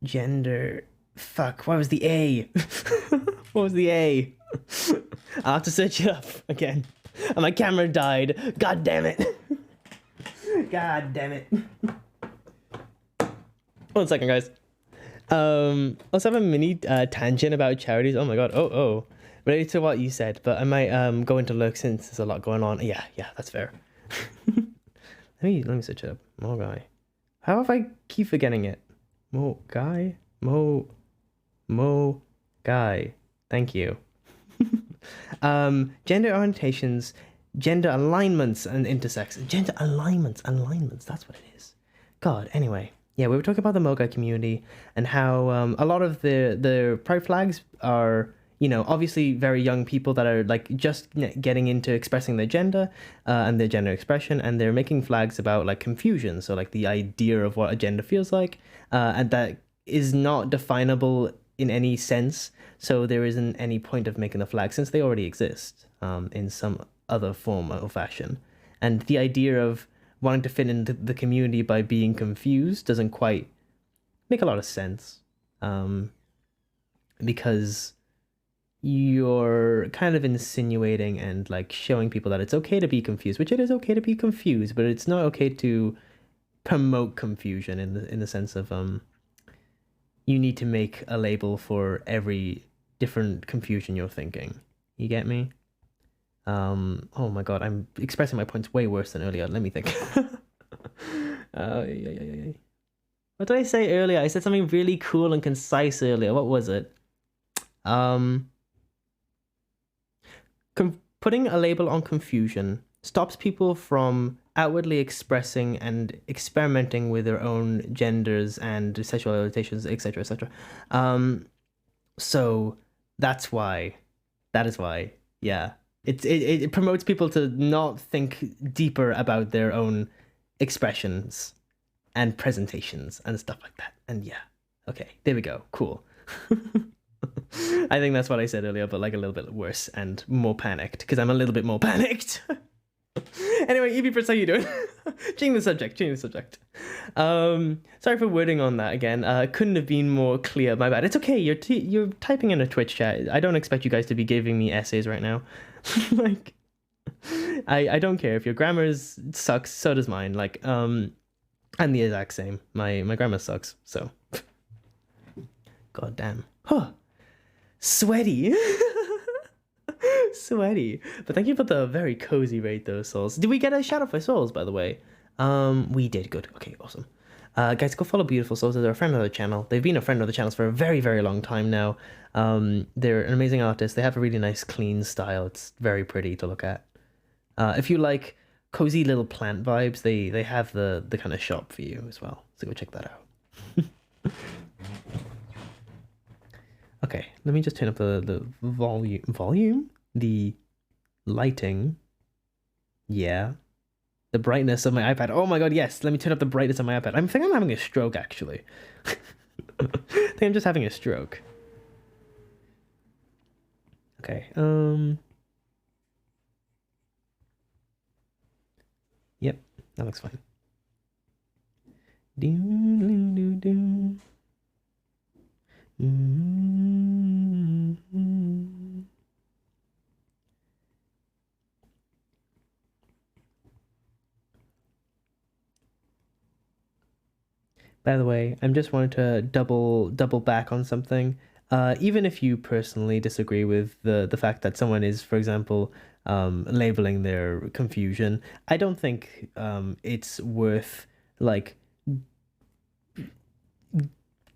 gender. Fuck. What was the A? What was the A? I'll have to search it up again. And my camera died. God damn it. God damn it. 1 second, guys. Let's have a mini tangent about charities. Oh my god. Oh. Related to what you said, but I might go into lurk since there's a lot going on. Yeah, that's fair. let me search it up. Mo guy. How if I keep forgetting it? Mo guy? Mo Mo Guy. Thank you. Gender orientations, gender alignments, and intersex. Gender alignments. That's what it is. God. Anyway, yeah, we were talking about the Mogai community and how a lot of the pride flags are, obviously very young people that are like just getting into expressing their gender and their gender expression, and they're making flags about like confusion. So like the idea of what a gender feels like, and that is not definable in any sense. So there isn't any point of making the flag since they already exist in some other form or fashion. And the idea of wanting to fit into the community by being confused doesn't quite make a lot of sense, because you're kind of insinuating and like showing people that it's okay to be confused, which it is okay to be confused, but it's not okay to promote confusion in the sense of you need to make a label for every different confusion you're thinking. You get me? Oh my god, I'm expressing my points way worse than earlier. Let me think. Yeah. What did I say earlier? I said something really cool and concise earlier. What was it? Putting a label on confusion stops people from outwardly expressing and experimenting with their own genders and sexual orientations, etc., etc. So that's why. That is why. Yeah. It promotes people to not think deeper about their own expressions and presentations and stuff like that. And yeah. Okay, there we go. Cool. I think that's what I said earlier, but like a little bit worse and more panicked, because I'm a little bit more panicked. Anyway, Evie Pritz, how you doing? Changing the subject. Sorry for wording on that again. Couldn't have been more clear. My bad. It's okay. You're typing in a Twitch chat. I don't expect you guys to be giving me essays right now. Like, I don't care if your grammar sucks. So does mine. Like, I'm the exact same. My grammar sucks. So, god damn. Huh. Sweaty. Sweaty. But thank you for the very cozy raid though, Souls. Did we get a shout out for Souls, by the way? We did. Good. Okay, awesome. Guys, go follow Beautiful Souls. They're a friend of the channel. They've been a friend of the channels for a very, very long time now. They're an amazing artist. They have a really nice, clean style. It's very pretty to look at. If you like cozy little plant vibes, they have the kind of shop for you as well. So go check that out. Okay, let me just turn up the volume, the lighting, yeah, the brightness of my iPad. Oh my god, yes, let me turn up the brightness of my iPad. I think I'm having a stroke, actually. I think I'm just having a stroke. Okay, yep, that looks fine. By the way, I'm just wanting to double back on something. Even if you personally disagree with the fact that someone is, for example, labeling their confusion, I don't think it's worth like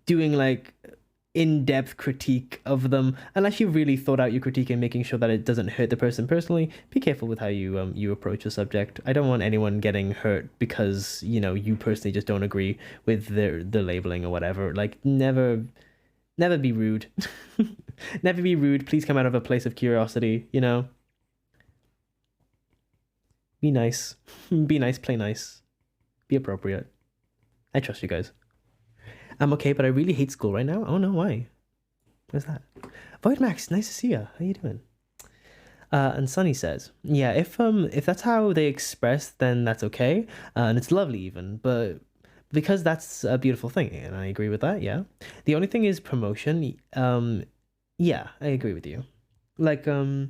doing like in-depth critique of them unless you really thought out your critique and making sure that it doesn't hurt the person personally. Be careful with how you approach the subject. I don't want anyone getting hurt because you personally just don't agree with the labeling or whatever. Like, never be rude. Never be rude. Please come out of a place of curiosity. Be nice. Be nice. Play nice. Be appropriate. I trust you guys. I'm okay, but I really hate school right now. Oh no, why? What's that? Void Max, nice to see you. How you doing? And Sunny says, yeah, if that's how they express, then that's okay, and it's lovely even. But because that's a beautiful thing, and I agree with that. Yeah. The only thing is promotion. Yeah, I agree with you. Like, I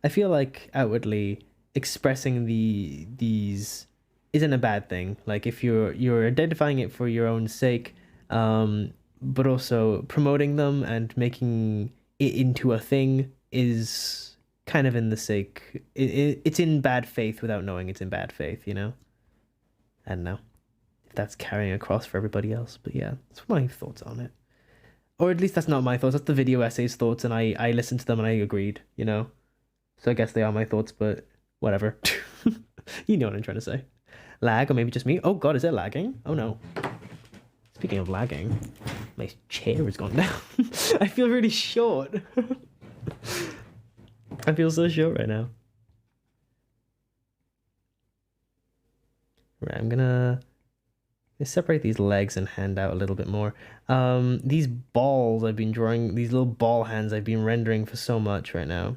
feel like outwardly expressing these isn't a bad thing. Like, if you're identifying it for your own sake, but also promoting them and making it into a thing is kind of in the sake. It's in bad faith without knowing it's in bad faith. I don't know if that's carrying across for everybody else, but yeah, that's my thoughts on it. Or at least that's not my thoughts. That's the video essay's thoughts, and I listened to them and I agreed, you know? So I guess they are my thoughts, but whatever. You know what I'm trying to say. Lag, or maybe just me. Oh god, is it lagging? Oh no. Speaking of lagging, my chair has gone down. I feel really short. I feel so short right now. Right, I'm gonna separate these legs and hand out a little bit more. These balls I've been drawing, these little ball hands I've been rendering for so much right now.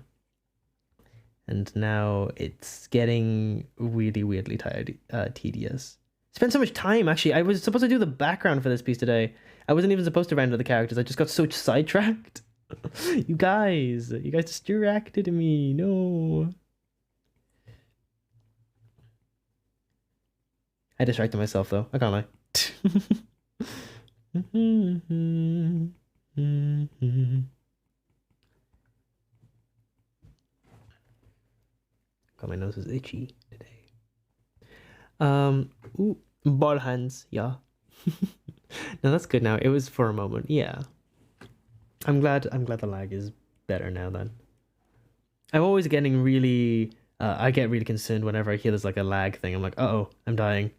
And now it's getting really weirdly tedious. Spent so much time, actually. I was supposed to do the background for this piece today. I wasn't even supposed to render the characters. I just got so sidetracked. You guys distracted me. No. I distracted myself, though. I can't lie. God, my nose is itchy today. Ooh, ball hands, yeah. No, that's good now. It was for a moment, yeah. I'm glad the lag is better now then. I'm always getting really I get really concerned whenever I hear there's like a lag thing. I'm like, uh-oh, I'm dying.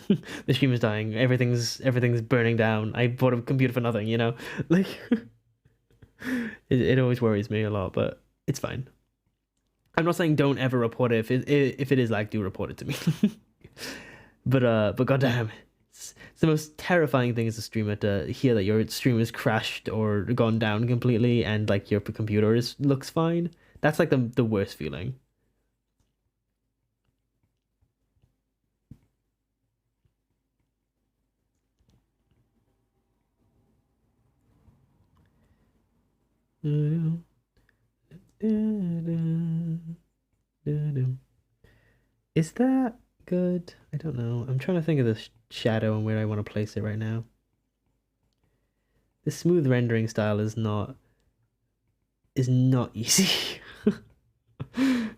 The stream is dying. Everything's burning down. I bought a computer for nothing, you know? Like it always worries me a lot, but it's fine. I'm not saying don't ever report it. If it is lag, do report it to me. But goddamn, it's the most terrifying thing as a streamer to hear that your stream has crashed or gone down completely and like your computer looks fine. That's like the worst feeling. Is that good? I don't know. I'm trying to think of the shadow and where I want to place it right now. The smooth rendering style is not easy.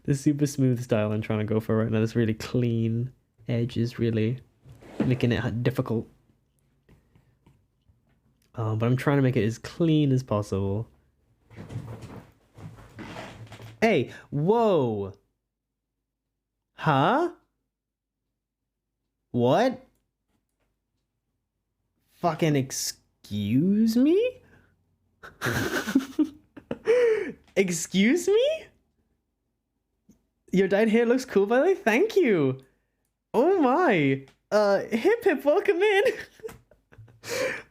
The super smooth style I'm trying to go for right now, this really clean edge is really making it difficult. But I'm trying to make it as clean as possible. Hey, whoa! Huh? What? Fucking excuse me? Excuse me? Your dyed hair looks cool, by the way. Thank you. Oh my. Hip hip, welcome in.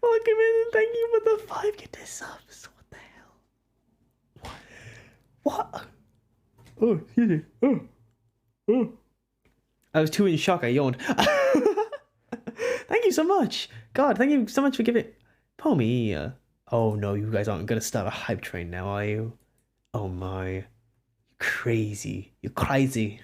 Welcome in and thank you for the 5 gifted subs. What the hell? What? Oh, excuse me. Oh. I was too in shock, I yawned. Thank you so much. God, thank you so much for giving... Pommy. Oh no, you guys aren't gonna start a hype train now, are you? Oh my. You're crazy. You're crazy.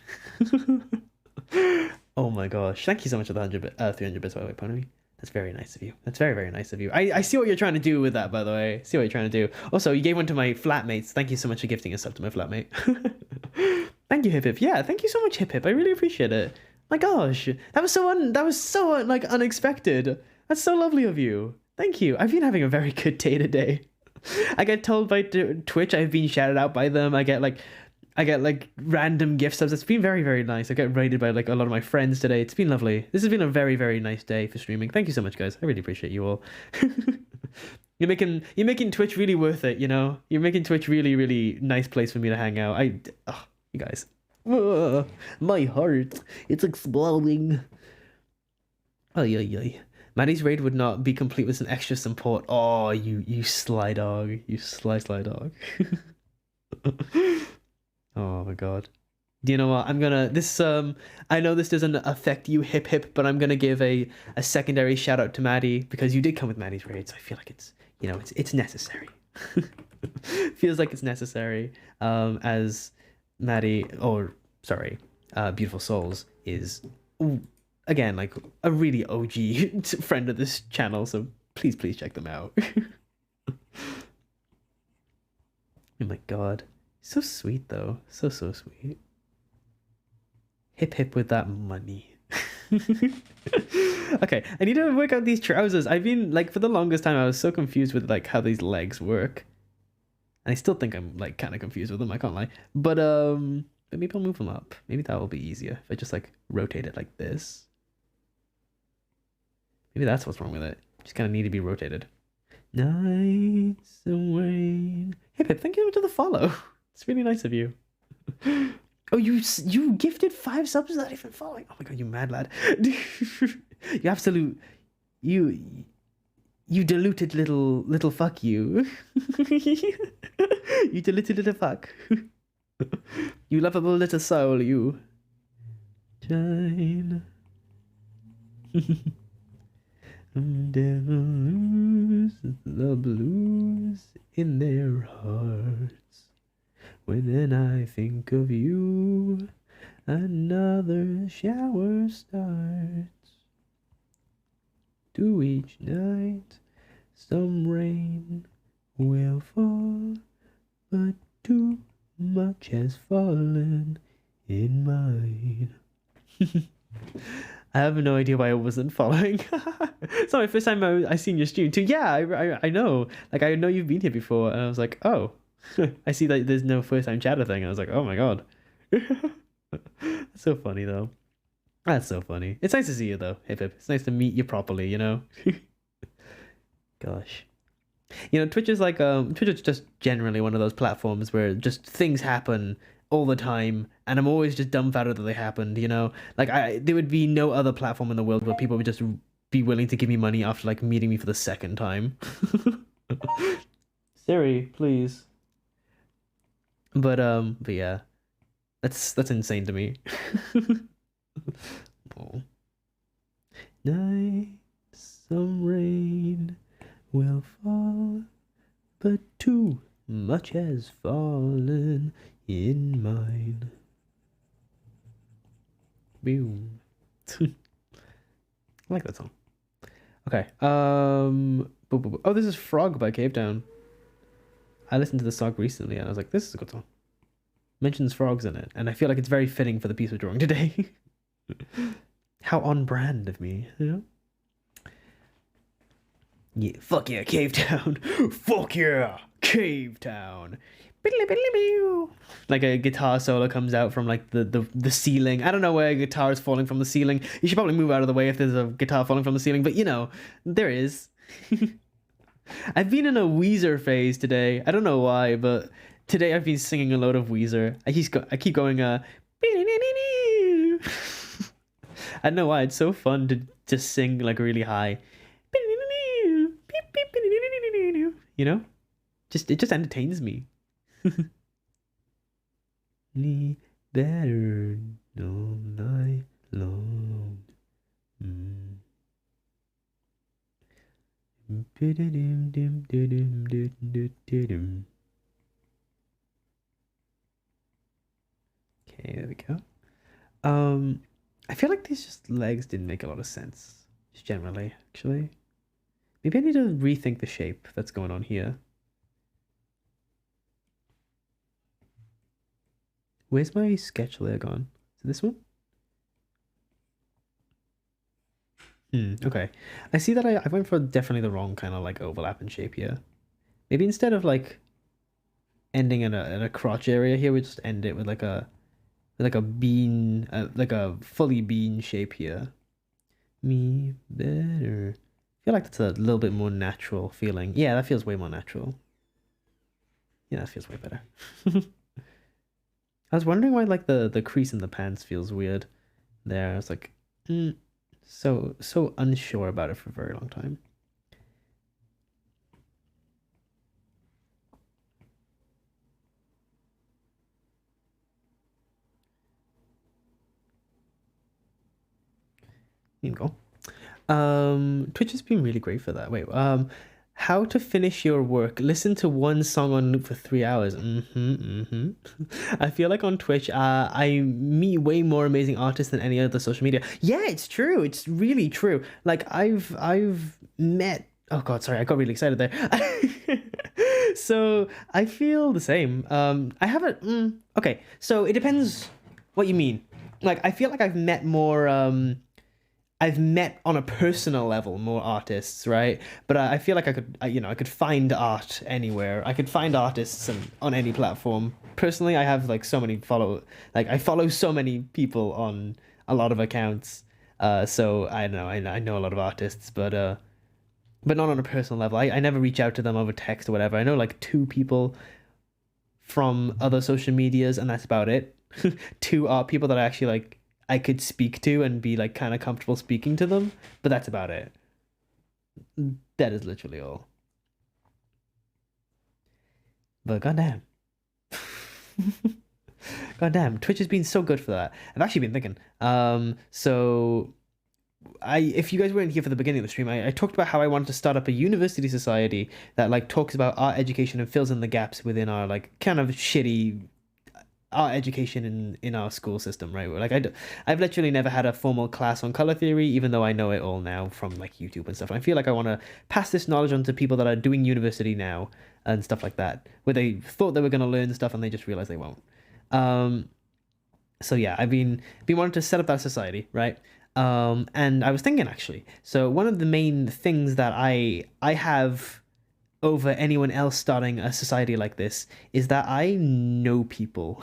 Oh my gosh. Thank you so much for the 300 bits, by the way, Pony. That's very nice of you. That's very, very nice of you. I see what you're trying to do with that, by the way. I see what you're trying to do. Also, you gave one to my flatmates. Thank you so much for gifting a sub to my flatmate. Thank you, Hip Hip. Yeah, thank you so much, Hip Hip. I really appreciate it. My gosh, that was so like unexpected. That's so lovely of you. Thank you. I've been having a very good day today. I get told by Twitch I've been shouted out by them. I get like random gift subs. It's been very, very nice. I get rated by like a lot of my friends today. It's been lovely. This has been a very, very nice day for streaming. Thank you so much, guys. I really appreciate you all. You're making Twitch really worth it, you know? You're making Twitch really, really nice place for me to hang out. You guys. My heart. It's exploding. Ay. Maddie's raid would not be complete with some extra support. Oh, you sly dog. You sly dog. Oh my god. Do you know what? I'm gonna I know this doesn't affect you, Hip Hip, but I'm gonna give a secondary shout out to Maddie because you did come with Maddie's raid, so I feel like it's, you know, it's necessary. Feels like it's necessary. As Maddie, or sorry, Beautiful Souls is again like a really OG friend of this channel, so please check them out. Oh my god. So sweet though. So sweet. Hip hip with that money. Okay, I need to work out these trousers. I've been like for the longest time I was so confused with like how these legs work. And I still think I'm like kind of confused with them, I can't lie. But maybe I'll move them up. Maybe that will be easier if I just like rotate it like this. Maybe that's what's wrong with it. Just kind of need to be rotated. Nights away. Hey Pip, thank you for the follow. It's really nice of you. Oh, you gifted 5 subs without even following. Oh my god, you mad lad. You absolute you diluted little fuck you. You diluted little fuck. You lovable little soul, you. Shine. Devils lose the blues in their hearts. When I think of you, another shower starts. To each night, some rain will fall, but too much has fallen in mine. I have no idea why I wasn't following. It's not my first time I seen your stream too. Yeah, I know. Like, I know you've been here before, and I was like, oh. I see that there's no first time chatter thing. I was like, oh my god. That's so funny though. That's so funny. It's nice to see you though, Hip Hip. It's nice to meet you properly, you know? Gosh. You know, Twitch is like Twitch is just generally one of those platforms where just things happen all the time and I'm always just dumbfounded that they happened, you know? Like there would be no other platform in the world where people would just be willing to give me money after like meeting me for the second time. Siri, please. But yeah. That's insane to me. Oh. Night, some rain will fall, but too much has fallen in mine. Boom. I like that song. Okay. Oh, this is Frog by Cave Down. I listened to the song recently and I was like, this is a good song. Mentions frogs in it, and I feel like it's very fitting for the piece we're drawing today. How on brand of me, you know? Yeah, fuck yeah, Cave Town. Fuck yeah, Cave Town. Like a guitar solo comes out from like the ceiling. I don't know where a guitar is falling from the ceiling. You should probably move out of the way if there's a guitar falling from the ceiling, but you know, there is. I've been in a Weezer phase today. I don't know why, but today I've been singing a load of Weezer. I keep going I don't know why, it's so fun to just sing like really high. You know? It just entertains me. Better all night long. Okay, there we go. I feel like these just legs didn't make a lot of sense, just generally, actually. Maybe I need to rethink the shape that's going on here. Where's my sketch layer gone? Is it this one? Okay. I see that I went for definitely the wrong kind of like overlap and shape here. Maybe instead of like ending in a crotch area here, we just end it with like a bean, like a fully bean shape here. Me better. I feel like that's a little bit more natural feeling. Yeah, that feels way more natural. Yeah, that feels way better. I was wondering why like the crease in the pants feels weird there. I was like, so unsure about it for a very long time. Here you go. Twitch has been really great for that. Wait, how to finish your work? Listen to one song on loop for 3 hours. I feel like on Twitch, I meet way more amazing artists than any other social media. Yeah, it's true. It's really true. Like I've met. Oh God, sorry, I got really excited there. So I feel the same. I haven't. Okay, so it depends what you mean. Like I feel like I've met more I've met on a personal level more artists, right? But I feel like I could find art anywhere. I could find artists on any platform. Personally, I have like so many like I follow so many people on a lot of accounts. So I don't know, I know a lot of artists, but not on a personal level. I never reach out to them over text or whatever. I know like two people from other social medias, and that's about it. Two art people that I actually like I could speak to and be like kind of comfortable speaking to them, but that's about it. That is literally all. But goddamn. Goddamn, Twitch has been so good for that. I've actually been thinking. So if you guys weren't here for the beginning of the stream, I talked about how I wanted to start up a university society that like talks about art education and fills in the gaps within our like kind of shitty art education in our school system, right? Like I've literally never had a formal class on color theory, even though I know it all now from like YouTube and stuff. And I feel like I want to pass this knowledge on to people that are doing university now and stuff like that, where they thought they were going to learn stuff and they just realized they won't. So yeah, I've been wanting to set up that society, right? And I was thinking actually, so one of the main things that I have over anyone else starting a society like this is that I know people.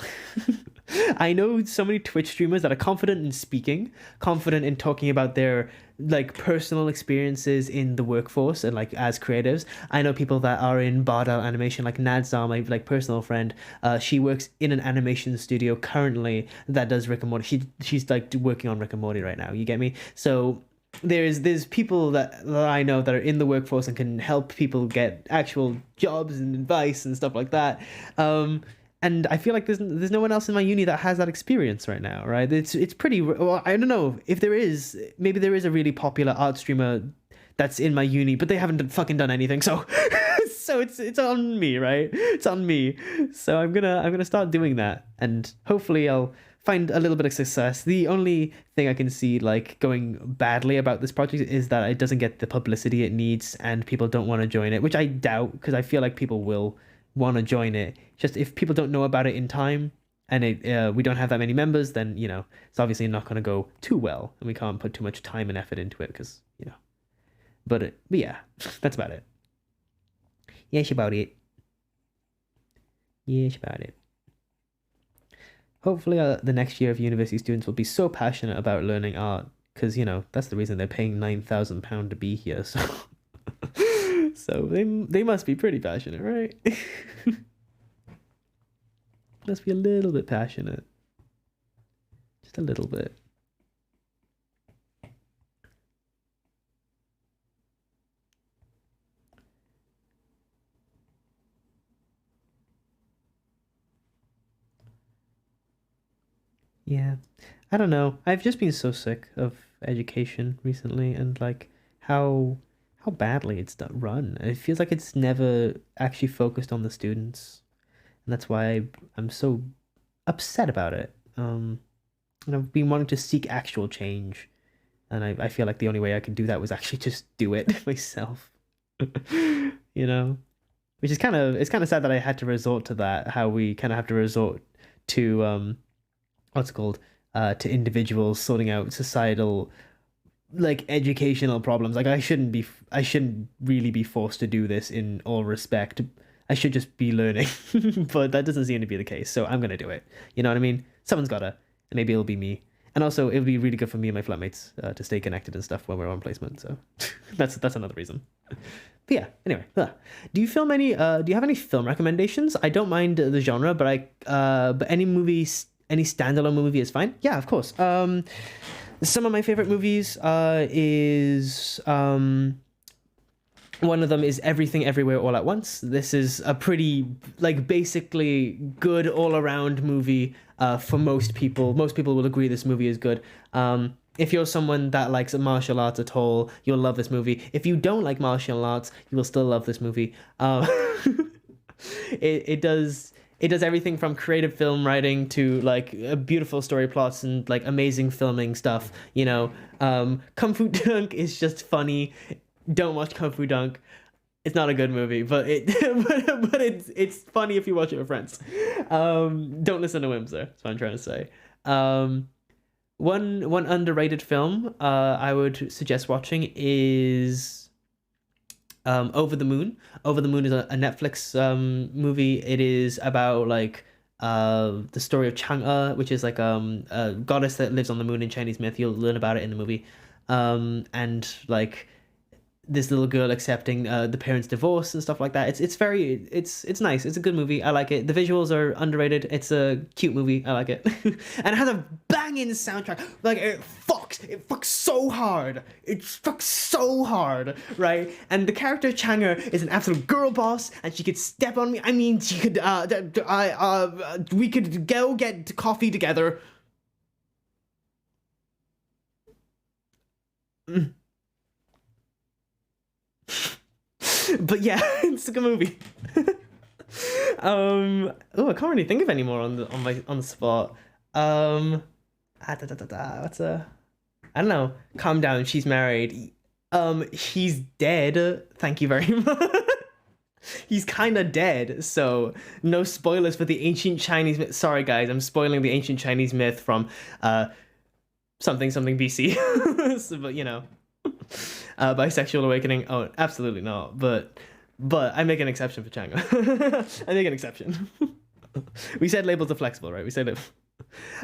I know so many Twitch streamers that are confident in speaking, confident in talking about their like personal experiences in the workforce and like as creatives. I know people that are in Bardal animation, like Nadzar, my like personal friend. She works in an animation studio currently that does Rick and Morty. She's like working on Rick and Morty right now. You get me? So there's people that I know that are in the workforce and can help people get actual jobs and advice and stuff like that. And I feel like there's no one else in my uni that has that experience right now, right? It's pretty. Well, I don't know if there is. Maybe there is a really popular art streamer that's in my uni, but they haven't fucking done anything. So so it's on me, right? It's on me. So I'm gonna start doing that, and hopefully I'll find a little bit of success. The only thing I can see like going badly about this project is that it doesn't get the publicity it needs and people don't want to join it, which I doubt because I feel like people will want to join it. Just if people don't know about it in time and we don't have that many members, then it's obviously not going to go too well and we can't put too much time and effort into it because but yeah, that's about it. Yes, about it. Yes, about it. Hopefully the next year of university students will be so passionate about learning art because that's the reason they're paying £9,000 to be here. So so they must be pretty passionate, right? Must be a little bit passionate, just a little bit. Yeah, I don't know. I've just been so sick of education recently and like how badly it's run. It feels like it's never actually focused on the students, and that's why I'm so upset about it. And I've been wanting to seek actual change, and I feel like the only way I could do that was actually just do it myself. You know, which is kind of sad that I had to resort to that. How we kind of have to resort to what's it called to individuals sorting out societal like educational problems. Like I shouldn't really be forced to do this in all respect. I should just be learning. But that doesn't seem to be the case, so I'm gonna do it. You know what I mean? Someone's gotta, and maybe it'll be me. And also it'll be really good for me and my flatmates to stay connected and stuff when we're on placement, so that's another reason. But yeah, anyway, do you have any film recommendations? I don't mind the genre, but but any movies, any standalone movie is fine. Yeah, of course. Some of my favorite movies is one of them is Everything Everywhere All at Once. This is a pretty like basically good all around movie for most people. Most people will agree this movie is good. If you're someone that likes martial arts at all, you'll love this movie. If you don't like martial arts, you will still love this movie. It does everything from creative film writing to like beautiful story plots and like amazing filming stuff. Kung Fu Dunk is just funny. Don't watch Kung Fu Dunk. It's not a good movie, but but it's funny if you watch it with friends. Don't listen to Wimser. That's what I'm trying to say. One underrated film I would suggest watching is Over the Moon. Over the Moon is a Netflix movie. It is about like the story of Chang'e, which is like a goddess that lives on the moon in Chinese myth. You'll learn about it in the movie. And like this little girl accepting the parents' divorce and stuff like that. It's nice. It's a good movie. I like it. The visuals are underrated. It's a cute movie. I like it, and it has a banging soundtrack. Like it fucks so hard. It fucks so hard, right? And the character Chang'e is an absolute girl boss, and she could step on me. I mean, she could. We could go get coffee together. Mm. But yeah, it's a good movie. Oh, I can't really think of any more on the spot. What's a I don't know. Calm down. She's married. He's dead. Thank you very much. He's kind of dead, so no spoilers for the ancient Chinese myth. Sorry, guys, I'm spoiling the ancient Chinese myth from something something BC. So, but you know, bisexual awakening. Oh, absolutely not. But I make an exception for Chang'e. I make an exception. We said labels are flexible, right? We said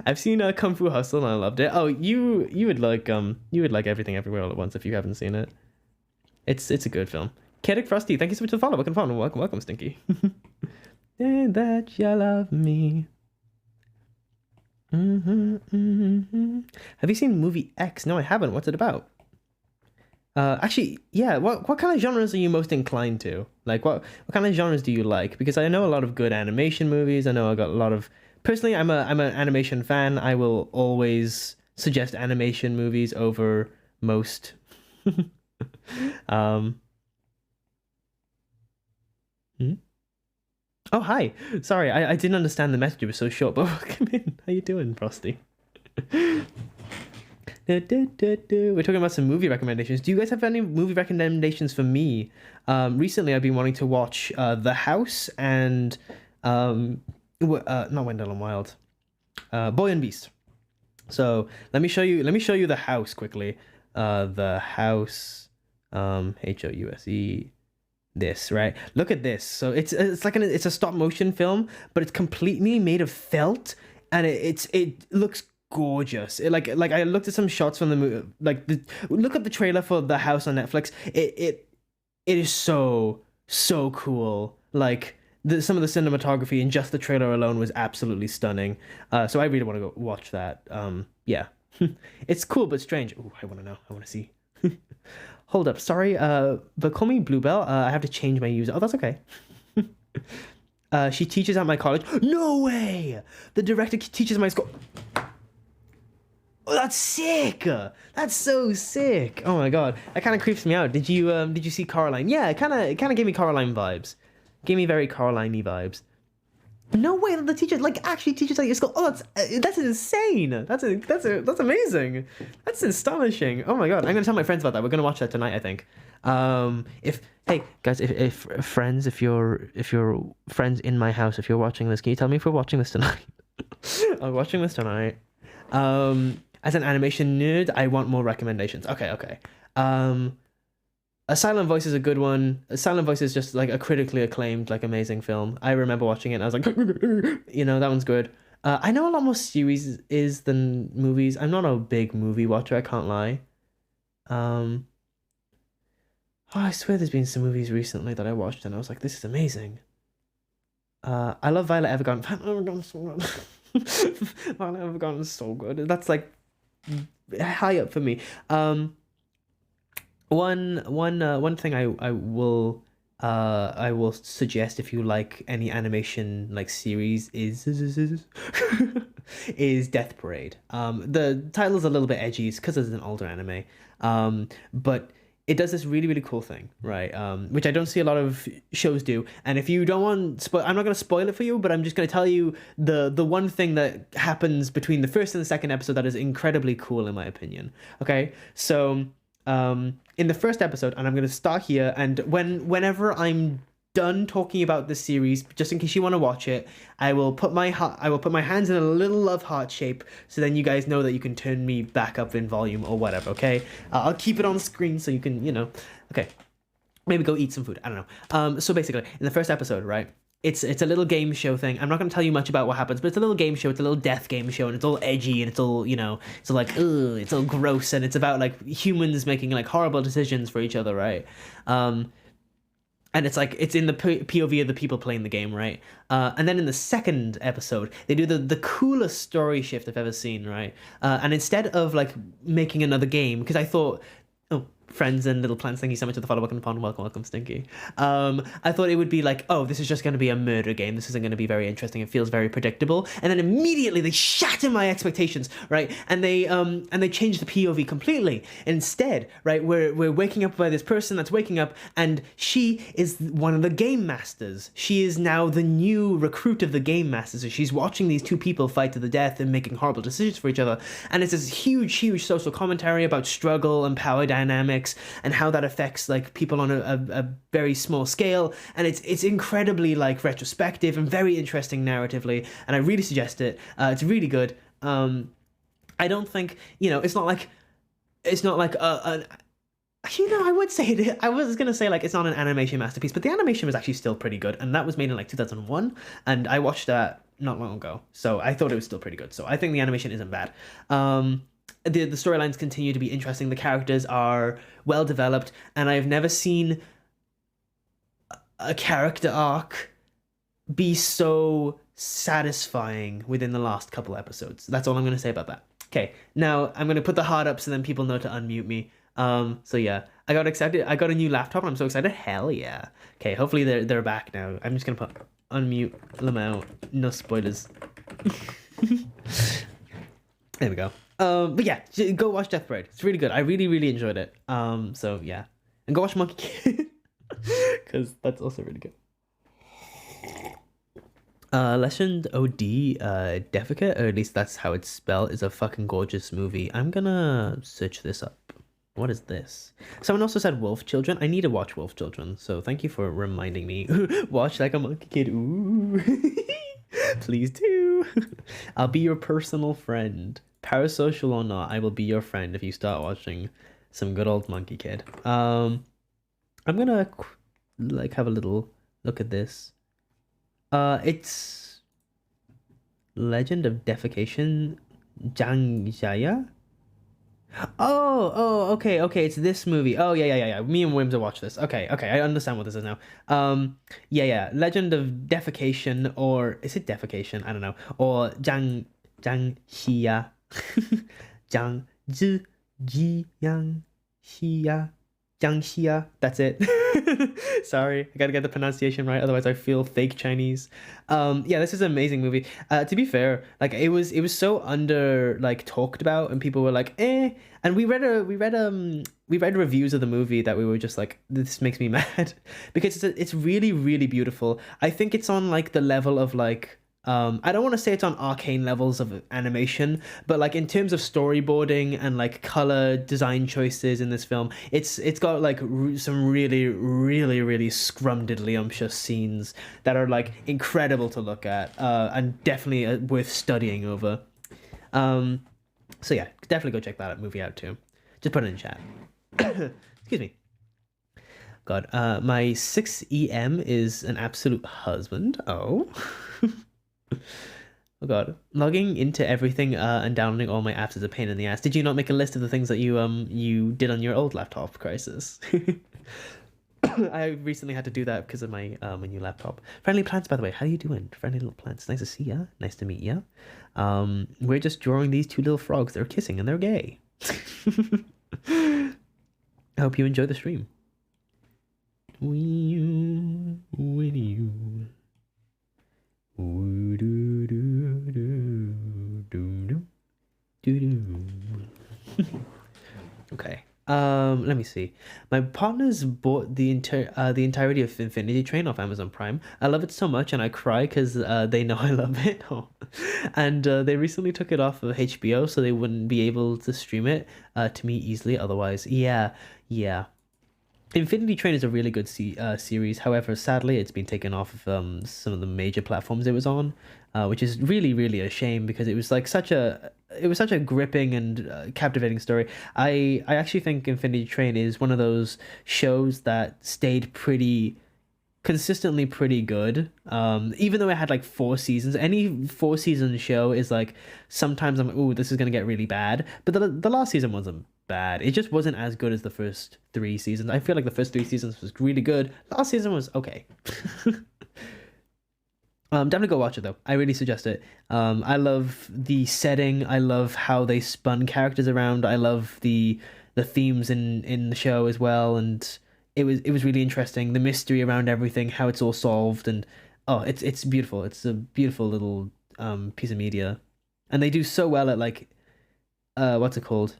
I've seen Kung Fu Hustle and I loved it. Oh, you would like Everything Everywhere All at Once if you haven't seen it. It's a good film. Keddick Frosty, thank you so much for the follow. Welcome, Stinky. And that you love me. Have you seen movie X? No, I haven't. What's it about? Actually, yeah. What kind of genres are you most inclined to? Like, what kind of genres do you like? Because I know a lot of good animation movies. I know I got a lot of. Personally, I'm an animation fan. I will always suggest animation movies over most. um. hmm? Oh, hi. Sorry, I didn't understand the message. It was so short. But welcome in. How you doing, Frosty? We're talking about some movie recommendations. Do you guys have any movie recommendations for me? Recently, I've been wanting to watch The House and not Wendell and Wild, Boy and Beast. So let me show you. Let me show you The House quickly. The House, House. This, right? Look at this. So it's like it's a stop motion film, but it's completely made of felt, and it looks gorgeous. Like I looked at some shots from the movie. Look at the trailer for The House on Netflix. It is so cool. Like some of the cinematography in just the trailer alone was absolutely stunning. So I really want to go watch that. Yeah, it's cool but strange. Oh, I want to know. I want to see. Hold up, sorry. But call me Bluebell. I have to change my user. Oh, that's okay. She teaches at my college. No way! The director teaches at my school. Oh, that's sick! That's so sick! Oh my god, that kind of creeps me out. Did you see Coraline? Yeah, it kind of gave me Coraline vibes. Gave me very Coraline-y vibes. No way that the teacher actually teaches at your school. Oh, that's insane. That's amazing. That's astonishing. Oh my god, I'm gonna tell my friends about that. We're gonna watch that tonight, I think. If hey guys, if friends, if you're friends in my house, if you're watching this, can you tell me if we're watching this tonight? I'm watching this tonight. As an animation nerd, I want more recommendations. Okay. A Silent Voice is a good one. A Silent Voice is just like a critically acclaimed, like amazing film. I remember watching it and I was like, that one's good. I know a lot more series than movies. I'm not a big movie watcher, I can't lie. Oh, I swear there's been some movies recently that I watched and I was like, this is amazing. I love Violet Evergarden. Violet Evergarden's so good. Violet Evergarden's so good. That's like high up for me. One thing I will suggest if you like any animation like series is Death Parade. The title's a little bit edgy, it's because it's an older anime. But it does this really, really cool thing, right? Which I don't see a lot of shows do. And if you don't want, I'm not going to spoil it for you, but I'm just going to tell you the one thing that happens between the first and the second episode that is incredibly cool in my opinion. Okay, so in the first episode, and I'm going to start here, and whenever I'm done talking about this series, just in case you want to watch it, I will put my hands in a little love heart shape, so then you guys know that you can turn me back up in volume or whatever. Okay, I'll keep it on the screen so you can, okay, maybe go eat some food. I don't know. So basically, in the first episode, right? It's a little game show thing. I'm not going to tell you much about what happens, but it's a little game show. It's a little death game show, and it's all edgy, and it's all, it's all like, ugh, it's all gross, and it's about like humans making like horrible decisions for each other, right? And it's like, it's in the POV of the people playing the game, right? And then in the second episode, they do the coolest story shift I've ever seen, right? And instead of like making another game, because I thought, oh, friends and little plants, thank you so much for the follow. Welcome upon, welcome Stinky. I thought it would be like, oh, this is just going to be a murder game, this isn't going to be very interesting, it feels very predictable, and then immediately they shatter my expectations, right? And they change the POV completely. Instead, right, we're waking up by this person that's waking up, and she is one of the game masters. She is now the new recruit of the game masters. So she's watching these two people fight to the death and making horrible decisions for each other, and it's this huge social commentary about struggle and power dynamics and how that affects like people on a very small scale, and it's incredibly like retrospective and very interesting narratively, and I really suggest it. It's really good. I don't think, it's not like I would say it. I was gonna say like it's not an animation masterpiece, but the animation was actually still pretty good, and that was made in like 2001, and I watched that not long ago, so I thought it was still pretty good. So I think the animation isn't bad. The storylines continue to be interesting. The characters are well developed, and I've never seen a character arc be so satisfying within the last couple episodes. That's all I'm going to say about that. Okay, now I'm going to put the heart up so then people know to unmute me. So yeah, I got excited. I got a new laptop, and I'm so excited. Hell yeah. Okay, hopefully they're back now. I'm just going to put unmute them out. No spoilers. There we go. But yeah, go watch Death Parade. It's really good. I really enjoyed it. So yeah, and go watch Monkey Kid because that's also really good. Legend OD Defecate, or at least that's how it's spelled, is a fucking gorgeous movie. I'm gonna search this up. What is this? Someone also said Wolf Children. I need to watch Wolf Children, so thank you for reminding me. Watch Like a Monkey Kid. Ooh. Please do. I'll be your personal friend. Parasocial or not, I will be your friend if you start watching some good old Monkey Kid. I'm gonna like have a little look at this. It's Legend of Defecation Jangjaya. Okay, it's this movie. Oh yeah. Me and Wims will watch this. Okay, I understand what this is now. Yeah. Legend of Defecation, or is it Defecation? I don't know. Or Jangxia. Jiangxia. Jiangxia. That's it. Sorry, I gotta get the pronunciation right, otherwise I feel fake Chinese. Yeah, this is an amazing movie. To be fair, like it was so under like talked about, and people were like, eh. And we read reviews of the movie that we were just like, this makes me mad because it's really beautiful. I think it's on like the level of like, I don't want to say it's on arcane levels of animation, but like in terms of storyboarding and like color design choices in this film, it's got like some really scrumdiddlyumptious scenes that are like incredible to look at, and definitely worth studying over. So yeah, definitely go check that movie out too. Just put it in chat. Excuse me. God, my 6EM is an absolute husband. Oh. Oh god, logging into everything and downloading all my apps is a pain in the ass. Did you not make a list of the things that you did on your old laptop, Crisis? I recently had to do that because of my new laptop. Friendly plants, by the way, how you doing? Friendly little plants, nice to see ya. Nice to meet ya. We're just drawing these two little frogs. They're kissing and they're gay. I hope you enjoy the stream. Okay. Let me see. My partners bought the entirety of Infinity Train off Amazon Prime. I love it so much, and I cry because they know I love it. And they recently took it off of HBO, so they wouldn't be able to stream it to me easily otherwise. Yeah. Infinity Train is a really good series. However, sadly, it's been taken off of some of the major platforms it was on, which is really, really a shame because it was such a gripping and captivating story. I actually think Infinity Train is one of those shows that stayed pretty consistently pretty good. Even though it had like 4 seasons, any 4 season show is like sometimes I'm like, oh, this is gonna get really bad. But the last season wasn't bad. It just wasn't as good as the first 3 seasons. I feel like the first 3 seasons was really good. Last season was okay. Definitely go watch it though. I really suggest it. I love the setting. I love how they spun characters around. I love the themes in the show as well, and it was really interesting. The mystery around everything, how it's all solved, and oh, it's beautiful. It's a beautiful little piece of media, and they do so well at like what's it called?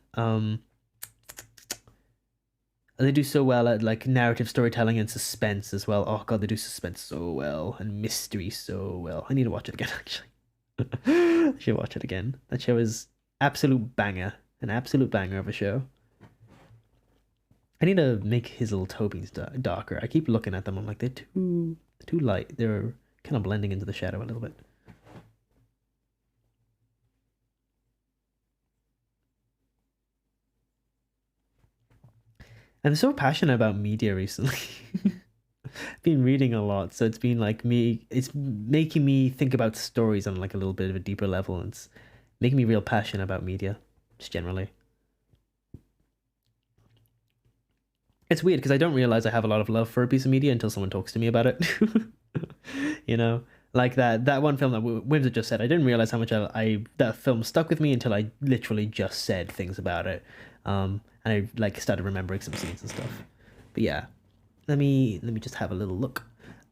They do so well at like narrative storytelling and suspense as well. Oh god, they do suspense so well and mystery so well. I need to watch it again actually. I should watch it again. That show is absolute banger, an absolute banger of a show. I need to make his little Tobies darker. I keep looking at them. I'm like they're too light. They're kind of blending into the shadow a little bit. I'm so passionate about media recently. Been reading a lot, so it's been like it's making me think about stories on like a little bit of a deeper level, and it's making me real passionate about media, just generally. It's weird because I don't realize I have a lot of love for a piece of media until someone talks to me about it. You know, like that one film that Wims had just said. I didn't realize how much I that film stuck with me until I literally just said things about it. And I like started remembering some scenes and stuff. But yeah, let me just have a little look.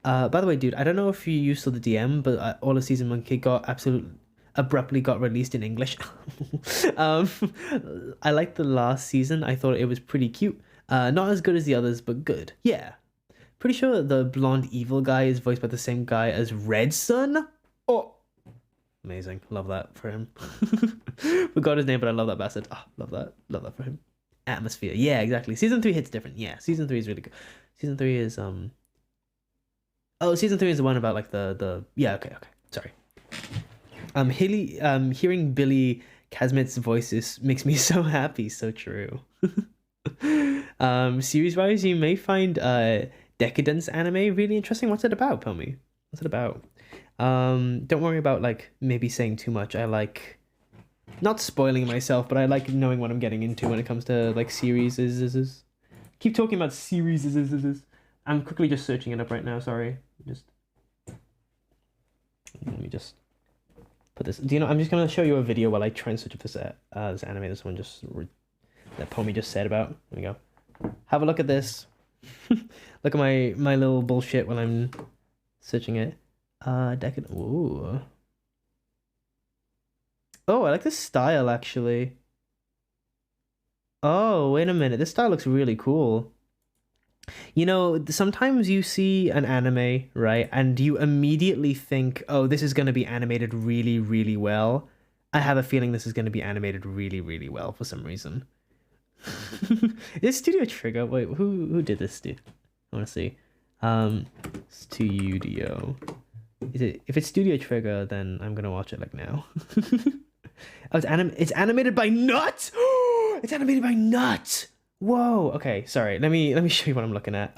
By the way, dude, I don't know if you saw the DM, but All of Season Monkey got absolute abruptly got released in English. um, I liked the last season. I thought it was pretty cute. Not as good as the others, but good. Yeah, pretty sure the blonde evil guy is voiced by the same guy as Red Sun. Oh, amazing! Love that for him. Forgot his name, but I love that bastard. Oh, love that. Love that for him. Atmosphere. Yeah, exactly. Season 3 hits different. Yeah, season 3 is really good. Season 3 is oh, season 3 is the one about like the yeah, okay, okay. Sorry. Hearing Billy Casmet's voices makes me so happy, so true. Series wise, you may find Decadence anime really interesting. What's it about, tell me? What's it about? Don't worry about like maybe saying too much. I like not spoiling myself, but I like knowing what I'm getting into when it comes to like series. Keep talking about series. I'm quickly just searching it up right now. Sorry, just let me just put this. Do you know? I'm just gonna show you a video while I try and search up this anime. This one that Pomi just said about. There we go. Have a look at this. Look at my little bullshit while I'm searching it. Decadent. Ooh. Oh, I like this style actually. Oh, wait a minute. This style looks really cool. You know, sometimes you see an anime, right, and you immediately think, oh, this is going to be animated really, really well. I have a feeling this is going to be animated really, really well for some reason. Is Studio Trigger? Wait, who did this, dude? I want to see. Studio. Is it? If it's Studio Trigger, then I'm gonna watch it like now. Oh, it's animated by Nut. It's animated by Nut. Whoa. Okay, sorry. Let me show you what I'm looking at.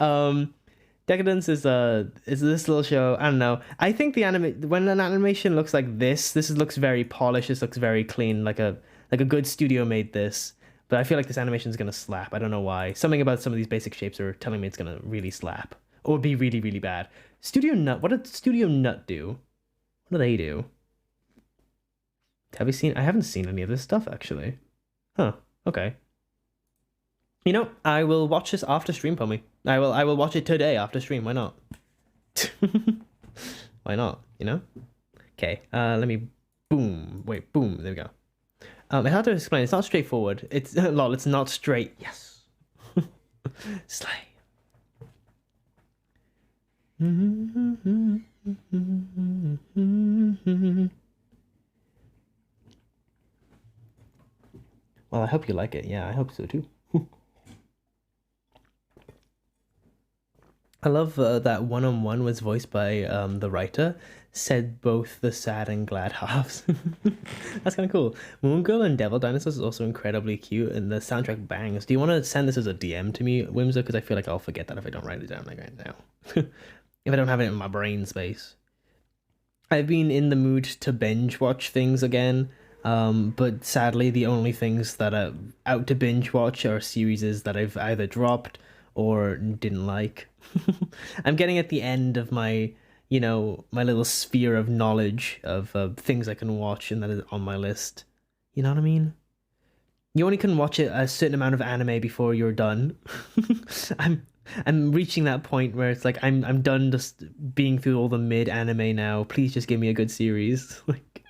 Decadence is this little show. I don't know. I think when an animation looks like this looks very polished. This looks very clean, like a good studio made this. But I feel like this animation is gonna slap. I don't know why. Something about some of these basic shapes are telling me it's gonna really slap or be really, really bad. Studio Nut. What did Studio Nut do? What do they do? Have you seen? I haven't seen any of this stuff actually. Huh. Okay. You know, I will watch this after stream, Pommy. I will watch it today after stream. Why not? Why not? You know? Okay. Let me. Boom. Wait. Boom. There we go. It's hard to explain. It's not straightforward. It's lol. It's not straight. Yes. Slay. Well, I hope you like it. Yeah, I hope so too. I love that one-on-one was voiced by the writer, said both the sad and glad halves. That's kind of cool. Moon Girl and Devil Dinosaurs is also incredibly cute, and the soundtrack bangs. Do you want to send this as a DM to me, Whimser? Because I feel like I'll forget that if I don't write it down like right now. If I don't have it in my brain space. I've been in the mood to binge watch things again, but sadly the only things that are out to binge watch are series that I've either dropped or didn't like. I'm getting at the end of my, my little sphere of knowledge of things I can watch, and that is on my list. You know what I mean? You only can watch a certain amount of anime before you're done. I'm reaching that point where it's like I'm done just being through all the mid anime now. Please just give me a good series. Like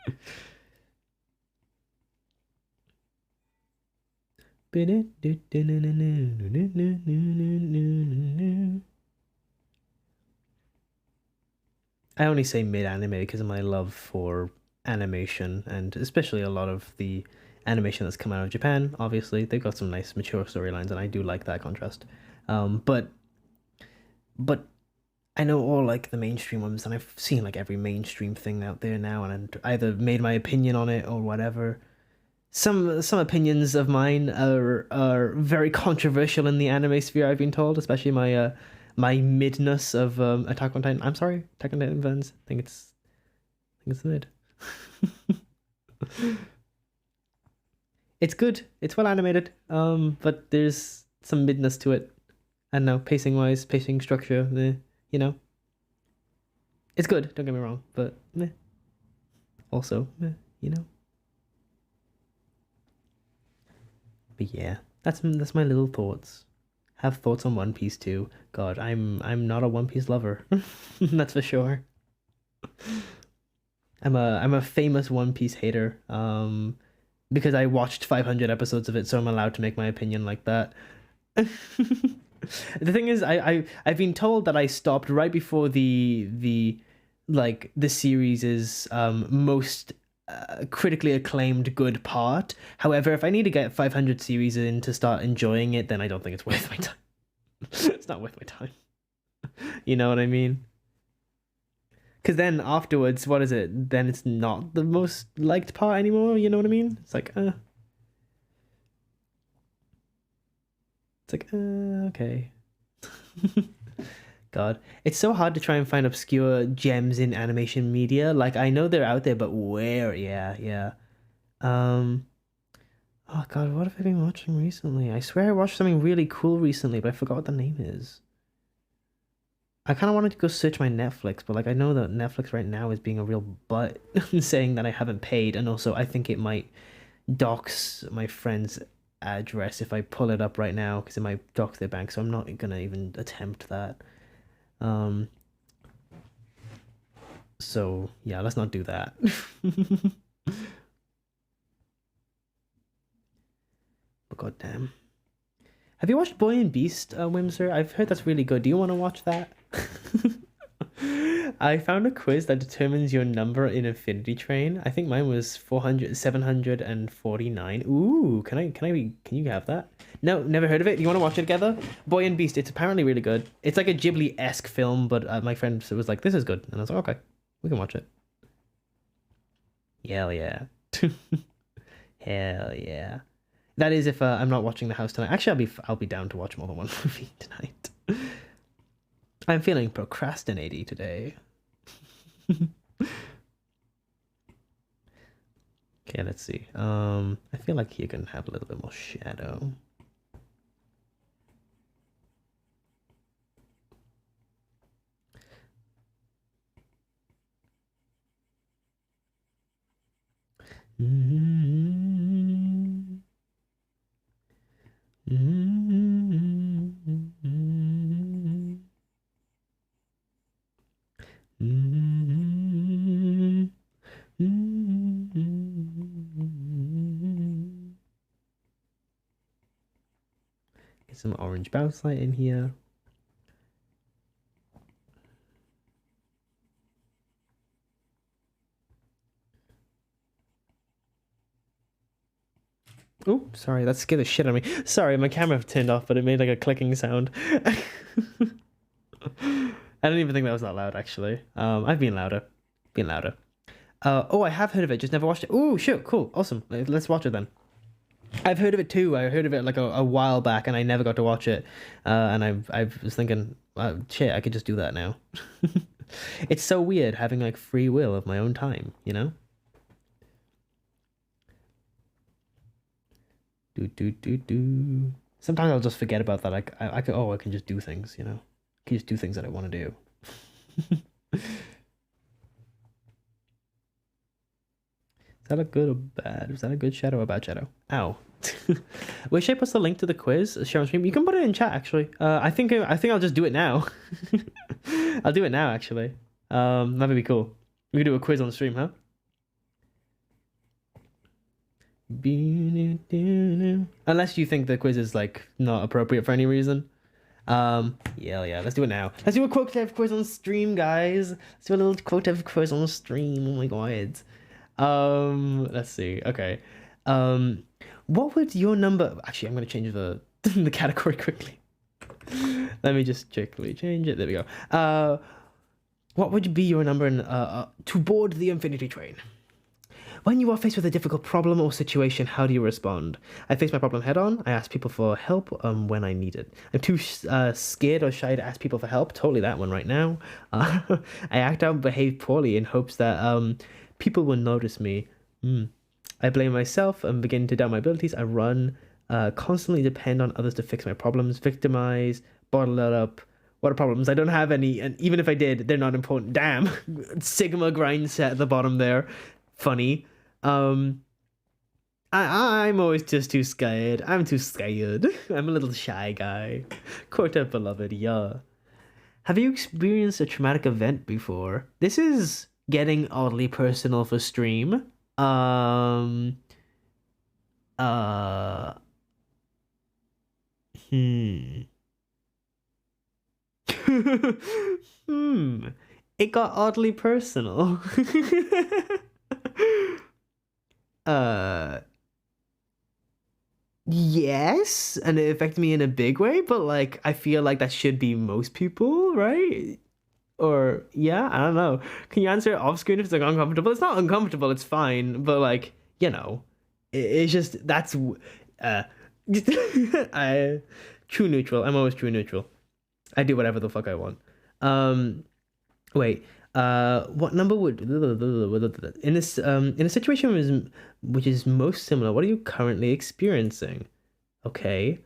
I only say mid anime because of my love for animation, and especially a lot of the animation that's come out of Japan. Obviously, they've got some nice mature storylines, and I do like that contrast. But I know all like the mainstream ones, and I've seen like every mainstream thing out there now, and either made my opinion on it or whatever. Some opinions of mine are very controversial in the anime sphere. I've been told, especially my midness of Attack on Titan. I'm sorry, Attack on Titan fans. I think it's mid. It's good. It's well animated. But there's some midness to it. I don't know, pacing wise, pacing structure, you know. It's good, don't get me wrong, but meh. Also, meh, you know. But yeah, that's my little thoughts. Have thoughts on One Piece too. God, I'm not a One Piece lover. That's for sure. I'm a famous One Piece hater. Because I watched 500 episodes of it, so I'm allowed to make my opinion like that. The thing is, I've been told that I stopped right before the series is most critically acclaimed good part. However, if I need to get 500 series in to start enjoying it, then I don't think it's worth my time. It's not worth my time. You know what I mean? Because then afterwards, what is it? Then it's not the most liked part anymore. You know what I mean? It's like, okay. God, it's so hard to try and find obscure gems in animation media. Like I know they're out there, but where? Yeah, yeah. Um. Oh God, what have I been watching recently? I swear I watched something really cool recently, but I forgot what the name is. I kind of wanted to go search my Netflix, but like I know that Netflix right now is being a real butt, saying that I haven't paid, and also I think it might dox my friend's address if I pull it up right now because it might dox their bank. So I'm not gonna even attempt that. Um. So yeah, let's not do that. But goddamn. Have you watched Boy and Beast, Whimser? I've heard that's really good. Do you want to watch that? I found a quiz that determines your number in Infinity Train. I think mine was 749. Ooh, can you have that? No, never heard of it. Do you want to watch it together? Boy and Beast, it's apparently really good. It's like a Ghibli-esque film, but my friend was like, this is good. And I was like, okay, we can watch it. Hell yeah. Hell yeah. That is if I'm not watching The House tonight. Actually, I'll be down to watch more than one movie tonight. I'm feeling procrastinating today. Okay, let's see. I feel like he can have a little bit more shadow. Get some orange bounce light in here. Oh, sorry, that scared the shit out of me. Sorry, my camera turned off, but it made like a clicking sound. I don't even think that was that loud, actually. I've been louder. Been louder. Oh, I have heard of it, just never watched it. Oh, sure, cool, awesome. Let's watch it then. I've heard of it too. I heard of it like a while back, and I never got to watch it. And I was thinking, shit, I could just do that now. It's so weird having like free will of my own time, you know? Do. Sometimes I'll just forget about that. Like I can just do things, you know? I can just do things that I want to do. Is that a good or bad? Is that a good shadow or bad shadow? Ow. Where should I post the link to the quiz? Share on stream. You can put it in chat actually. I think I'll just do it now. I'll do it now actually. That'd be cool. We can do a quiz on stream, huh? Unless you think the quiz is like not appropriate for any reason. Yeah, let's do it now. Let's do a quotative quiz on stream, guys. Let's do a little quotative quiz on stream. Oh my god. Let's see. Okay. What would your number... Actually, I'm going to change the the category quickly. Let me just quickly change it. There we go. What would be your number in, to board the infinity train? When you are faced with a difficult problem or situation, how do you respond? I face my problem head on. I ask people for help when I need it. I'm too scared or shy to ask people for help. Totally that one right now. I act out and behave poorly in hopes that people will notice me. I blame myself and begin to doubt my abilities. I constantly depend on others to fix my problems, victimize, bottle it up. What are problems? I don't have any, and even if I did, they're not important. Damn, Sigma grind set at the bottom there. Funny. I'm always just too scared. I'm too scared. I'm a little shy guy. Quota beloved, yeah. Have you experienced a traumatic event before? This is getting oddly personal for stream. It got oddly personal. Yes, and it affected me in a big way, but like I feel like that should be most people, right? Or yeah, I don't know. Can you answer it off screen if it's like uncomfortable? It's not uncomfortable, it's fine, but like, you know, it's just that's I true neutral. I'm always true neutral. I do whatever the fuck I want. Wait. What number would in a situation which is most similar? What are you currently experiencing? Okay.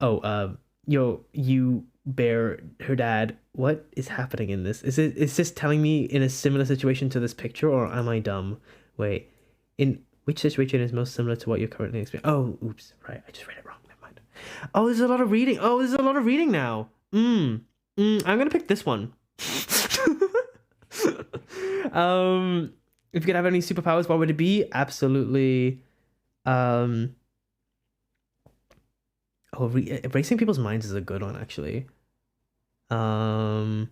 Oh, you bear her dad. What is happening in this? Is this telling me in a similar situation to this picture, or am I dumb? Wait, in which situation is most similar to what you're currently experiencing? Oh, oops, right, I just read it wrong. Never mind. Oh, there's a lot of reading. Oh, there's a lot of reading now. I'm gonna pick this one. If you could have any superpowers, what would it be? Absolutely. Erasing people's minds is a good one, actually. The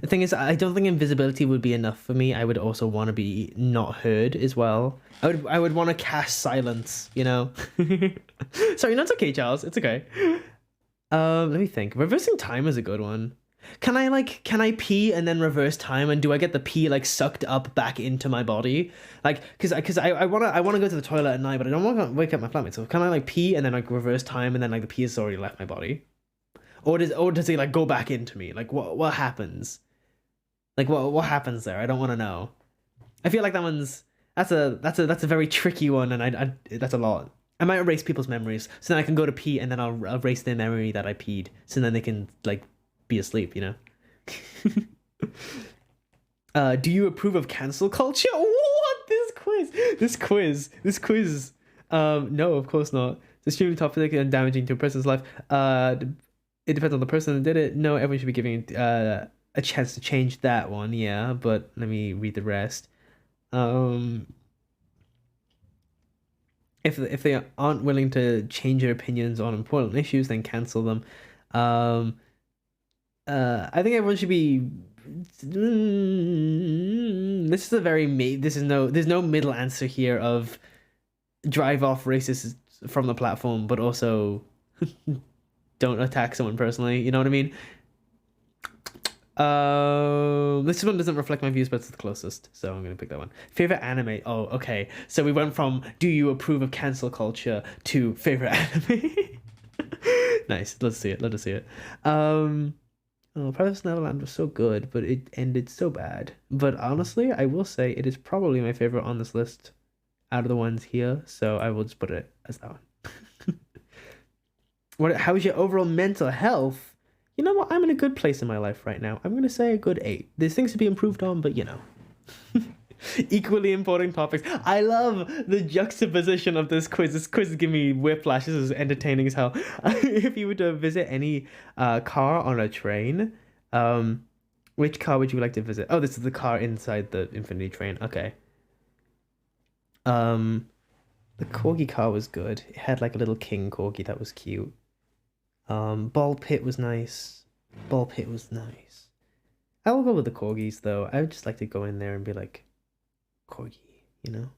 thing is, I don't think invisibility would be enough for me. I would also want to be not heard as well. I would want to cast silence, you know? Sorry, no, it's okay, Charles. It's okay. Let me think. Reversing time is a good one. Can I pee and then reverse time, and do I get the pee like sucked up back into my body? Like, cause I wanna go to the toilet at night, but I don't want to wake up my flatmate. So can I like pee and then like reverse time, and then like the pee has already left my body, or does it like go back into me? Like what happens? Like what happens there? I don't want to know. I feel like that's a very tricky one, and I that's a lot. I might erase people's memories, so then I can go to pee, and then I'll erase their memory that I peed, so then they can like be asleep, you know. Do you approve of cancel culture? What? This quiz. No, of course not. It's extremely toxic and damaging to a person's life. It depends on the person that did it. No, everyone should be giving a chance to change that one. Yeah, but let me read the rest. If they aren't willing to change their opinions on important issues, then cancel them. I think everyone should be. There's no middle answer here of drive off racists from the platform, but also don't attack someone personally. You know what I mean? This one doesn't reflect my views, but it's the closest, so I'm gonna pick that one. Favorite anime? Oh, okay. So we went from do you approve of cancel culture to favorite anime. Nice. Let's see it. Let us see it. Oh, Promised Neverland was so good, but it ended so bad. But honestly, I will say it is probably my favorite on this list out of the ones here, so I will just put it as that one. How is your overall mental health? You know what? I'm in a good place in my life right now. I'm gonna say a good 8. There's things to be improved on, but you know. Equally important topics. I love the juxtaposition of this quiz. This quiz is giving me whiplash. This is entertaining as hell. If you were to visit any car on a train, which car would you like to visit? Oh, this is the car inside the Infinity Train. Okay. The corgi car was good. It had like a little king corgi that was cute. Ball pit was nice. Ball pit was nice. I will go with the corgis though. I would just like to go in there and be like, corgi, you know?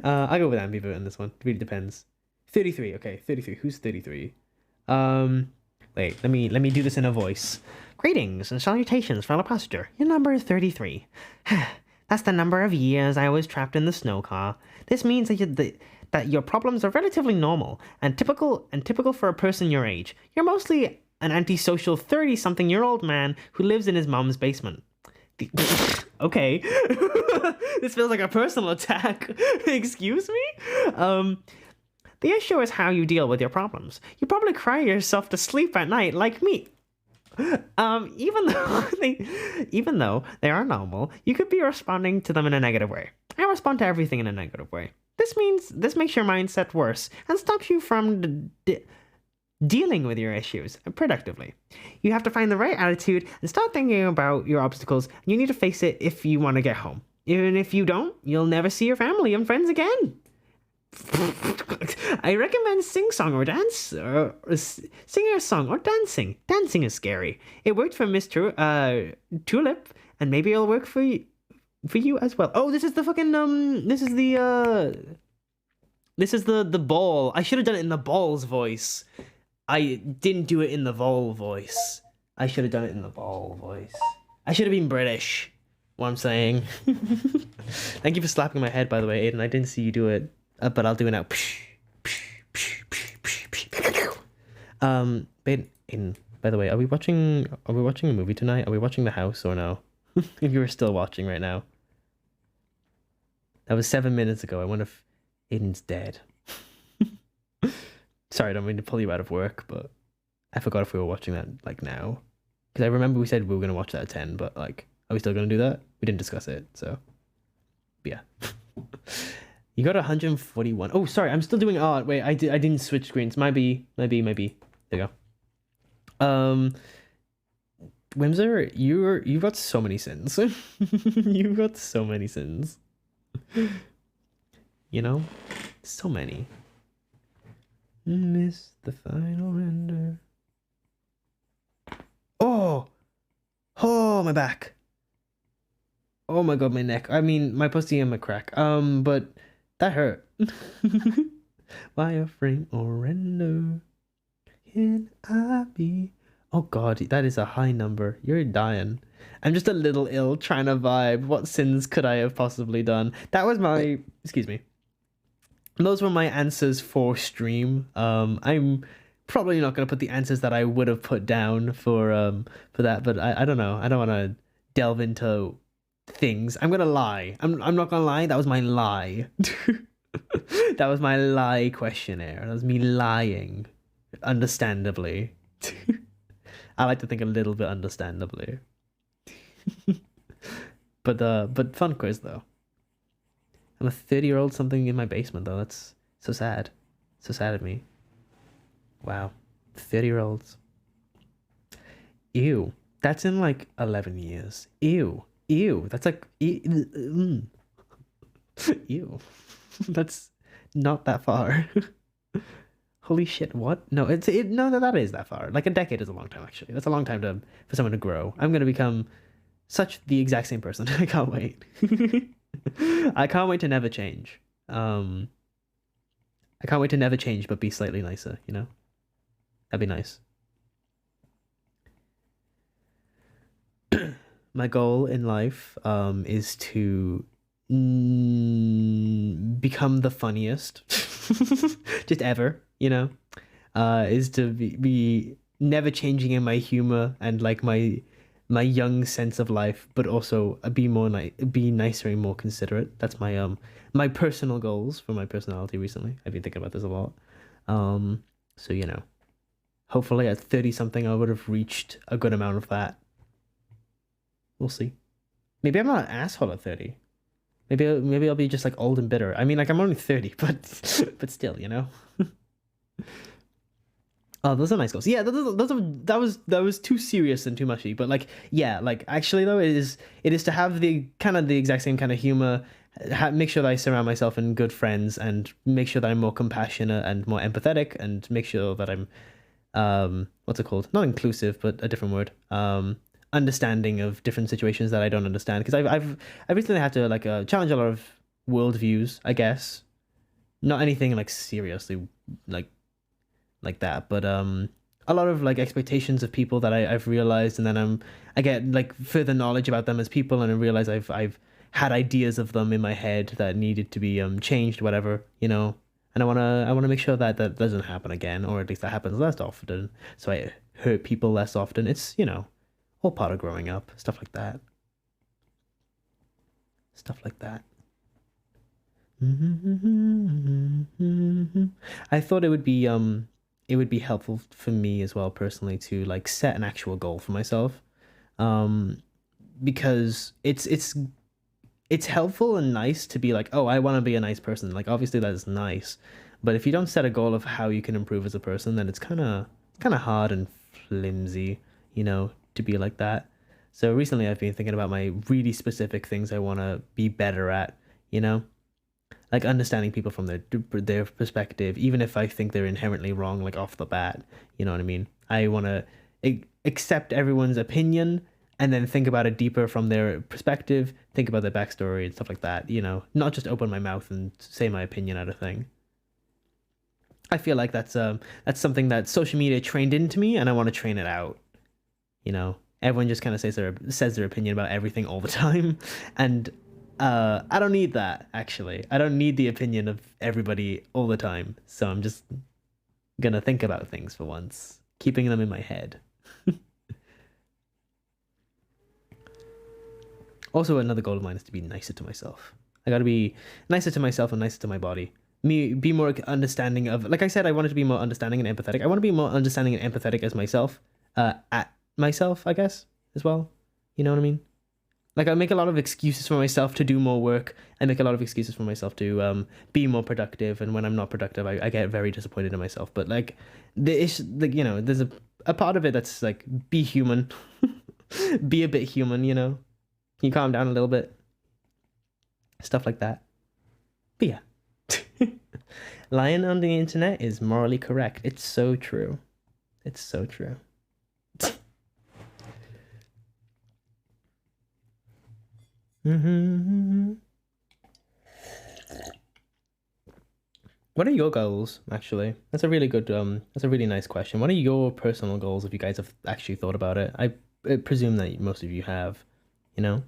I'll go with ambivert in this one. It really depends. 33. Okay, 33. Who's 33? Wait, let me do this in a voice. Greetings and salutations, fellow passenger. Your number is 33. That's the number of years I was trapped in the snow car. This means that your problems are relatively normal and typical for a person your age. You're mostly an antisocial 30-something-year-old man who lives in his mom's basement. Okay. This feels like a personal attack. Excuse me? The issue is how you deal with your problems. You probably cry yourself to sleep at night like me. Even though they are normal, you could be responding to them in a negative way. I respond to everything in a negative way. This makes your mindset worse and stops you from dealing with your issues productively. You have to find the right attitude and start thinking about your obstacles. You need to face it if you want to get home. Even if you don't, you'll never see your family and friends again. I recommend sing a song or dancing. Dancing is scary. It worked for Miss Tulip, and maybe it'll work for you as well. Oh, this is the fucking this is the ball. I should have done it in the ball's voice. I didn't do it in the vol voice. I should have done it in the ball voice. I should have been British. What I'm saying. Thank you for slapping my head, by the way, Aiden. I didn't see you do it, but I'll do it now. Aiden, by the way, are we watching a movie tonight? Are we watching The House or no? If you were still watching right now. That was 7 minutes ago. I wonder if Aiden's dead. Sorry, I don't mean to pull you out of work, but I forgot if we were watching that like now. Because I remember we said we were going to watch that at 10, but like, are we still going to do that? We didn't discuss it, so. But yeah. You got 141. Oh, sorry, I'm still doing art. Wait, I didn't switch screens. Maybe. There you go. Whimser, you've got so many sins. You've got so many sins. You know? So many. Miss the final render. Oh, my back. Oh my god, my neck. I mean, my pussy and my crack. But that hurt. Wireframe or render. Can I be? Oh god, that is a high number. You're dying. I'm just a little ill trying to vibe. What sins could I have possibly done? That was my... Excuse me. Those were my answers for stream. I'm probably not going to put the answers that I would have put down for that, but I don't know. I don't want to delve into things. I'm going to lie. I'm not going to lie. That was my lie. That was my lie questionnaire. That was me lying. Understandably. I like to think a little bit understandably. But fun quiz though. I'm a 30-year-old something in my basement though. That's so sad. So sad of me. Wow. 30-year-olds. Ew. That's in like 11 years. Ew. That's like ew. That's not that far. Holy shit, what? No, no, that is that far. Like a decade is a long time actually. That's a long time for someone to grow. I'm going to become such the exact same person. I can't wait. I can't wait to never change. I can't wait to never change but be slightly nicer, you know? That'd be nice. my goal in life is to become the funniest just ever, you know. Is to be never changing in my humor and like my young sense of life, but also be nicer and more considerate. That's my personal goals for my personality recently. I've been thinking about this a lot. So you know, hopefully at 30 something I would have reached a good amount of that. We'll see. Maybe I'm not an asshole at 30. Maybe I'll be just like old and bitter. I mean, like I'm only 30, but still, you know. Oh, those are nice goals. Yeah, that was too serious and too mushy. But like, yeah, like actually though, it is to have the exact same kind of humor. Make sure that I surround myself in good friends, and make sure that I'm more compassionate and more empathetic, and make sure that I'm what's it called? Not inclusive, but a different word. Understanding of different situations that I don't understand. Because I've recently had to like challenge a lot of worldviews, I guess. Not anything like seriously like that, but a lot of like expectations of people that I've realized, and then I get like further knowledge about them as people, and I realize I've had ideas of them in my head that needed to be changed, whatever, you know. And I wanna make sure that that doesn't happen again, or at least that happens less often, so I hurt people less often. It's, you know, all part of growing up, stuff like that. Stuff like that. I thought it would be helpful for me as well personally to like set an actual goal for myself, um because it's helpful and nice to be like, oh, I want to be a nice person. Like obviously that is nice, but if you don't set a goal of how you can improve as a person, then it's kind of hard and flimsy, you know, to be like that. So recently I've been thinking about my really specific things I want to be better at, you know, like understanding people from their perspective, even if I think they're inherently wrong, like off the bat. You know what I mean? I want to accept everyone's opinion and then think about it deeper from their perspective, think about their backstory and stuff like that. You know, not just open my mouth and say my opinion at a thing. I feel like that's something that social media trained into me, and I want to train it out. You know, everyone just kind of says their opinion about everything all the time, and I don't need that, actually. I don't need the opinion of everybody all the time. So I'm just gonna think about things for once, keeping them in my head. Also, another goal of mine is to be nicer to myself. I gotta be nicer to myself and nicer to my body. Be more understanding of, like I said, I wanted to be more understanding and empathetic. I want to be more understanding and empathetic as myself, at myself, I guess, as well. You know what I mean? Like, I make a lot of excuses for myself to do more work. I make a lot of excuses for myself to be more productive. And when I'm not productive, I get very disappointed in myself. But like, like, you know, there's a part of it that's like, be human, be a bit human. You know, can you calm down a little bit? Stuff like that. But yeah, lying on the internet is morally correct. It's so true. It's so true. What are your goals, actually? That's a really good, that's a really nice question. What are your personal goals, if you guys have actually thought about it? I presume that most of you have, you know?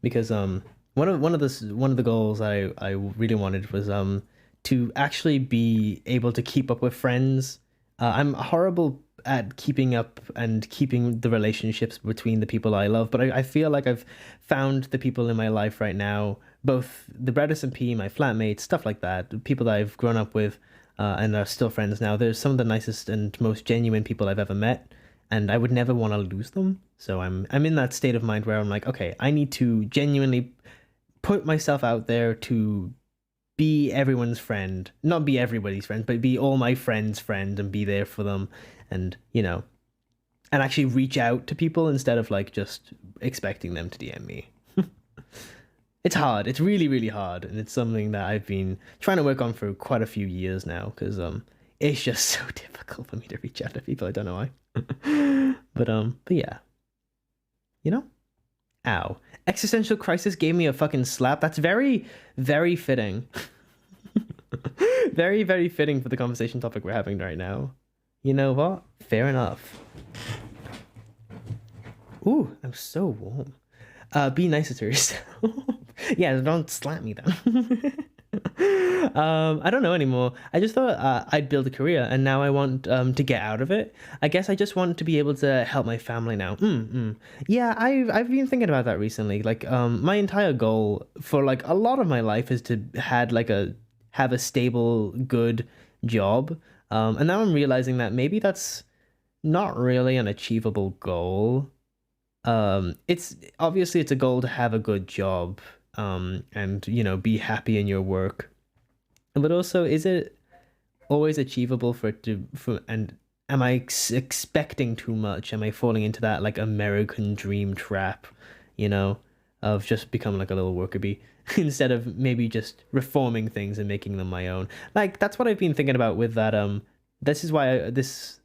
Because one of the goals I really wanted was to actually be able to keep up with friends. I'm horrible at keeping up and keeping the relationships between the people I love, but I feel like I've found the people in my life right now, both the Bredis and P, my flatmates, stuff like that, people that I've grown up with and are still friends now. They're some of the nicest and most genuine people I've ever met, and I would never want to lose them. So I'm in that state of mind where I'm like, okay, I need to genuinely put myself out there to be everyone's friend, not be everybody's friend, but be all my friends' friend and be there for them, and, you know, and actually reach out to people instead of like just expecting them to DM me. It's hard. It's really, really hard, and it's something that I've been trying to work on for quite a few years now, because it's just so difficult for me to reach out to people. I don't know why. But yeah, you know. Ow. Existential crisis gave me a fucking slap. That's very, very fitting. Very, very fitting for the conversation topic we're having right now. You know what? Fair enough. Ooh, I'm so warm. Be nicer to yourself. Yeah, don't slap me down. I don't know anymore. I just thought I'd build a career, and now I want to get out of it. I guess I just want to be able to help my family now. Yeah, I've been thinking about that recently. Like, my entire goal for like a lot of my life is to have a stable, good job. And now I'm realizing that maybe that's not really an achievable goal. It's obviously it's a goal to have a good job, and be happy in your work. But also, is it always achievable for it to for and am I expecting too much? Am I falling into that like American dream trap, you know, of just becoming like a little worker bee instead of maybe just reforming things and making them my own? Like that's what I've been thinking about with that. This is why this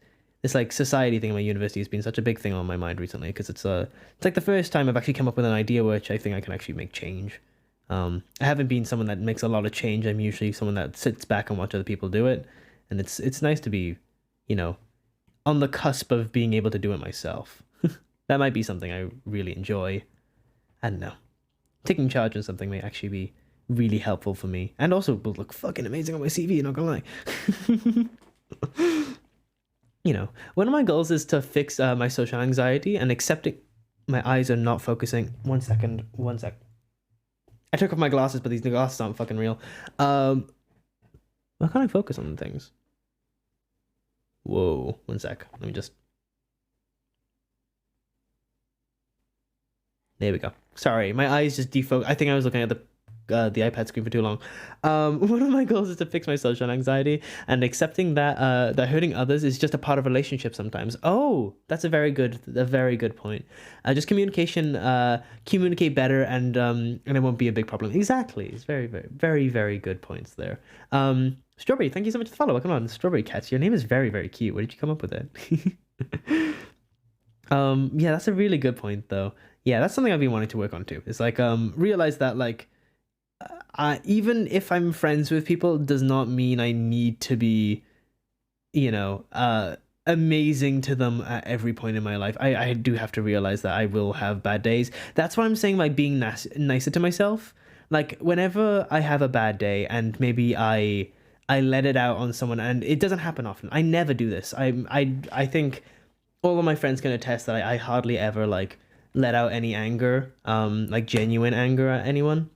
like society thing at my university has been such a big thing on my mind recently because it's like the first time I've actually come up with an idea which I think I can actually make change. I haven't been someone that makes a lot of change. I'm usually someone that sits back and watch other people do it, and it's nice to be, you know, on the cusp of being able to do it myself. That might be something I really enjoy. I don't know. Taking charge of something may actually be really helpful for me, and also will look fucking amazing on my CV. Not gonna lie. One of my goals is to fix my social anxiety and accepting my eyes are not focusing. 1 second, 1 sec. I took off my glasses, but these glasses aren't fucking real. Why can't I focus on things? Whoa, 1 sec. Let me just. There we go. Sorry, my eyes just defocus. I think I was looking at the iPad screen for too long. One of my goals is to fix my social anxiety and accepting that that hurting others is just a part of relationship sometimes. Oh, that's a very good point. Just communicate better, and it won't be a big problem. Exactly. It's very, very, very, very good points there. Strawberry, thank you so much for the follow. Come on, Strawberry Cats. Your name is very, very cute. Where did you come up with it? Yeah, that's a really good point though. Yeah, that's something I've been wanting to work on too. It's like realize that like even if I'm friends with people does not mean I need to be, amazing to them at every point in my life. I do have to realize that I will have bad days. That's what I'm saying by being nicer to myself. Like whenever I have a bad day and maybe I let it out on someone, and it doesn't happen often. I never do this. I think all of my friends can attest that I hardly ever like let out any anger, like genuine anger at anyone.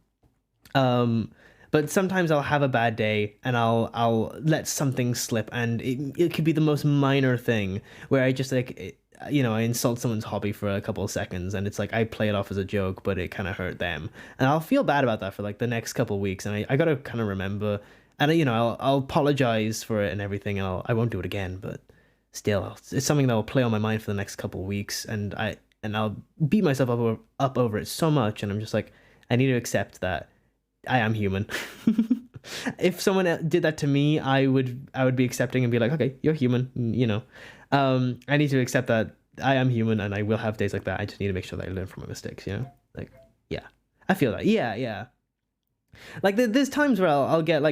But sometimes I'll have a bad day and I'll let something slip, and it could be the most minor thing where I just like I insult someone's hobby for a couple of seconds, and it's like I play it off as a joke, but it kind of hurt them, and I'll feel bad about that for like the next couple of weeks, and I gotta kind of remember, and I'll apologize for it and everything, and I won't do it again, but still it's something that will play on my mind for the next couple of weeks, and I'll beat myself up over it so much, and I'm just like I need to accept that I am human. If someone did that to me, I would be accepting and be like, okay, you're human, I need to accept that I am human and I will have days like that. I just need to make sure that I learn from my mistakes, like, yeah, I feel that. Yeah. Like there's times where I'll get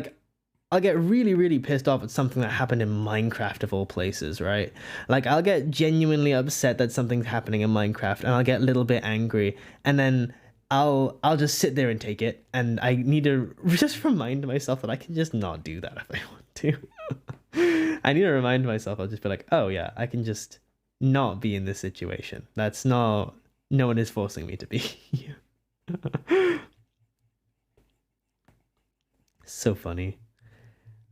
really, really pissed off at something that happened in Minecraft of all places, right? Like I'll get genuinely upset that something's happening in Minecraft, and I'll get a little bit angry, and then I'll just sit there and take it, and I need to just remind myself that I can just not do that if I want to. I need to remind myself. I'll just be like, oh yeah, I can just not be in this situation. That's not. No one is forcing me to be. So funny.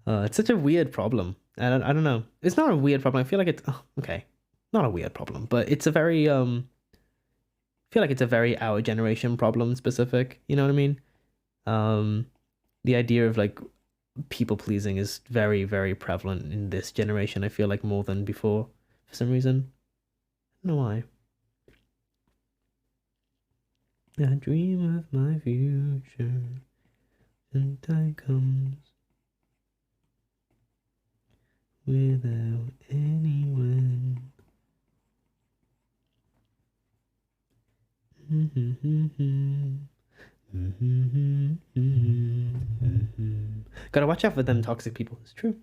It's such a weird problem. I don't know. It's not a weird problem. I feel like it's okay. Not a weird problem, but it's a very I feel like it's a very our generation problem specific. You know what I mean? The idea of like people pleasing is very, very prevalent in this generation. I feel like more than before for some reason. I don't know why. I dream of my future, and time comes without anyone. Gotta watch out for them toxic people. It's true.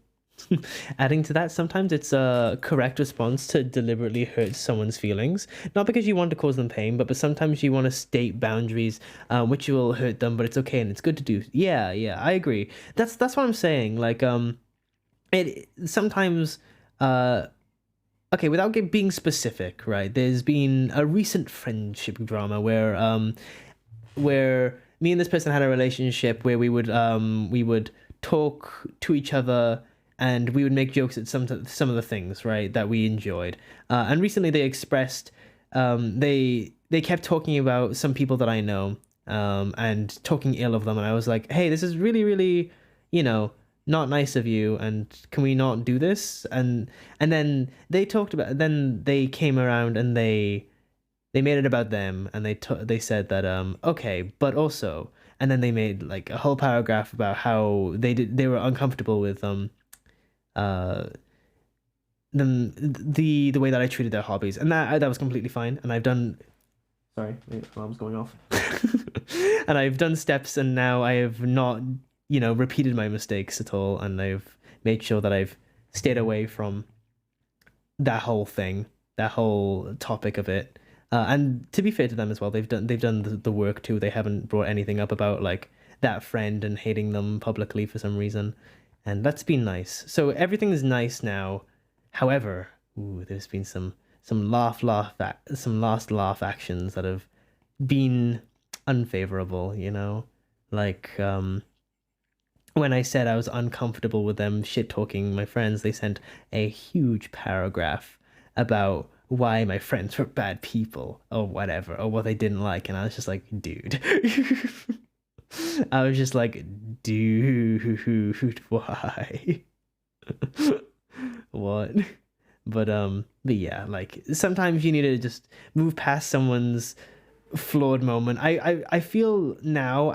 Adding to that, sometimes it's a correct response to deliberately hurt someone's feelings. Not because you want to cause them pain, but sometimes you want to state boundaries, which will hurt them, but it's okay and it's good to do. Yeah, yeah, I agree. That's what I'm saying. Like, it sometimes, uh, okay, without being specific, right? There's been a recent friendship drama where me and this person had a relationship where we would talk to each other and we would make jokes at some of the things, right, that we enjoyed. And recently they expressed they kept talking about some people that I know, and talking ill of them, and I was like, hey, this is really, really, you know, not nice of you, and can we not do this? And then then they came around and they made it about them, and they said that okay, but also, and then they made like a whole paragraph about how they were uncomfortable with uh the way that I treated their hobbies, and that was completely fine. And I've done, sorry, my alarm's going off. And I've done steps, and now I have not, repeated my mistakes at all, and I've made sure that I've stayed away from that whole thing, that whole topic of it. And to be fair to them as well, they've done the work too. They haven't brought anything up about like that friend and hating them publicly for some reason, and that's been nice. So everything is nice now. However, there's been some some last laugh actions that have been unfavorable. Like when I said I was uncomfortable with them shit talking my friends, they sent a huge paragraph about why my friends were bad people or whatever, or what they didn't like. And I was just like, dude. I was just like, dude, why? What? But yeah, like sometimes you need to just move past someone's flawed moment. I feel now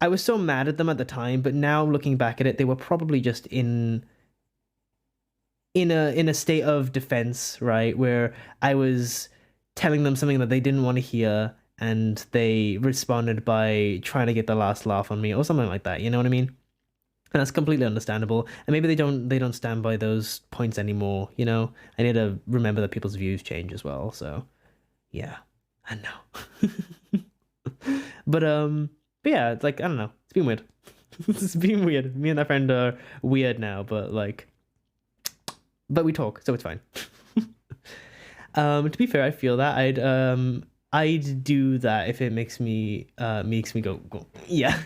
I was so mad at them at the time, but now looking back at it, they were probably just in a state of defense, right? Where I was telling them something that they didn't want to hear, and they responded by trying to get the last laugh on me or something like that. You know what I mean? And that's completely understandable. And maybe they don't stand by those points anymore. I need to remember that people's views change as well. So yeah, I know. But yeah, it's like, I don't know. It's been weird. It's been weird. Me and that friend are weird now, but we talk, so it's fine. To be fair, I feel that I'd do that if it makes me go yeah.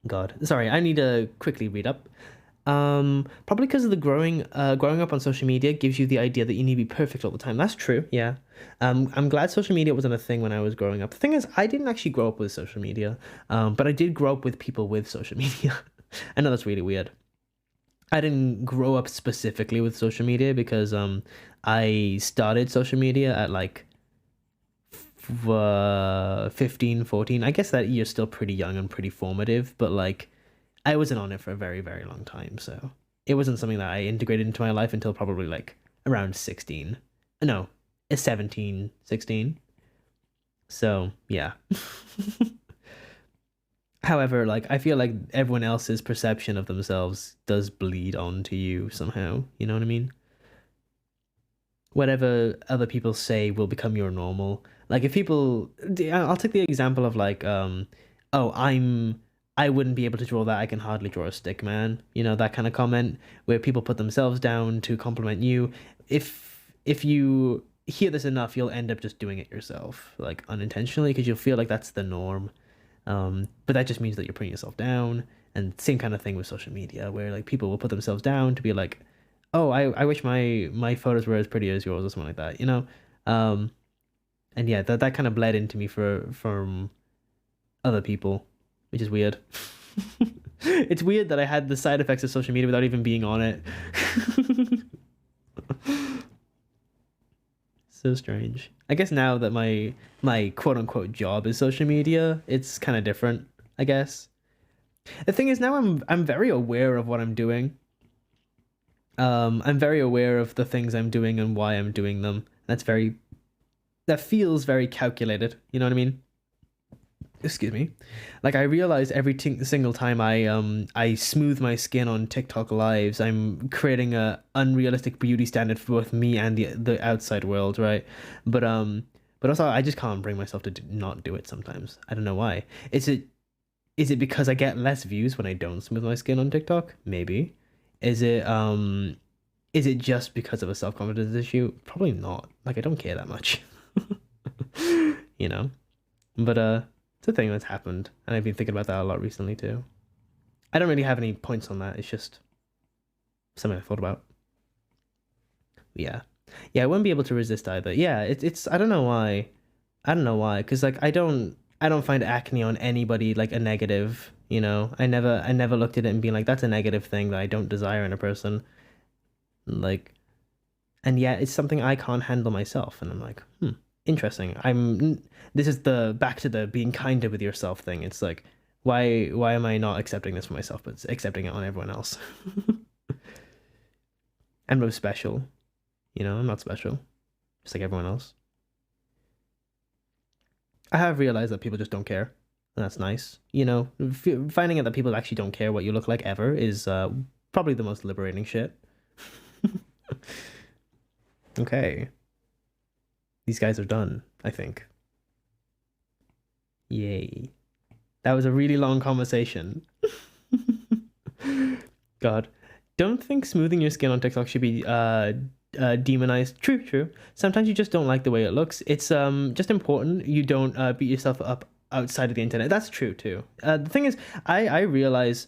God, sorry, I need to quickly read up. Probably because of the growing up on social media gives you the idea that you need to be perfect all the time. That's true, yeah. I'm glad social media wasn't a thing when I was growing up. The thing is, I didn't actually grow up with social media, but I did grow up with people with social media. I know that's really weird. I didn't grow up specifically with social media because I started social media at like 15, 14. I guess that year's still pretty young and pretty formative, but like I wasn't on it for a very, very long time, so it wasn't something that I integrated into my life until probably like around 16. No, 17, 16. So yeah. However, like I feel like everyone else's perception of themselves does bleed onto you somehow. You know what I mean? Whatever other people say will become your normal. Like if people, I'll take the example of like, oh, I wouldn't be able to draw that. I can hardly draw a stick man. That kind of comment where people put themselves down to compliment you. If you hear this enough, you'll end up just doing it yourself, like unintentionally, because you'll feel like that's the norm. But that just means that you're putting yourself down. And same kind of thing with social media, where like people will put themselves down to be like, oh, I wish my photos were as pretty as yours or something like that. And yeah, that kind of bled into me from other people, which is weird. It's weird that I had the side effects of social media without even being on it. So strange. I guess now that my quote unquote job is social media, it's kind of different, I guess. The thing is, now I'm very aware of what I'm doing. I'm very aware of the things I'm doing and why I'm doing them. That feels very calculated, you know what I mean? excuse me, like I realize single time I smooth my skin on TikTok lives, I'm creating a unrealistic beauty standard for both me and the outside world, right? But also I just can't bring myself to not do it sometimes. I don't know why. Is it because I get less views when I don't smooth my skin on TikTok? Maybe. Is it just because of a self-confidence issue? Probably not. Like I don't care that much. You know? But it's a thing that's happened, and I've been thinking about that a lot recently too. I don't really have any points on that. It's just something I thought about. Yeah. Yeah, I wouldn't be able to resist either. Yeah, it's I don't know why. I don't know why, because like I don't find acne on anybody like a negative, you know. I never looked at it and being like that's a negative thing that I don't desire in a person. Like, and yet it's something I can't handle myself, and I'm like, interesting. This is the back to the being kinder with yourself thing. It's like, why am I not accepting this for myself, but accepting it on everyone else? I'm no special, you know. I'm not special, just like everyone else. I have realized that people just don't care, and that's nice. You know, finding out that people actually don't care what you look like ever is probably the most liberating shit. Okay. These guys are done, I think. Yay. That was a really long conversation. God. Don't think smoothing your skin on TikTok should be demonized. True. Sometimes you just don't like the way it looks. It's just important you don't beat yourself up outside of the internet. That's true too. The thing is, I realize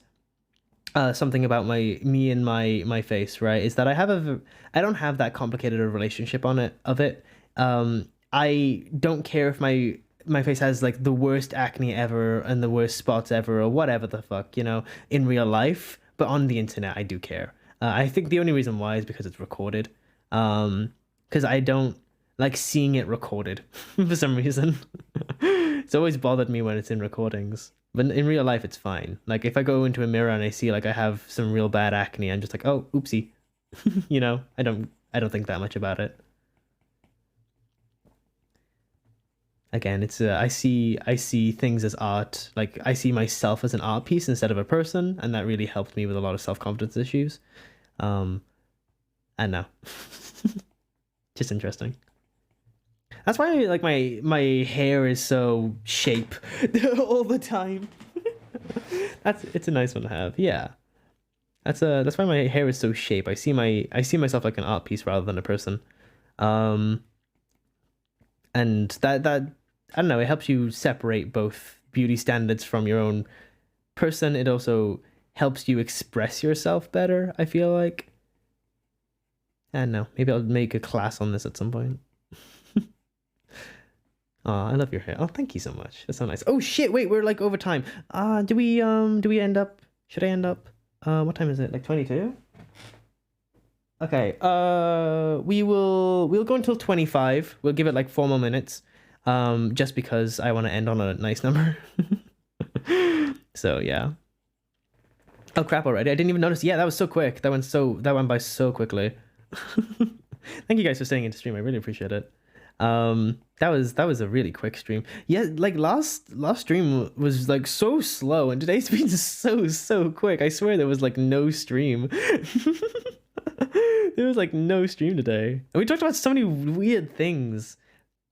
something about me and my face, right? Is that I don't have that complicated a relationship of it. I don't care if my face has like the worst acne ever and the worst spots ever or whatever the fuck, you know, in real life. But on the internet, I do care. I think the only reason why is because it's recorded. Because I don't like seeing it recorded for some reason. It's always bothered me when it's in recordings. But in real life, it's fine. Like if I go into a mirror and I see like I have some real bad acne, I'm just like, oh, oopsie. You know, I don't think that much about it. Again, it's I see things as art. Like I see myself as an art piece instead of a person, and that really helped me with a lot of self-confidence issues. And now, just interesting. That's why like my hair is so shape all the time. It's a nice one to have. Yeah. That's why my hair is so shape. I see myself like an art piece rather than a person. And that I don't know, it helps you separate both beauty standards from your own person. It also helps you express yourself better, I feel like. I don't know, maybe I'll make a class on this at some point. Oh, I love your hair. Oh, thank you so much. That's so nice. Oh shit, wait, we're like over time. Do we end up, should I end up, what time is it? Like 22? Okay, we'll go until 25. We'll give it like 4 more minutes. Just because I want to end on a nice number. So yeah. Oh crap already. I didn't even notice. Yeah, that was so quick. That went by so quickly. Thank you guys for staying in the stream. I really appreciate it. That was a really quick stream. Yeah, like last stream was like so slow, and today's been so quick. I swear there was like no stream. There was like no stream today. And we talked about so many weird things.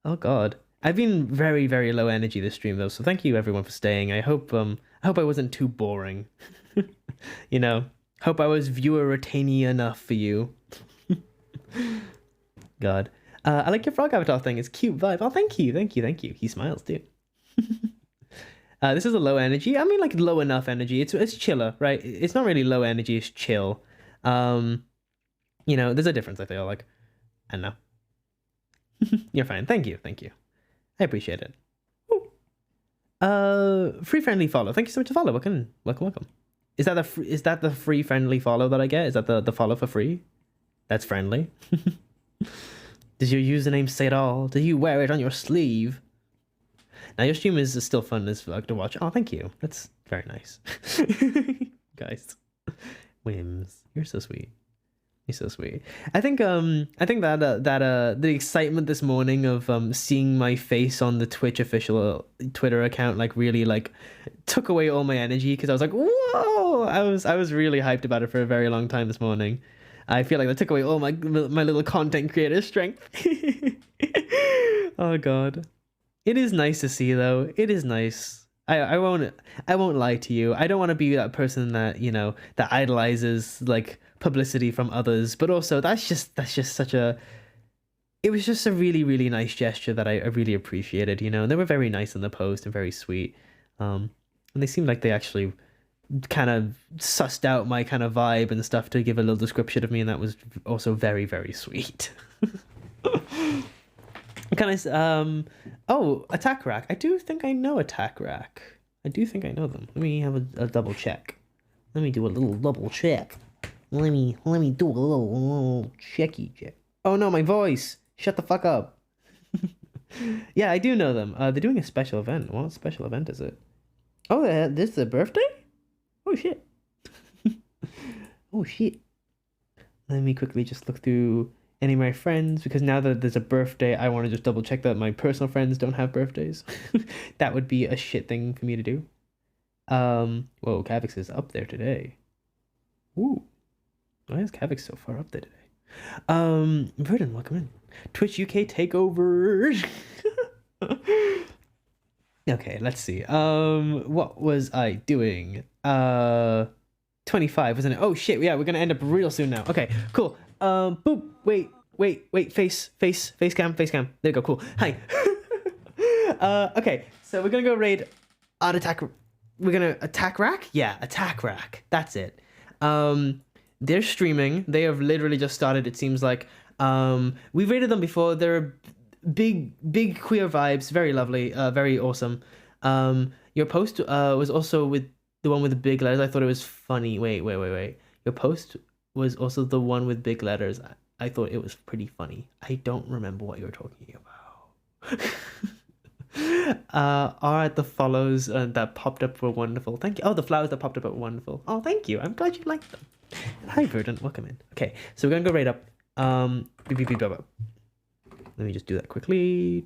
Oh god. I've been very, very low energy this stream though, so thank you everyone for staying. I hope I wasn't too boring. You know, hope I was viewer retaining enough for you. God. I like your frog avatar thing. It's cute vibe. Oh, thank you. He smiles too. This is a low energy. I mean, like low enough energy. It's chiller, right? It's not really low energy. It's chill. You know, there's a difference. I feel like. I know. You're fine. Thank you. I appreciate it. Ooh. Free friendly follow. Thank you so much for follow. Welcome. Is that the free friendly follow that I get? Is that the follow for free? That's friendly. Does your username say it all? Do you wear it on your sleeve? Now your stream is still fun as fuck to watch. Oh, thank you. That's very nice. Guys. Whims. You're so sweet. You're so sweet. I think that the excitement this morning of seeing my face on the Twitch official Twitter account like really like took away all my energy because I was like, whoa! I was really hyped about it for a very long time this morning. I feel like that took away all my little content creator strength. Oh god. It is nice to see though. It is nice. I won't lie to you. I don't want to be that person that, you know, that idolizes like publicity from others, but also that's just such a it was just a really, really nice gesture that I really appreciated, you know. And they were very nice in the post and very sweet. And they seemed like they actually kind of sussed out my kind of vibe and stuff to give a little description of me, and that was also very, very sweet. Oh, Attack Rack. I do think I know Attack Rack. I do think I know them. Let me have a double check. Let me do a little double check. Let me do a little checky check. Oh no, my voice. Shut the fuck up. Yeah, I do know them. They're doing a special event. What special event is it? Oh, this is their birthday? Oh shit. Oh shit. Let me quickly just look through any of my friends, because now that there's a birthday, I want to just double check that my personal friends don't have birthdays. That would be a shit thing for me to do. Whoa, Kavix is up there today. Ooh. Why is Kavix so far up there today? Verdon, welcome in. Twitch UK takeover. Okay, let's see. What was I doing? 25, wasn't it? Oh shit, yeah, we're gonna end up real soon now. Okay, cool. Boop. Wait. Face cam. There you go. Cool. Hi. Okay, so we're gonna go raid Art Attack. We're gonna Attack Rack. Yeah, Attack Rack. That's it. They're streaming. They have literally just started. It seems like. We've raided them before. They're big queer vibes. Very lovely. Very awesome. Your post was also with the one with the big letters. I thought it was funny. Wait. Your post was also the one with big letters. I thought it was pretty funny. I don't remember what you were talking about. Alright, the follows that popped up were wonderful. Thank you. Oh, the flowers that popped up were wonderful. Oh, thank you. I'm glad you liked them. Hi, Verdant. Welcome in. Okay, so we're gonna go right up. Let me just do that quickly.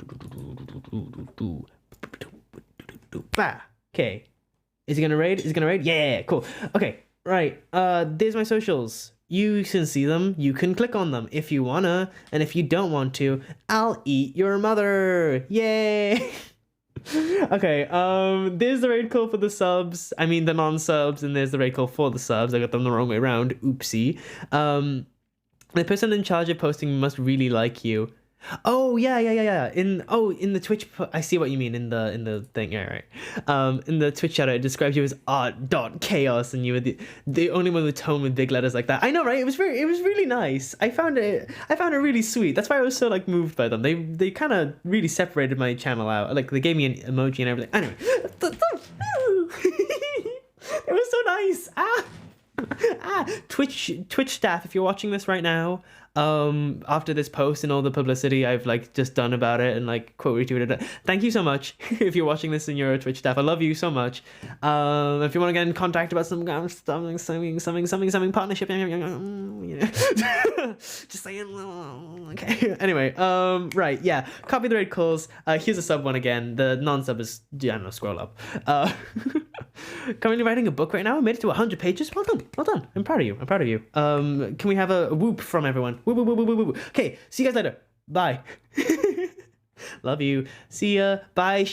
Okay. Is he gonna raid? Yeah, cool. Okay, right. There's my socials. You can see them. You can click on them if you wanna, and if you don't want to, I'll eat your mother. Yay! Okay, there's the raid call for the subs. I mean the non-subs, and there's the raid call for the subs. I got them the wrong way around. Oopsie. The person in charge of posting must really like you. Oh yeah. In the Twitch, I see what you mean in the thing. Yeah, right. In the Twitch chat, it describes you as art.chaos, and you were the only one with tone with big letters like that. I know, right? It was really nice. I found it really sweet. That's why I was so like moved by them. They kind of really separated my channel out. Like they gave me an emoji and everything. Anyway, it was so nice. Twitch staff, if you're watching this right now, after this post and all the publicity I've like just done about it and like quote retweeted it, thank you so much. If you're watching this and you're a Twitch staff, I love you so much. If you want to get in contact about something partnership, you know, just saying. Okay. Anyway, right, yeah, copy the raid calls. Here's a sub one again. The non-sub is, I don't know, scroll up. Currently writing a book right now. I made it to 100 pages. Well done. I'm proud of you. Can we have a whoop from everyone? Whoop. Okay, see you guys later. Bye. Love you. See ya. Bye.